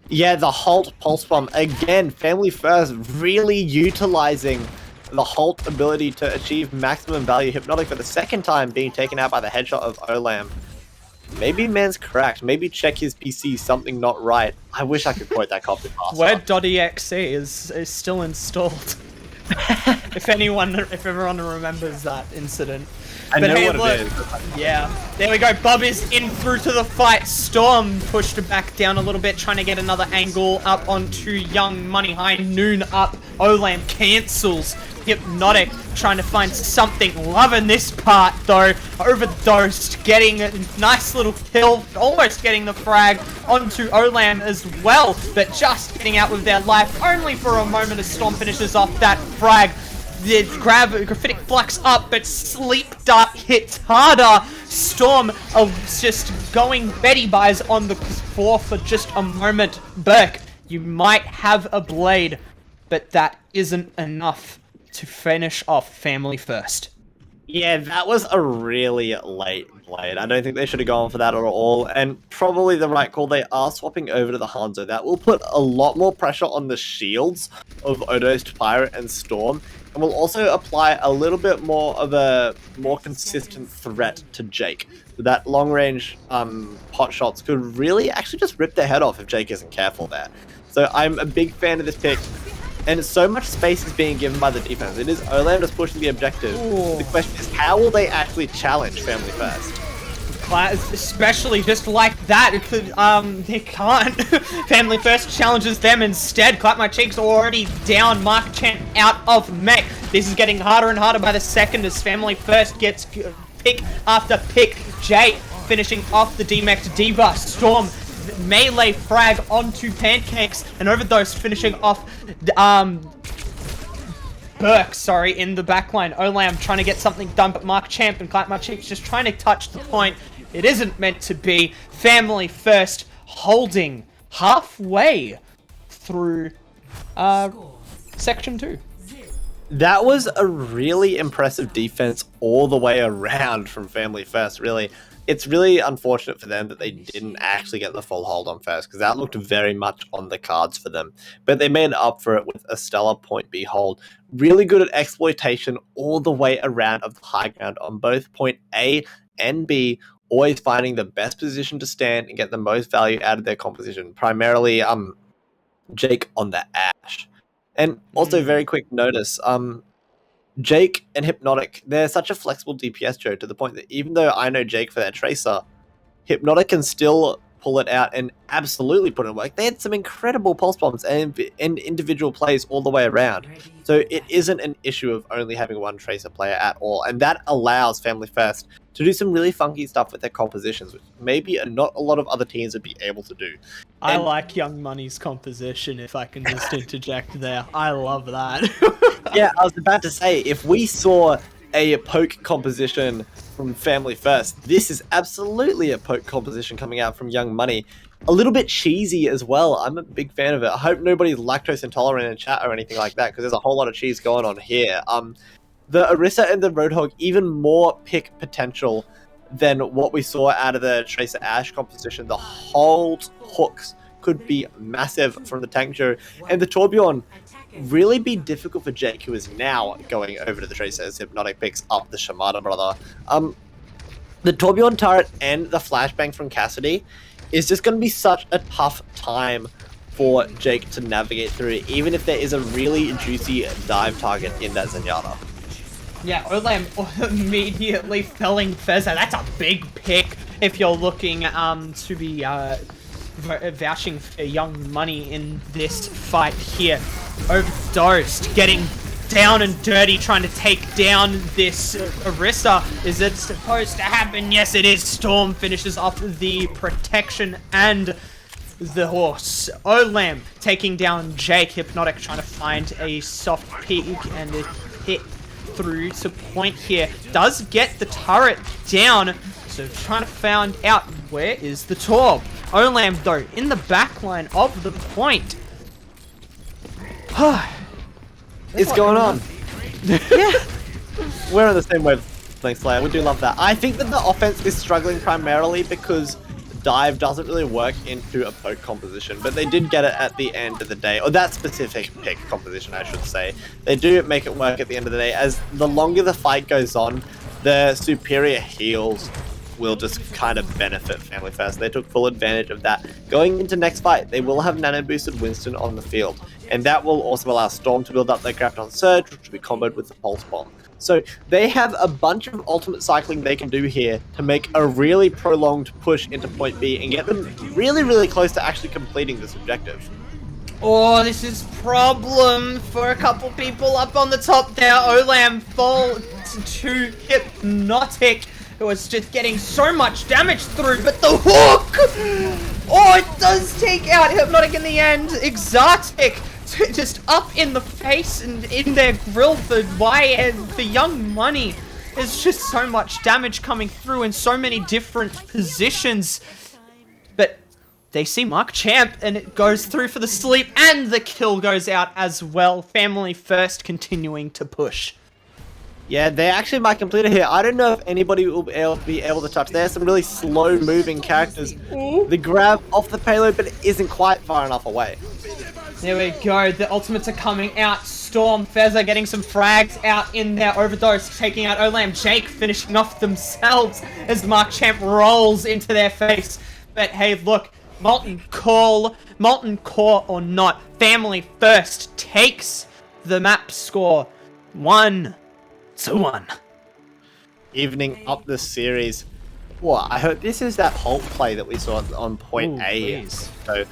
Yeah, the Halt Pulse Bomb, again, Family First really utilizing the Halt ability to achieve maximum value. Hypnotic for the second time being taken out by the headshot of Olam. Maybe man's cracked. Maybe check his PC, something not right. I wish I could quote that copy faster. Word.exe is still installed. if everyone remembers that incident. I know what it is. Yeah, there we go. Bub is in through to the fight. Storm pushed back down a little bit, trying to get another angle up onto Young Money. High noon up. Olam cancels. Hypnotic trying to find something. Loving this part though. Overdosed, getting a nice little kill, almost getting the frag onto Olam as well, but just getting out with their life only for a moment as Storm finishes off that frag. They grab Graphitic Flux up, but Sleep Dart hits harder. Storm just going Betty Buys on the floor for just a moment. Burke, you might have a blade, but that isn't enough to finish off Family First. Yeah, that was a really late blade. I don't think they should have gone for that at all, and probably the right call. They are swapping over to the Hanzo. That will put a lot more pressure on the shields of Odost, Pirate, and Storm, and will also apply a little bit more of a more consistent threat to Jake. That long-range pot shots could really actually just rip their head off if Jake isn't careful there. So I'm a big fan of this pick. And so much space is being given by the defense. It is Olam just pushing the objective. Ooh. The question is, how will they actually challenge Family First? Especially just like that, they can't. Family First challenges them instead. Clap My Cheeks already down. Mark Champ out of mech. This is getting harder and harder by the second as Family First gets pick after pick. Jay finishing off the D-Mech D-Buff. Storm melee frag onto Pancakes, and Overdose finishing off Burke, in the backline. Olam trying to get something done, but Mark Champ and Clap My Cheeks just trying to touch the point. It isn't meant to be. Family First holding halfway through Section 2. That was a really impressive defense all the way around from Family First, really. It's really unfortunate for them that they didn't actually get the full hold on First, because that looked very much on the cards for them. But they made up for it with a stellar point B hold. Really good at exploitation all the way around of the high ground on both point A and B, always finding the best position to stand and get the most value out of their composition. Primarily, Jake on the Ash. And also, very quick notice, Jake and Hypnotic, they're such a flexible DPS duo to the point that even though I know Jake for their Tracer, Hypnotic can still pull it out and absolutely put it in work. They had some incredible pulse bombs and individual plays all the way around. So it isn't an issue of only having one Tracer player at all. And that allows Family First to do some really funky stuff with their compositions, which maybe not a lot of other teams would be able to do. I like Young Money's composition, if I can just interject there. I love that. Yeah, I was about to say, if we saw a poke composition from Family First, this is absolutely a poke composition coming out from Young Money. A little bit cheesy as well. I'm a big fan of it. I hope nobody's lactose intolerant in chat or anything like that, because there's a whole lot of cheese going on here. The Orisa and the Roadhog, even more pick potential than what we saw out of the Tracer Ash composition. The hold hooks could be massive from the Tank Joe, and the Torbjorn really be difficult for Jake, who is now going over to the Tracer as Hypnotic picks up the Shimada brother. The Torbjorn turret and the flashbang from Cassidy is just going to be such a tough time for Jake to navigate through, even if there is a really juicy dive target in that Zenyatta. Yeah, Olam immediately felling Fezza. That's a big pick if you're looking to be vouching for Young Money in this fight here. Overdosed, getting down and dirty, trying to take down this Orisa. Is it supposed to happen? Yes, it is. Storm finishes off the protection and the horse. Olam taking down Jake. Hypnotic trying to find a soft peek and a hit through to point here. Does get the turret down, so trying to find out where is the Torb. Olam though in the backline of the point. It's going on. Yeah, we're on the same wavelength, Slayer. We do love that. I think that the offense is struggling primarily because dive doesn't really work into a poke composition, but they did get it at the end of the day, or that specific pick composition, I should say. They do make it work at the end of the day. As the longer the fight goes on, the superior heals will just kind of benefit Family First. They took full advantage of that. Going into next fight, they will have nano boosted Winston on the field, and that will also allow Storm to build up their Graviton Surge, which will be comboed with the Pulse Bomb. So they have a bunch of ultimate cycling they can do here to make a really prolonged push into point B and get them really, really close to actually completing this objective. Oh, this is problem for a couple people up on the top there. Olam fall to Hypnotic. It was just getting so much damage through, but the hook! Oh, it does take out Hypnotic in the end. Exotic just up in the face and in their grill for Young Money. There's just so much damage coming through in so many different positions. But they see Mark Champ, and it goes through for the sleep, and the kill goes out as well. Family First continuing to push. Yeah, they actually might complete it here. I don't know if anybody will be able to touch. There's some really slow-moving characters. The grab off the payload, but it isn't quite far enough away. There we go. The ultimates are coming out. Storm, Fezza getting some frags out in there. Overdose taking out Olam. Jake finishing off themselves as Mark Champ rolls into their face. But hey, look, Molten Core or not, Family First takes the map score 1-1. Evening up the series. Well, I hope this is that Hulk play that we saw on point A. Please. So,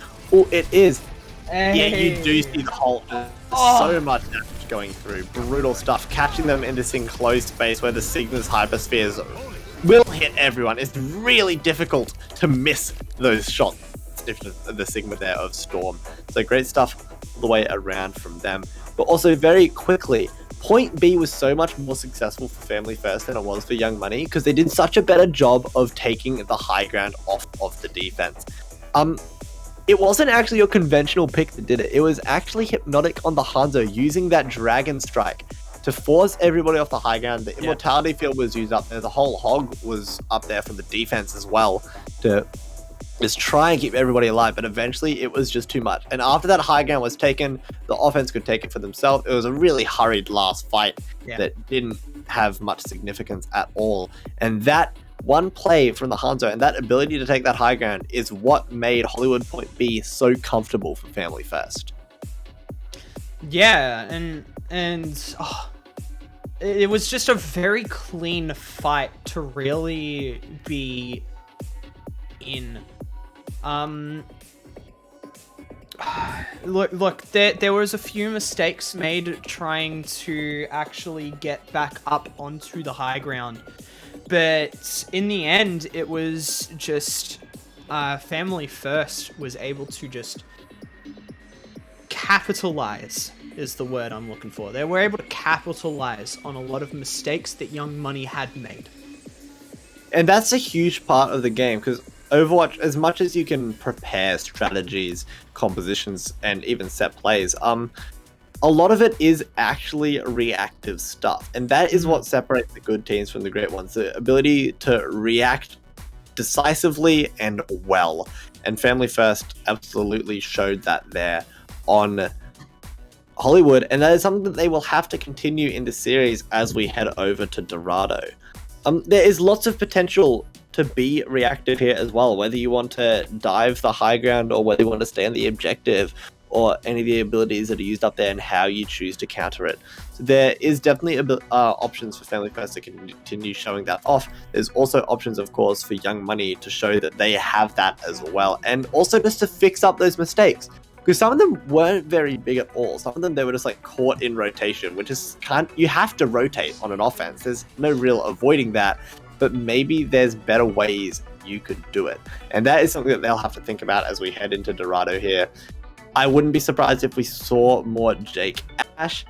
it is. Hey. Yeah, you do see the Hulk. So much damage going through. Brutal stuff. Catching them in this enclosed space where the Sigma's hyperspheres will hit everyone. It's really difficult to miss those shots if the Sigma there of Storm. So great stuff all the way around from them. But also very quickly, Point B was so much more successful for Family First than it was for Young Money because they did such a better job of taking the high ground off of the defense. It wasn't actually your conventional pick that did it. It was actually Hypnotic on the Hanzo using that Dragon Strike to force everybody off the high ground. The Immortality Field was used up there. The whole Hog was up there from the defense as well to just try and keep everybody alive. But eventually it was just too much. And after that high ground was taken, the offense could take it for themselves. It was a really hurried last fight that didn't have much significance at all. And that one play from the Hanzo and that ability to take that high ground is what made Hollywood Point B so comfortable for Family First. Yeah, and it was just a very clean fight to really be in. Look, there was a few mistakes made trying to actually get back up onto the high ground. But in the end, it was just Family First was able to just capitalize is the word I'm looking for. They were able to capitalize on a lot of mistakes that Young Money had made. And that's a huge part of the game because Overwatch, as much as you can prepare strategies, compositions, and even set plays, a lot of it is actually reactive stuff. And that is what separates the good teams from the great ones. The ability to react decisively and well. And Family First absolutely showed that there on Hollywood. And that is something that they will have to continue in the series as we head over to Dorado. There is lots of potential to be reactive here as well, whether you want to dive the high ground or whether you want to stay on the objective, or any of the abilities that are used up there and how you choose to counter it. So there is definitely options for Family First to continue showing that off. There's also options, of course, for Young Money to show that they have that as well. And also just to fix up those mistakes. Because some of them weren't very big at all. Some of them, they were just like caught in rotation, which is you have to rotate on an offense. There's no real avoiding that. But maybe there's better ways you could do it. And that is something that they'll have to think about as we head into Dorado here. I wouldn't be surprised if we saw more Jake Ash.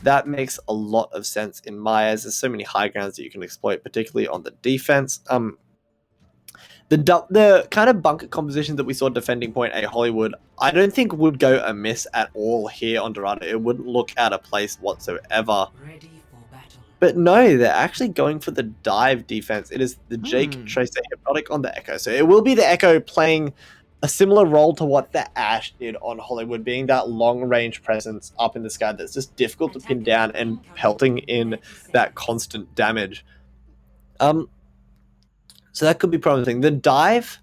That makes a lot of sense in my eyes. There's so many high grounds that you can exploit, particularly on the defense. The kind of bunker composition that we saw defending Point A Hollywood, I don't think would go amiss at all here on Dorado. It wouldn't look out of place whatsoever. Ready for battle. But no, they're actually going for the dive defense. It is the Jake Tracer Hypnotic on the Echo. So it will be the Echo playing a similar role to what the Ash did on Hollywood, being that long-range presence up in the sky that's just difficult to pin down and pelting in that constant damage. So that could be promising. The dive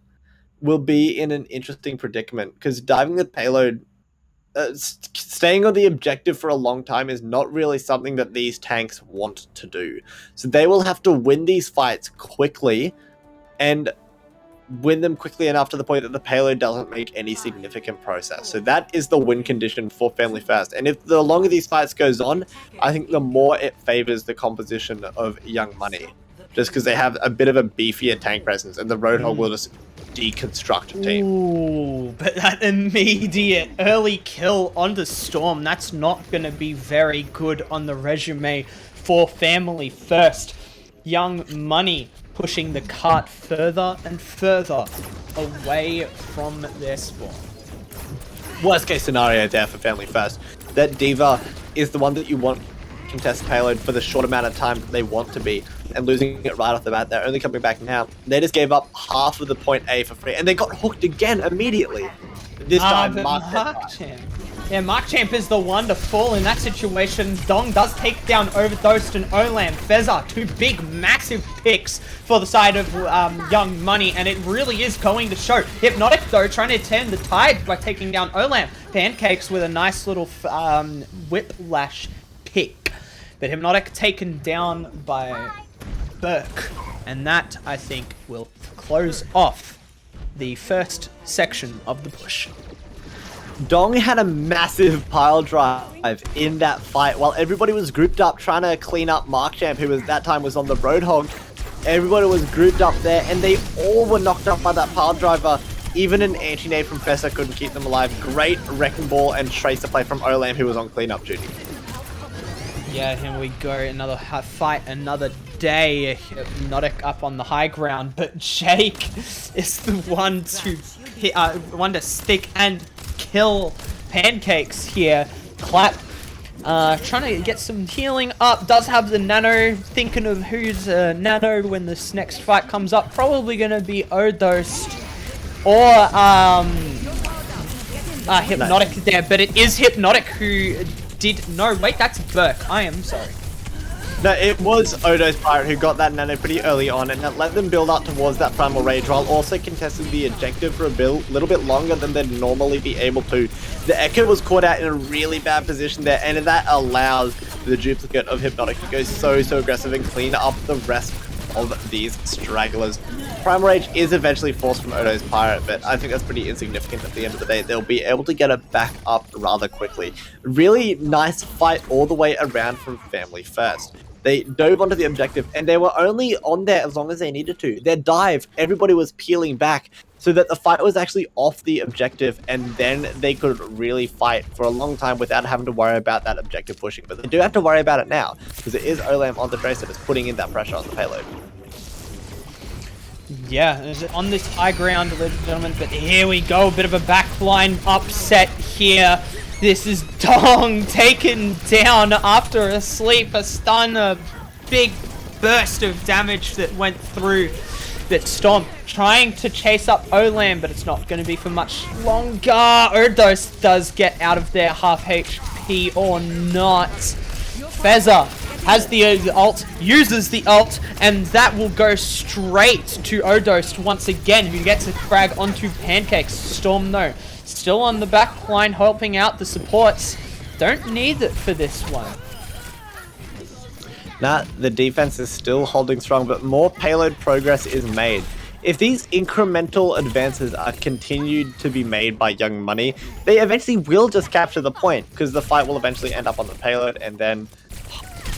will be in an interesting predicament because diving the payload, staying on the objective for a long time is not really something that these tanks want to do. So they will have to win these fights quickly and win them quickly enough to the point that the payload doesn't make any significant process. So that is the win condition for Family First. And if the longer these fights goes on, I think the more it favors the composition of Young Money. Just because they have a bit of a beefier tank presence and the Roadhog will just deconstruct a team. Ooh, but that immediate early kill onto Storm, that's not going to be very good on the resume for Family First. Young Money pushing the cart further and further away from their spawn. Worst case scenario there for Family First. That D.Va is the one that you want contest payload for the short amount of time they want to be, and losing it right off the bat. They're only coming back now. They just gave up half of the point A for free, and they got hooked again immediately. This time, MarkChamp. Yeah, MarkChamp is the one to fall in that situation. Dong does take down Overdosed and Olam. Fezza, two big, massive picks for the side of Young Money, and it really is going to show. Hypnotic, though, trying to turn the tide by taking down Olam. Pancakes with a nice little whiplash pick. But Hypnotic taken down by Burke, and that, I think, will close off the first section of the push. Dong had a massive pile drive in that fight while everybody was grouped up trying to clean up MarkChamp, who was that time was on the Roadhog. Everybody was grouped up there, and they all were knocked up by that pile driver. Even an anti-nade from Fessa couldn't keep them alive. Great Wrecking Ball and Tracer play from Olam, who was on cleanup duty. Yeah, here we go. Another fight, another day. Hypnotic up on the high ground, but Jake is the one to hit, stick and kill Pancakes here. Clap, trying to get some healing up. Does have the nano. Thinking of who's nano when this next fight comes up. Probably gonna be Odosed or Hypnotic there, but it is Hypnotic who did. No, wait, that's Burke. I am sorry. No, it was Odo's Pirate who got that nano pretty early on, and it let them build up towards that Primal Rage while also contesting the objective for a little bit longer than they'd normally be able to. The Echo was caught out in a really bad position there, and that allows the duplicate of Hypnotic to go so aggressive and clean up the rest of these stragglers. Primal Rage is eventually forced from Odo's Pirate, but I think that's pretty insignificant at the end of the day. They'll be able to get it back up rather quickly. Really nice fight all the way around from Family First. They dove onto the objective, and they were only on there as long as they needed to. Their dive, everybody was peeling back so that the fight was actually off the objective, and then they could really fight for a long time without having to worry about that objective pushing. But they do have to worry about it now, because it is Olam on the Tracer that's putting in that pressure on the payload. Yeah, on this high ground, ladies and gentlemen, but here we go. A bit of a backline upset here. This is Dong taken down after a sleep, a stun, a big burst of damage that went through. But Stomp trying to chase up Olam, but it's not going to be for much longer. Erdos does get out of there, half HP or not. Fezza has the ult, uses the ult, and that will go straight to Odost once again, who gets a frag onto Pancakes. Storm, though, still on the back line, helping out the supports. Don't need it for this one. Nah, the defense is still holding strong, but more payload progress is made. If these incremental advances are continued to be made by Young Money, they eventually will just capture the point, because the fight will eventually end up on the payload, and then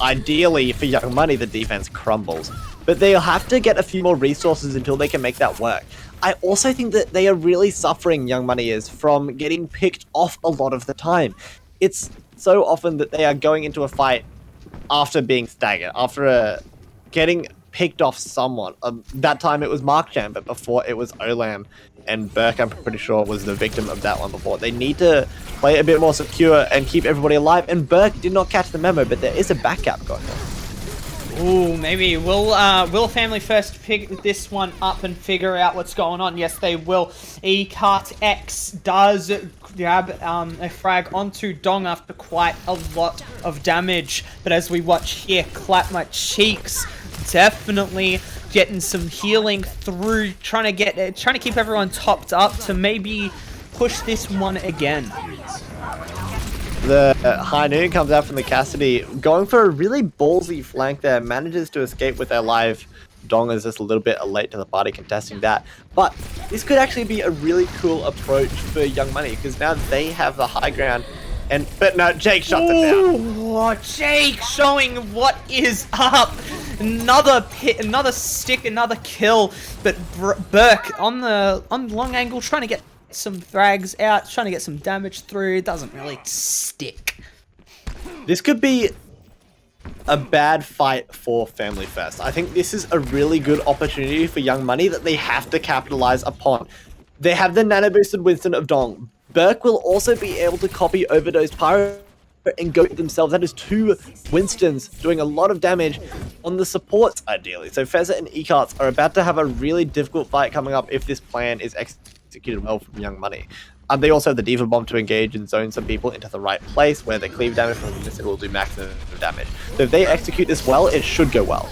ideally for Young Money, the defense crumbles. But they'll have to get a few more resources until they can make that work. I also think that they are really suffering, Young Money is, from getting picked off a lot of the time. It's so often that they are going into a fight after being staggered, after getting picked off someone. That time it was MarkChamp, but before it was Olam, and Burke, I'm pretty sure, was the victim of that one before. They need to play a bit more secure and keep everybody alive, and Burke did not catch the memo, but there is a back gap going on. Ooh, maybe will Family First pick this one up and figure out what's going on? Yes, they will. eCart X does grab a frag onto Dong after quite a lot of damage, but as we watch here, Clap My Cheeks, definitely getting some healing through, trying to keep everyone topped up to maybe push this one again. The High Noon comes out from the Cassidy, going for a really ballsy flank there, manages to escape with their life. Dong is just a little bit late to the party contesting that. But this could actually be a really cool approach for Young Money, because now they have the high ground. But no, Jake shuts it down. Oh, Jake showing what is up. Another stick, another kill. But Burke on the long angle, trying to get some frags out, trying to get some damage through. Doesn't really stick. This could be a bad fight for Family First. I think this is a really good opportunity for Young Money that they have to capitalize upon. They have the nano boosted Winston of Dong. Burke will also be able to copy Overdose Pyro and go themselves. That is 2 Winstons doing a lot of damage on the supports, ideally. So Fezza and Ecarts are about to have a really difficult fight coming up if this plan is executed well from Young Money. They also have the Diva Bomb to engage and zone some people into the right place where their cleave damage from this will do maximum damage. So if they execute this well, it should go well.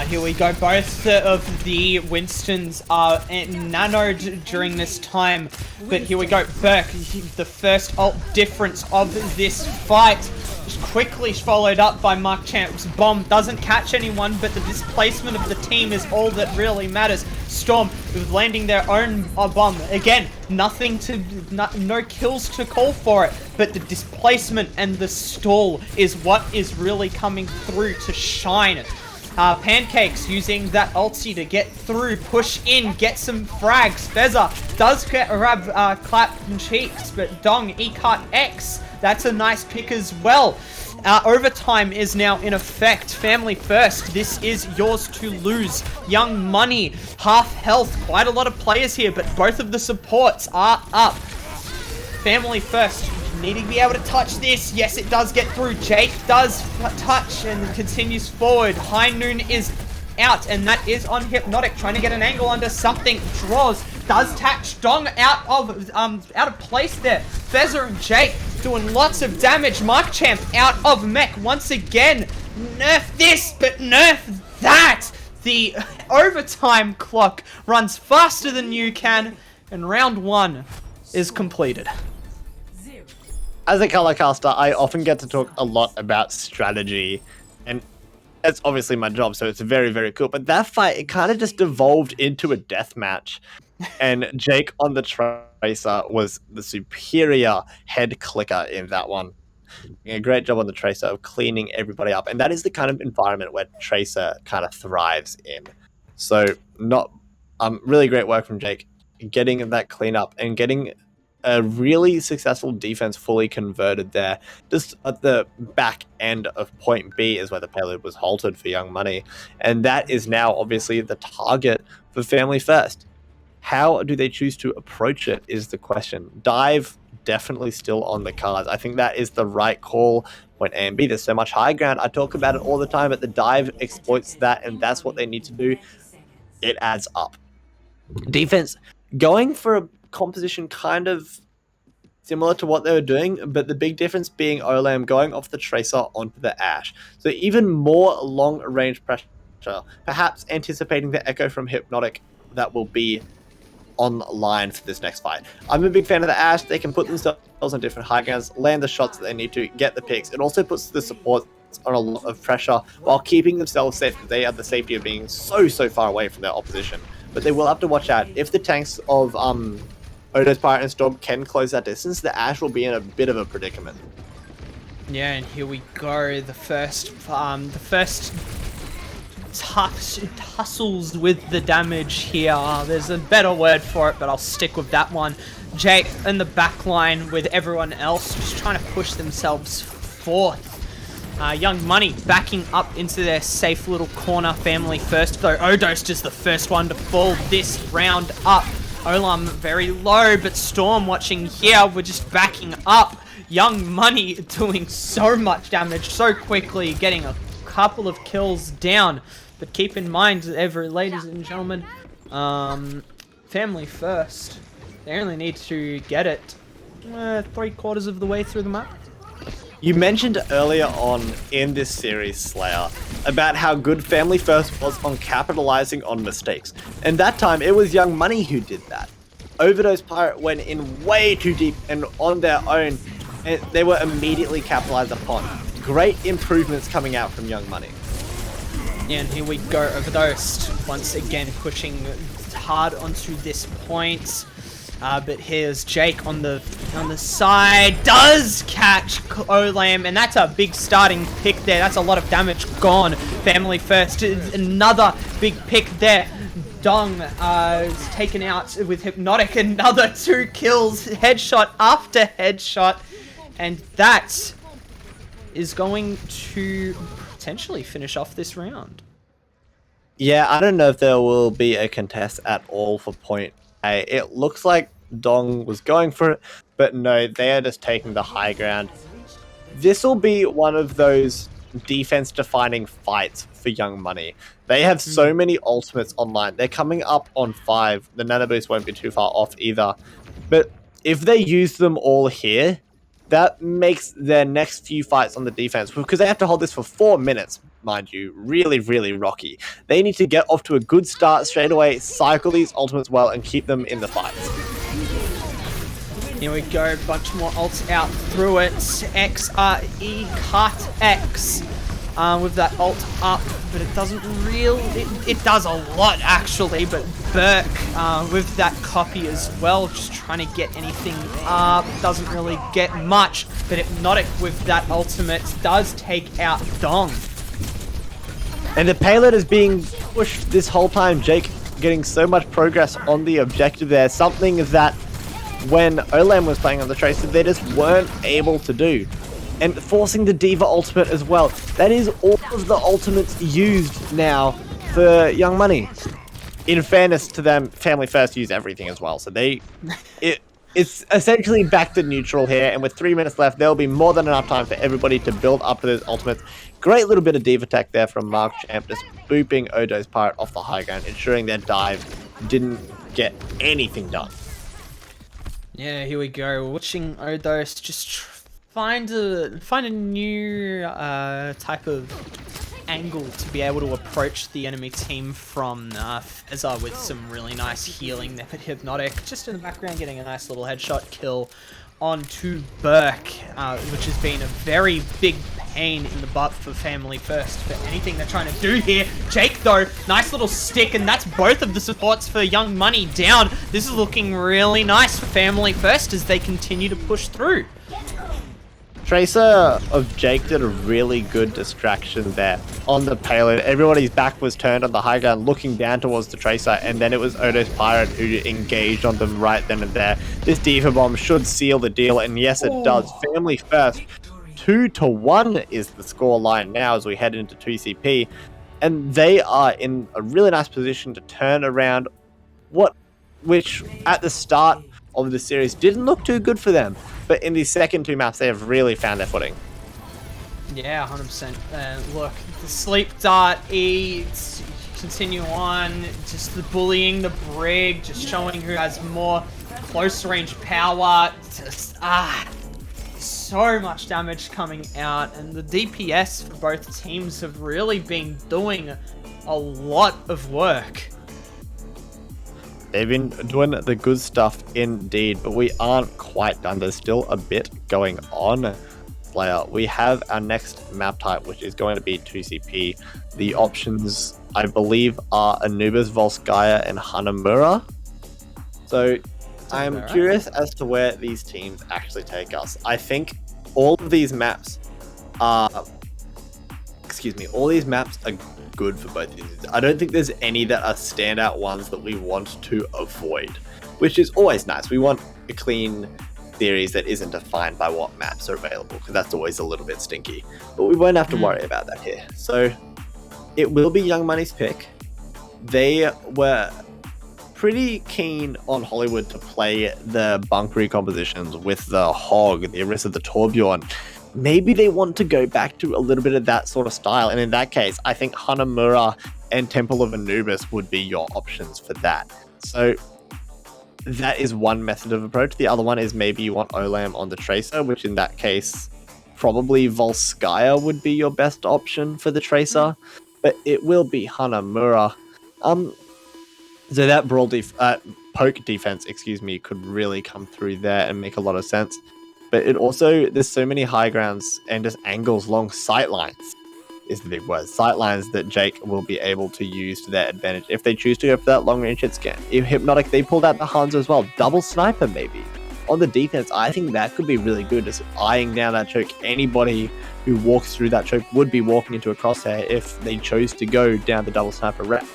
Here we go. Both of the Winstons are nanoed during this time. But here we go. Burke, the first ult difference of this fight. Just quickly followed up by Markchamp's bomb. Doesn't catch anyone, but the displacement of the team is all that really matters. Storm with landing their own bomb. Again, no kills to call for it, but the displacement and the stall is what is really coming through to shine. Pancakes using that ulti to get through, push in, get some frags. Fezza does get clap and cheeks, but Dong, Ecart X, that's a nice pick as well. Overtime is now in effect. Family First, this is yours to lose. Young Money, half health, quite a lot of players here, but both of the supports are up. Family First, need to be able to touch this. Yes, it does get through. Jake does touch and continues forward. High Noon is out, and that is on Hypnotic, trying to get an angle under something. Draws, does touch Dong out of place there. Fezza and Jake doing lots of damage. Markchamp out of mech once again. Nerf this, but nerf that. The overtime clock runs faster than you can, and round 1 is completed. As a color caster, I often get to talk a lot about strategy, and that's obviously my job, so it's very, very cool. But that fight, it kind of just devolved into a death match, and Jake on the Tracer was the superior head clicker in that one. A great job on the Tracer of cleaning everybody up, and that is the kind of environment where Tracer kind of thrives in. So, really great work from Jake, getting that cleanup and getting a really successful defense fully converted there. Just at the back end of point B is where the payload was halted for Young Money. And that is now obviously the target for Family First. How do they choose to approach it is the question. Dive, definitely still on the cards. I think that is the right call. Point A and B, there's so much high ground. I talk about it all the time, but the dive exploits that, and that's what they need to do. It adds up. Defense, going for a composition kind of similar to what they were doing, but the big difference being Olam going off the Tracer onto the Ashe. So even more long-range pressure, perhaps anticipating the echo from Hypnotic that will be online for this next fight. I'm a big fan of the Ashe. They can put themselves on different high grounds, land the shots that they need to, get the picks. It also puts the supports on a lot of pressure while keeping themselves safe, because they have the safety of being so far away from their opposition. But they will have to watch out. If the tanks of Odo's Pirate and Storm can close that distance, the Ashe will be in a bit of a predicament. Yeah, and here we go. The first tussles with the damage here. There's a better word for it, but I'll stick with that one. Jake in the back line with everyone else, just trying to push themselves forth. Young Money backing up into their safe little corner. Family First, though. Odost is the first one to fall this round up. Olam very low, but Storm watching here. We're just backing up. Young Money doing so much damage so quickly, getting a couple of kills down. But keep in mind, ladies and gentlemen, Family First, they only need to get it 3/4 of the way through the map. You mentioned earlier on in this series, Slayer, about how good Family First was on capitalizing on mistakes. And that time, it was Young Money who did that. Overdose Pirate went in way too deep and on their own, and they were immediately capitalized upon. Great improvements coming out from Young Money. And here we go, Overdose once again pushing hard onto this point. But here's Jake on the side, does catch Olam, and that's a big starting pick there. That's a lot of damage gone. Family First, another big pick there. Dong is taken out with Hypnotic, another 2 kills, headshot after headshot, and that is going to potentially finish off this round. Yeah, I don't know if there will be a contest at all for point A. It looks like Dong was going for it, but no, they are just taking the high ground. This will be one of those defense-defining fights for Young Money. They have so many ultimates online. They're coming up on 5. The Nano Boost won't be too far off either. But if they use them all here, that makes their next few fights on the defense, because they have to hold this for 4 minutes, mind you, really, really rocky. They need to get off to a good start straight away, cycle these ultimates well, and keep them in the fights. Here we go, bunch more ults out through it. XRE cut X with that ult up, but it doesn't really, it does a lot actually, but Burke with that copy as well, just trying to get anything up, doesn't really get much, but Hypnotic with that ultimate does take out Dong. And the payload is being pushed this whole time. Jake getting so much progress on the objective there, something that when Olam was playing on the Tracer, they just weren't able to do. And forcing the D.Va ultimate as well. That is all of the ultimates used now for Young Money. In fairness to them, Family First use everything as well. So it's essentially back to neutral here. And with 3 minutes left, there'll be more than enough time for everybody to build up to those ultimates. Great little bit of D.Va tech there from Mark Champ, just booping Odo's Pirate off the high ground, ensuring their dive didn't get anything done. Yeah, here we go. Watching Odos just find a new type of angle to be able to approach the enemy team from Fezza with some really nice healing there. But Hypnotic just in the background getting a nice little headshot kill onto Burke, which has been a very big pain in the butt for Family First for anything they're trying to do here. Jake though, nice little stick, and that's both of the supports for Young Money down. This is looking really nice for Family First as they continue to push through. Tracer of Jake did a really good distraction there on the payload. Everybody's back was turned on the high ground looking down towards the Tracer, and then it was Odo's Pirate who engaged on them right then and there. This D.Va bomb should seal the deal, and yes it does. Family First, 2-1 is the score line now as we head into 2CP, and they are in a really nice position to turn around which at the start of the series didn't look too good for them, but in the second 2 maps they have really found their footing. Yeah, 100%. Look, the sleep dart, continue on, just the bullying, the brig, just showing who has more close range power, just so much damage coming out, and the DPS for both teams have really been doing a lot of work. They've been doing the good stuff indeed, but we aren't quite done. There's still a bit going on. Slayer, we have our next map type, which is going to be 2CP. The options, I believe, are Anubis, Volskaya, and Hanamura. So I'm curious as to where these teams actually take us. I think all of these maps are... all these maps are good for both teams. I don't think there's any that are standout ones that we want to avoid, which is always nice. We want a clean series that isn't defined by what maps are available, because that's always a little bit stinky. But we won't have to worry about that here. So it will be Young Money's pick. They were pretty keen on Hollywood to play the bunk recompositions with the Hog, the Orisa, the Torbjorn. Maybe they want to go back to a little bit of that sort of style, and in that case, I think Hanamura and Temple of Anubis would be your options for that. So that is one method of approach. The other one is maybe you want Olam on the Tracer, which in that case, probably Volskaya would be your best option for the Tracer, but it will be Hanamura. So that poke defense, could really come through there and make a lot of sense. But it also, there's so many high grounds and just angles along sightlines is the big word. Sightlines that Jake will be able to use to their advantage if they choose to go for that long range hit scan. If Hypnotic, they pulled out the Hanzo as well. Double sniper maybe. On the defense, I think that could be really good, just eyeing down that choke. Anybody who walks through that choke would be walking into a crosshair if they chose to go down the double sniper rep.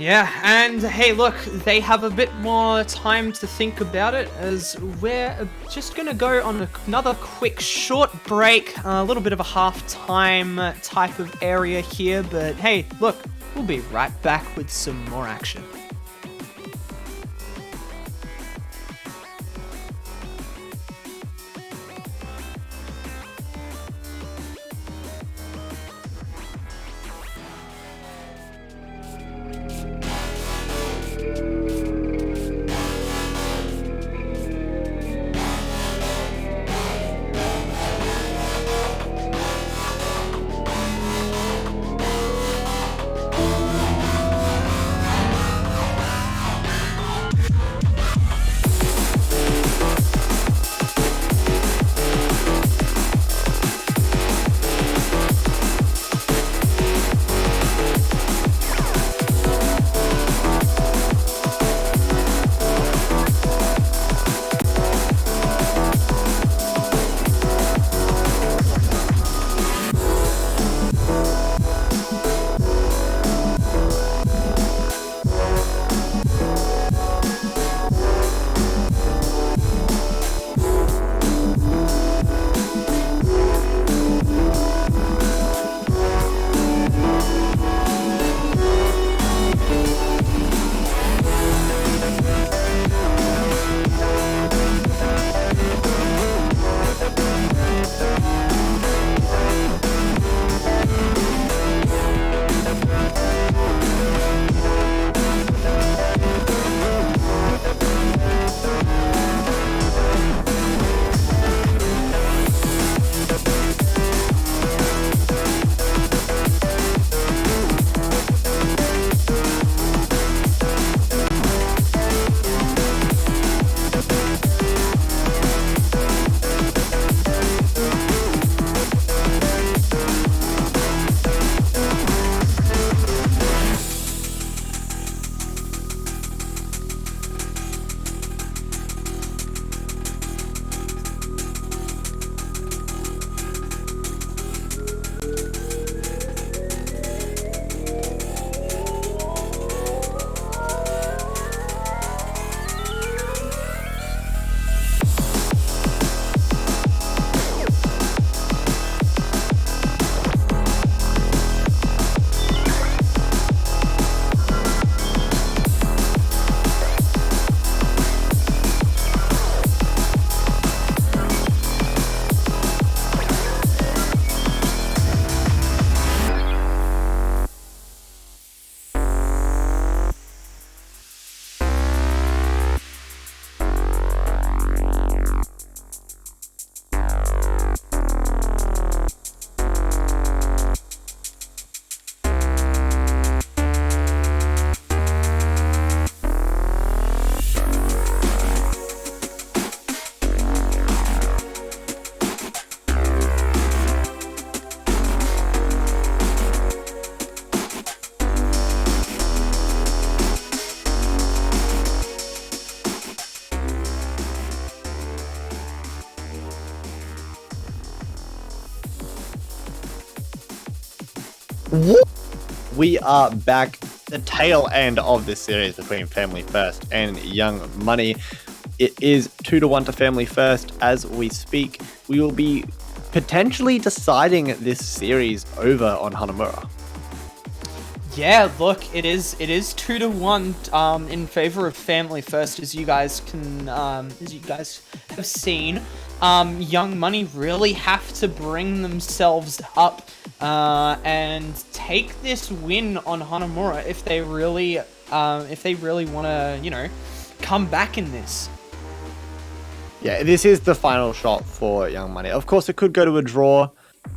Yeah, and hey, look, they have a bit more time to think about it, as we're just gonna go on another quick short break, a little bit of a half-time type of area here, but hey, look, we'll be right back with some more action. We are back, the tail end of this series between Family First and Young Money. It is 2-1 to Family First as we speak. We will be potentially deciding this series over on Hanamura. Yeah, look, it is 2-1 in favor of Family First, as you guys have seen. Young Money really have to bring themselves up and take this win on Hanamura if they really want to, come back in this. Yeah, this is the final shot for Young Money. Of course, it could go to a draw,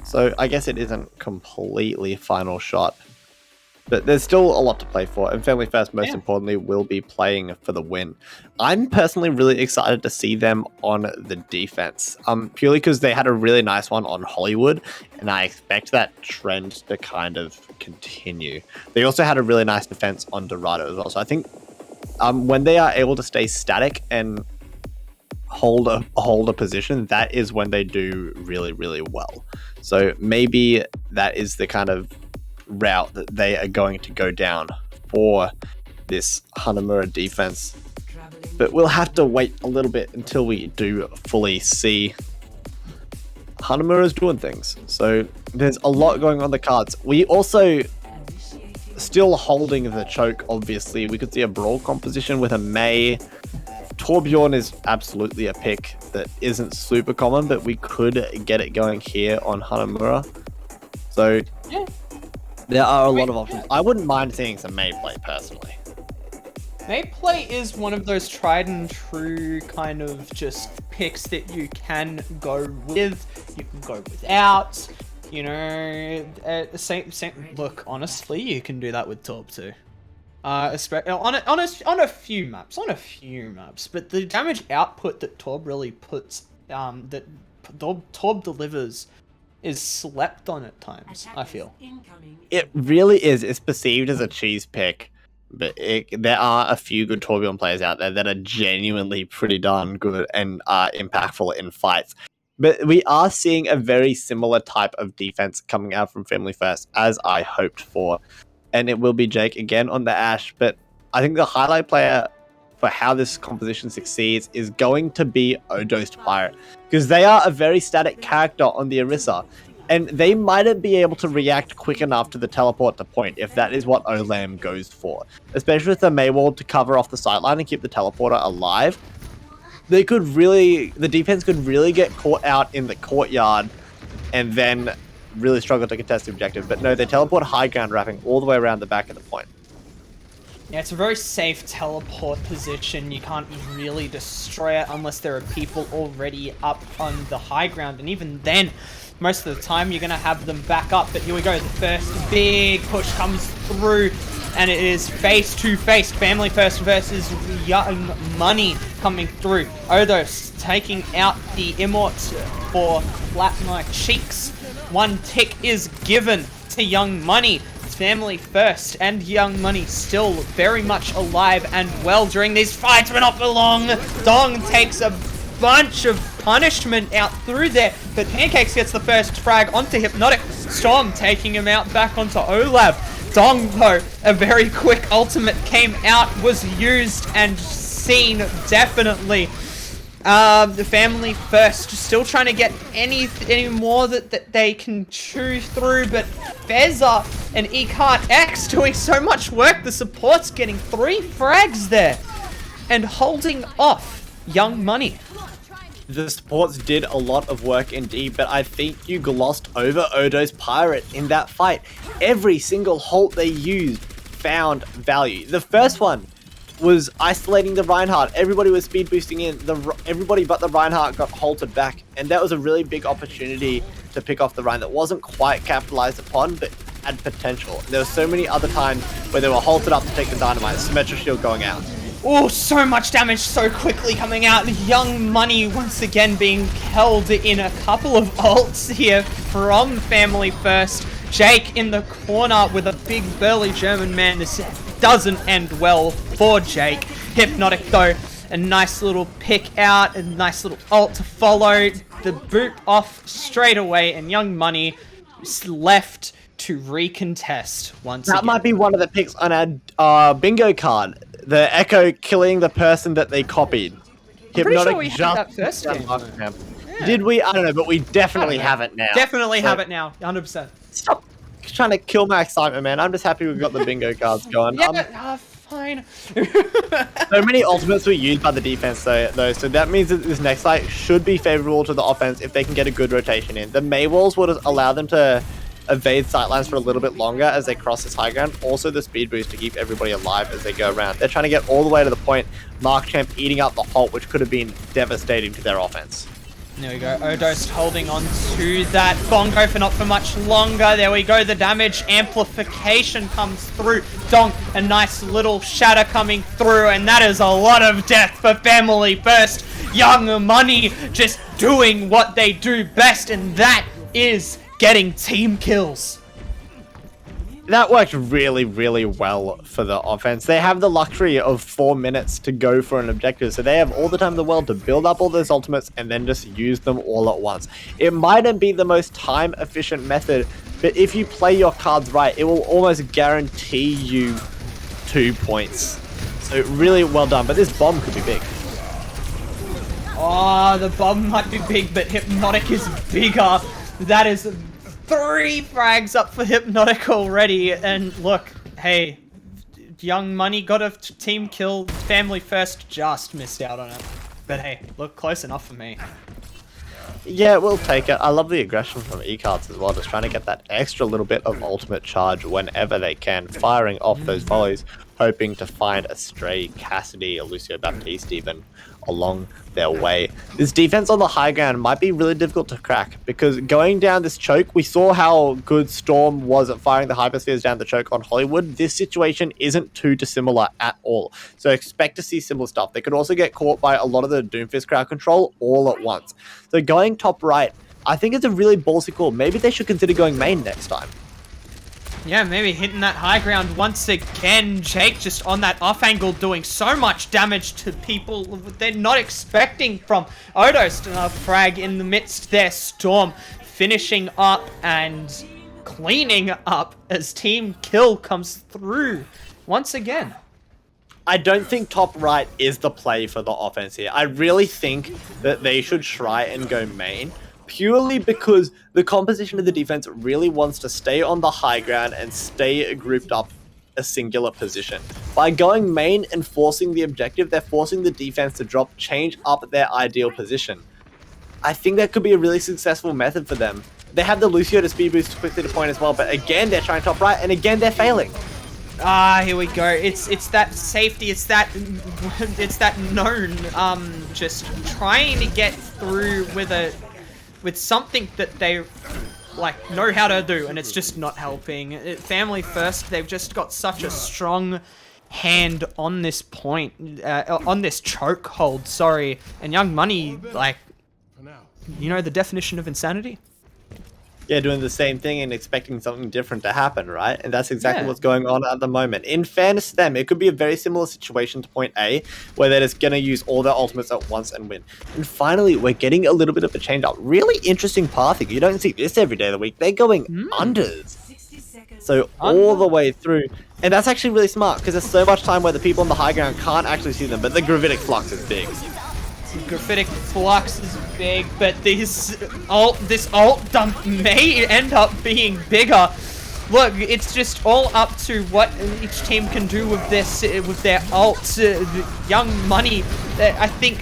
so I guess it isn't completely final shot. But there's still a lot to play for, and Family First, most importantly, will be playing for the win. I'm personally really excited to see them on the defense, purely because they had a really nice one on Hollywood, and I expect that trend to kind of continue. They also had a really nice defense on Dorado as well, so I think when they are able to stay static and hold a position, that is when they do really, really well. So maybe that is the kind of route that they are going to go down for this Hanamura defense. But we'll have to wait a little bit until we do fully see Hanamura's doing things. So there's a lot going on the cards. We also still holding the choke, obviously. We could see a Brawl composition with a Mei. Torbjorn is absolutely a pick that isn't super common, but we could get it going here on Hanamura. So Yeah. there are a lot of options. I wouldn't mind seeing some Mei play personally. Mei play is one of those tried and true kind of just picks that you can go with, you can go without. You know, same. Look, honestly, you can do that with Torb too. Especially on a few maps, but the damage output that Torb really puts, that Torb delivers, is slept on at times. I feel it really is. It's perceived as a cheese pick, but there are a few good Torbjorn players out there that are genuinely pretty darn good and are impactful in fights. But we are seeing a very similar type of defense coming out from Family First, as I hoped for. And it will be Jake again on the Ashe. But I think the highlight player for how this composition succeeds is going to be Odosed Pirate. Because they are a very static character on the Orisa. And they mightn't be able to react quick enough to the teleport to point if that is what Olam goes for. Especially with the Mei wall to cover off the sideline and keep the teleporter alive. The defense could really get caught out in the courtyard and then really struggle to contest the objective. But no, they teleport high ground, wrapping all the way around the back of the point. Yeah, it's a very safe teleport position. You can't really destroy it unless there are people already up on the high ground. And even then, most of the time, you're going to have them back up. But here we go. The first big push comes through. And it is face-to-face. Family First versus Young Money coming through. Odos taking out the Immort for Flatnight Cheeks. One tick is given to Young Money. Family First and Young Money still very much alive and well during these fights, but not for long. Dong takes a bunch of punishment out through there, but Pancakes gets the first frag onto Hypnotic. Storm taking him out back onto Olab. Dong, though, a very quick ultimate came out, was used and seen, definitely. The Family First still trying to get any more that they can chew through, but Feza and Ecart X doing so much work. The support's getting 3 frags there and holding off Young Money. The supports did a lot of work indeed, but I think you glossed over Odosed Pirate in that fight. Every single halt they used found value. The first one was isolating the Reinhardt. Everybody was speed boosting in. Everybody but the Reinhardt got halted back, and that was a really big opportunity to pick off the Rein that wasn't quite capitalized upon, but had potential. There were so many other times where they were halted up to take the dynamite. Symmetra shield going out. Oh, so much damage so quickly coming out. Young Money once again being held in a couple of ults here from Family First. Jake in the corner with a big burly German man. This doesn't end well for Jake. Hypnotic though, a nice little pick out, a nice little ult to follow. The boot off straight away, and Young Money is left to recontest once again. That might be one of the picks on our bingo card. The Echo killing the person that they copied. Hypnotic we had that first game. Yeah. Did we? I don't know, but we definitely have it now. Definitely have it now, 100%. Stop trying to kill my excitement, man. I'm just happy we've got the bingo cards going. Yeah, fine. So many ultimates were used by the defense though, so that means that this next fight should be favorable to the offense if they can get a good rotation in. The Mei walls would allow them to evade sightlines for a little bit longer as they cross this high ground. Also the speed boost to keep everybody alive as they go around. They're trying to get all the way to the point. Markchamp eating up the halt, which could have been devastating to their offense. There we go. Odos holding on to that. Bongo for not for much longer. There we go. The damage amplification comes through. Donk, a nice little shatter coming through, and that is a lot of death for Family First. Young Money just doing what they do best, and that is getting team kills. That worked really, really well for the offense. They have the luxury of 4 minutes to go for an objective, so they have all the time in the world to build up all those ultimates and then just use them all at once. It mightn't be the most time-efficient method, but if you play your cards right, it will almost guarantee you 2 points. So really well done, but this bomb could be big. Oh, the bomb might be big, but Hypnotic is bigger. That is 3 frags up for Hypnotic already. And look, hey, Young Money got a team kill. Family First just missed out on it. But hey, look, close enough for me. Yeah, we'll take it. I love the aggression from E-Cards as well, just trying to get that extra little bit of ultimate charge whenever they can, firing off those volleys, hoping to find a stray Cassidy or Lucio Baptiste even along their way. This defense on the high ground might be really difficult to crack, because going down this choke, we saw how good Storm was at firing the hyperspheres down the choke on Hollywood. This situation isn't too dissimilar at all, so expect to see similar stuff. They could also get caught by a lot of the Doomfist crowd control all at once. So going top right, I think it's a really ballsy call. Maybe they should consider going main next time. Yeah, maybe hitting that high ground once again. Jake just on that off angle doing so much damage to people they're not expecting from Odos. Frag in the midst there. Storm finishing up and cleaning up as team kill comes through once again. I don't think top right is the play for the offense here. I really think that they should try and go main, purely because the composition of the defense really wants to stay on the high ground and stay grouped up a singular position. By going main and forcing the objective, they're forcing the defense to change up their ideal position. I think that could be a really successful method for them. They have the Lucio to speed boost quickly to point as well, but again, they're trying top right, and again, they're failing. Ah, here we go. It's that safety. It's that known. Just trying to get through with something that they like know how to do, and it's just not helping. Family First, they've just got such a strong hand on this point, on this choke hold. Sorry, and Young Money, like, you know the definition of insanity. Yeah, doing the same thing and expecting something different to happen, right? And that's exactly what's going on at the moment. In fairness to them, it could be a very similar situation to point A, where they're just going to use all their ultimates at once and win. And finally, we're getting a little bit of a change up. Really interesting pathing. You don't see this every day of the week. They're going unders. So all the way through. And that's actually really smart, because there's so much time where the people on the high ground can't actually see them, but the gravitic flux is big. Graphitic flux is big, but this alt dump may end up being bigger. Look, it's just all up to what each team can do with this, with their alt. Young Money, I think,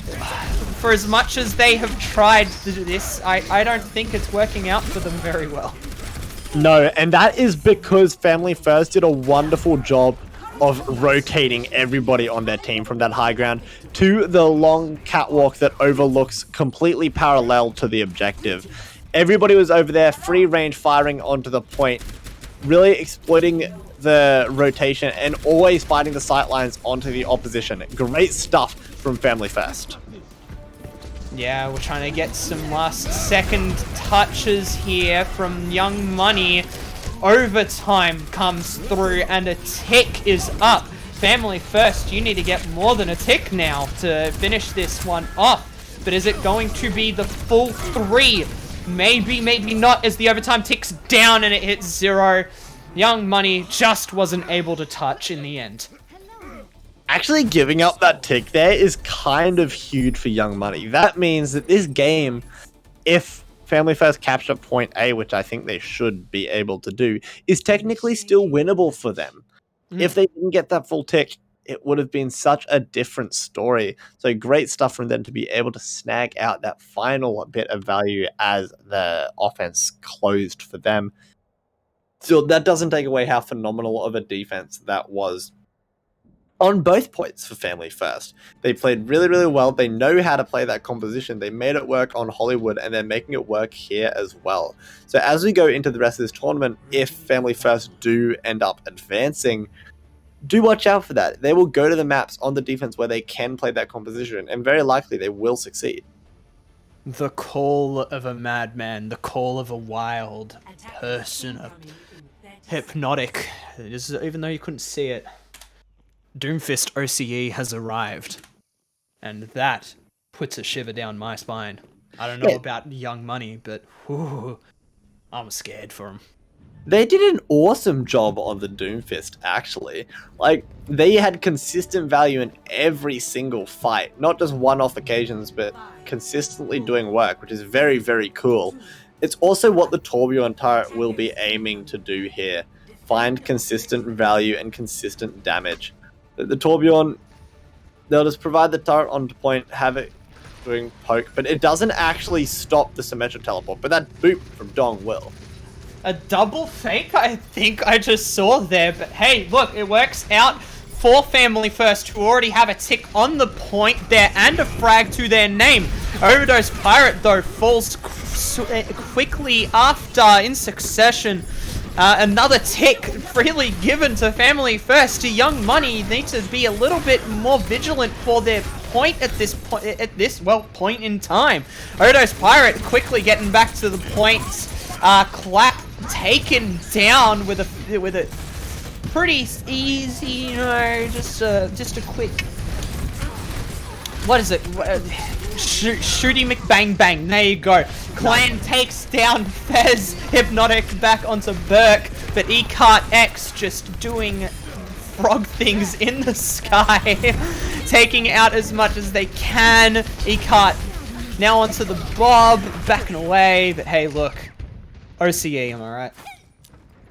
for as much as they have tried this, I don't think it's working out for them very well. No, and that is because Family First did a wonderful job of rotating everybody on their team from that high ground to the long catwalk that overlooks completely parallel to the objective. Everybody was over there, free range firing onto the point, really exploiting the rotation and always fighting the sightlines onto the opposition. Great stuff from Family First. Yeah, we're trying to get some last second touches here from Young Money. Overtime comes through and a tick is up. Family First, you need to get more than a tick now to finish this one off. But is it going to be the full 3? Maybe, maybe not, as the overtime ticks down and it hits 0. Young Money just wasn't able to touch in the end. Actually giving up that tick there is kind of huge for Young Money. That means that this game, if Family First capture point A, which I think they should be able to do, is technically still winnable for them. If they didn't get that full tick, it would have been such a different story. So great stuff from them to be able to snag out that final bit of value as the offense closed for them. So that doesn't take away how phenomenal of a defense that was on both points for Family First. They played really, really well. They know how to play that composition. They made it work on Hollywood, and they're making it work here as well. So as we go into the rest of this tournament, if Family First do end up advancing, do watch out for that. They will go to the maps on the defense where they can play that composition, and very likely they will succeed. The call of a madman, the call of a wild person, a hypnotic, even though you couldn't see it. Doomfist OCE has arrived, and that puts a shiver down my spine. I don't know about Young Money, but whew, I'm scared for him. They did an awesome job on the Doomfist, actually. Like, they had consistent value in every single fight. Not just one-off occasions, but consistently doing work, which is very, very cool. It's also what the Torbjorn turret will be aiming to do here. Find consistent value and consistent damage. The Torbjorn, they'll just provide the turret onto point, have it doing poke, but it doesn't actually stop the symmetric teleport, but that boop from Dong will. A double fake, I think I just saw there, but hey, look, it works out for Family First, who already have a tick on the point there and a frag to their name. Overdose Pirate, though, falls quickly after, in succession. Another tick freely given to Family First. To Young Money need to be a little bit more vigilant for their point at this point in time. Overdose Pirate quickly getting back to the point. Clap taken down with a pretty easy, you know, just a quick, what is it? Shooty McBang Bang. There you go. Clan takes down Fez. Hypnotic back onto Burke, but eCart X just doing frog things in the sky, taking out as much as they can. eCart now onto the Bob, backing away, but hey, look. OCE, am I right?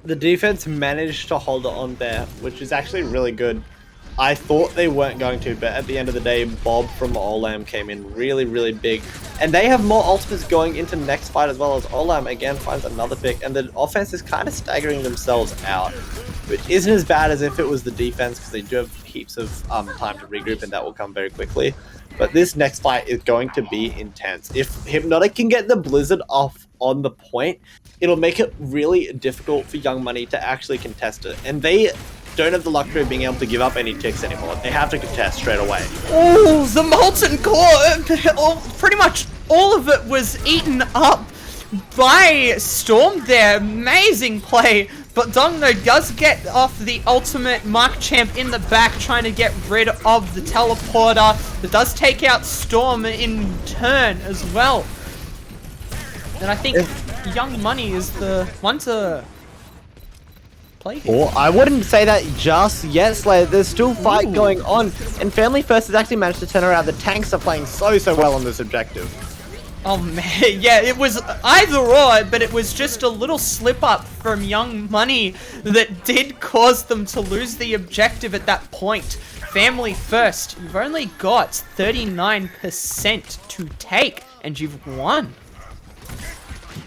The defense managed to hold it on there, which is actually really good. I thought they weren't going to, but at the end of the day, Bob from Olam came in really, really big. And they have more ultimates going into next fight as well, as Olam again finds another pick, and the offense is kind of staggering themselves out, which isn't as bad as if it was the defense, because they do have heaps of time to regroup, and that will come very quickly. But this next fight is going to be intense. If Hypnotic can get the Blizzard off on the point, it'll make it really difficult for Young Money to actually contest it. And they don't have the luxury of being able to give up any ticks anymore. They have to contest straight away. Oh, the Molten Core! Pretty much all of it was eaten up by Storm there. Amazing play. But Dong, though, does get off the ultimate Mark Champ in the back, trying to get rid of the teleporter. That does take out Storm in turn as well. And I think Young Money is the one to play here. Well, I wouldn't say that just yet, Slayer. There's still fight going on, and Family First has actually managed to turn around. The tanks are playing so well on this objective. Oh man, yeah, it was either or, but it was just a little slip up from Young Money that did cause them to lose the objective at that point. Family First, you've only got 39% to take, and you've won.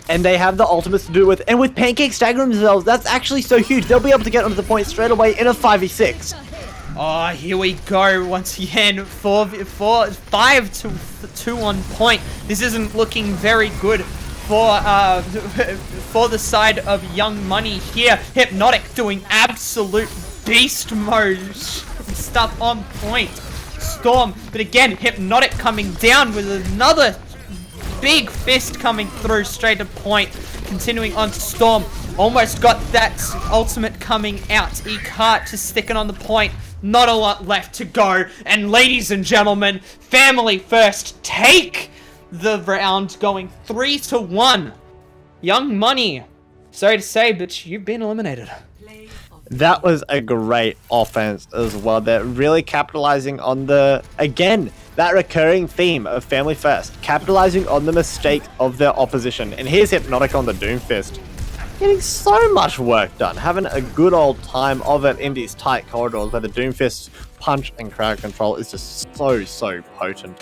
And they have the ultimates to do with, and with Pancake staggering themselves, that's actually so huge. They'll be able to get onto the point straight away in a 5v6. Oh, here we go once again. 5 to 2 on point. This isn't looking very good for the side of Young Money here. Hypnotic doing absolute beast mode stuff on point. Storm, but again, Hypnotic coming down with another big fist coming through straight to point. Continuing on to Storm. Almost got that ultimate coming out. eCart just sticking on the point. Not a lot left to go. And ladies and gentlemen, Family First take the round, going 3-1. Young Money, sorry to say, but you've been eliminated. That was a great offense as well. They're really capitalizing on again, that recurring theme of Family First, capitalizing on the mistakes of their opposition. And here's Hypnotic on the Doomfist, getting so much work done, having a good old time of it in these tight corridors where the Doomfist punch and crowd control is just so potent.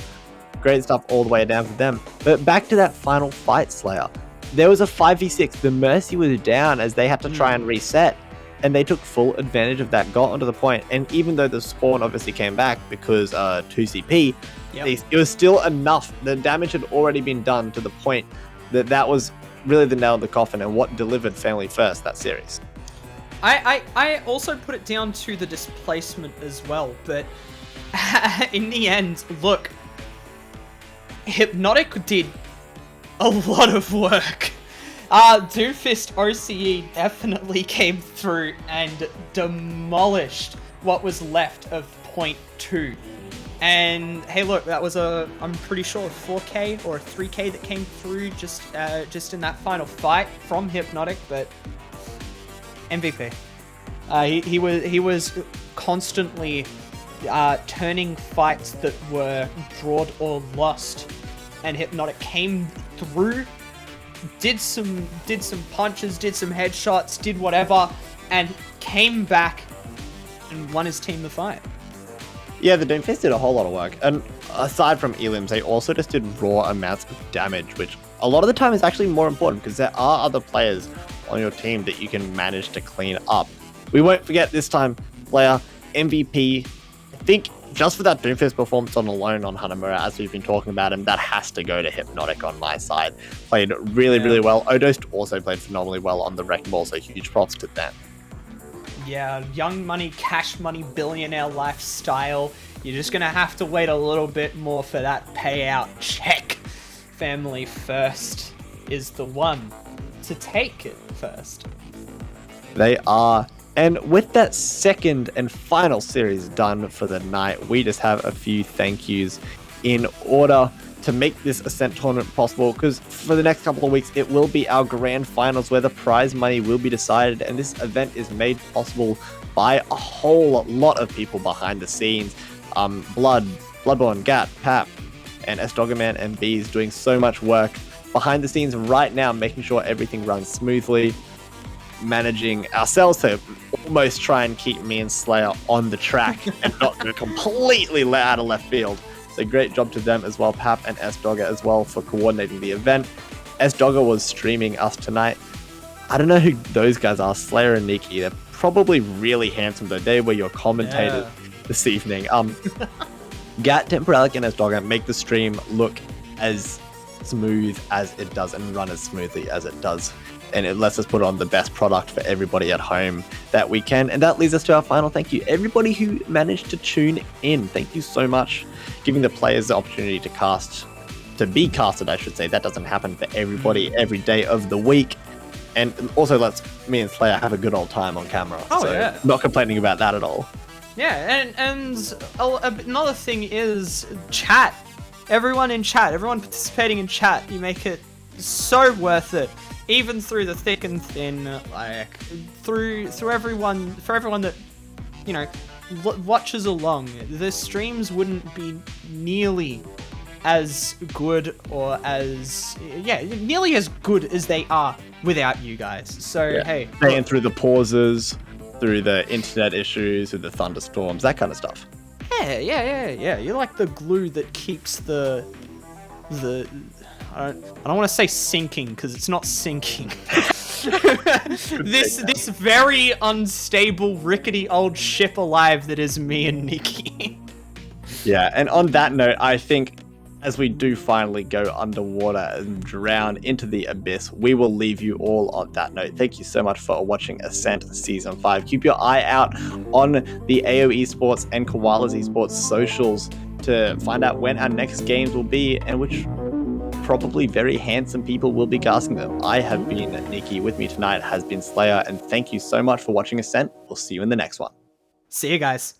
Great stuff all the way down for them. But back to that final fight, Slayer. There was a 5v6. The Mercy was down as they had to try and reset, and they took full advantage of that, got onto the point. And even though the spawn obviously came back because 2CP, it was still enough. The damage had already been done to the point that was really the nail in the coffin and what delivered Family First that series. I also put it down to the displacement as well, but in the end, look, Hypnotic did a lot of work. Doomfist OCE definitely came through and demolished what was left of point 2. And hey, look, that was I'm pretty sure a 4K or a 3K that came through just in that final fight from Hypnotic. But MVP. He was constantly turning fights that were drawed or lost, and Hypnotic came through, did some punches, did some headshots, did whatever, and came back and won his team the fight. Yeah, the Doomfist did a whole lot of work, and aside from elims, they also just did raw amounts of damage, which a lot of the time is actually more important because there are other players on your team that you can manage to clean up. We won't forget this time, player MVP. I think just for that Doomfist performance on alone on Hanamura, as we've been talking about him, that has to go to Hypnotic on my side. Played really well. Odost also played phenomenally well on the Wrecking Ball, so huge props to them. Yeah, young money, cash money, billionaire lifestyle. You're just gonna have to wait a little bit more for that payout check. Family first is the one to take it first. They are. And with that second and final series done for the night, we just have a few thank yous in order to make this Ascent tournament possible, because for the next couple of weeks, it will be our grand finals where the prize money will be decided, and this event is made possible by a whole lot of people behind the scenes. Bloodborne, Gat, Pap, and S-Doggerman and Bees doing so much work behind the scenes right now, making sure everything runs smoothly, managing ourselves to almost try and keep me and Slayer on the track and not go completely out of left field. So great job to them as well, Pap and S-Dogger as well, for coordinating the event. S-Dogger was streaming us tonight. I don't know who those guys are, Slayer and Nikki. They're probably really handsome though. They were your commentators this evening. Gat, Temporalic, and S-Dogger make the stream look as smooth as it does and run as smoothly as it does. And it lets us put on the best product for everybody at home that we can. And that leads us to our final thank you. Everybody who managed to tune in, thank you so much. Giving the players the opportunity to be casted, I should say. That doesn't happen for everybody every day of the week. And also lets me and Slayer have a good old time on camera. Oh, yeah. Not complaining about that at all. Yeah, and another thing is chat. Everyone in chat, everyone participating in chat, you make it so worth it. Even through the thick and thin, like through everyone, for everyone that, you know, watches along, the streams wouldn't be nearly as good or as nearly as good as they are without you guys. So hey, paying through the pauses, through the internet issues, through the thunderstorms, that kind of stuff. Yeah. You're like the glue that keeps the I don't want to say sinking because it's not sinking. this very unstable, rickety old ship alive that is me and Nikki. Yeah, and on that note, I think as we do finally go underwater and drown into the abyss, we will leave you all on that note. Thank you so much for watching Ascent Season 5. Keep your eye out on the AO Esports and Koala's Esports socials to find out when our next games will be and which probably very handsome people will be casting them. I have been Nikki. With me tonight has been Slayer, and thank you so much for watching Ascent. We'll see you in the next one. See you guys.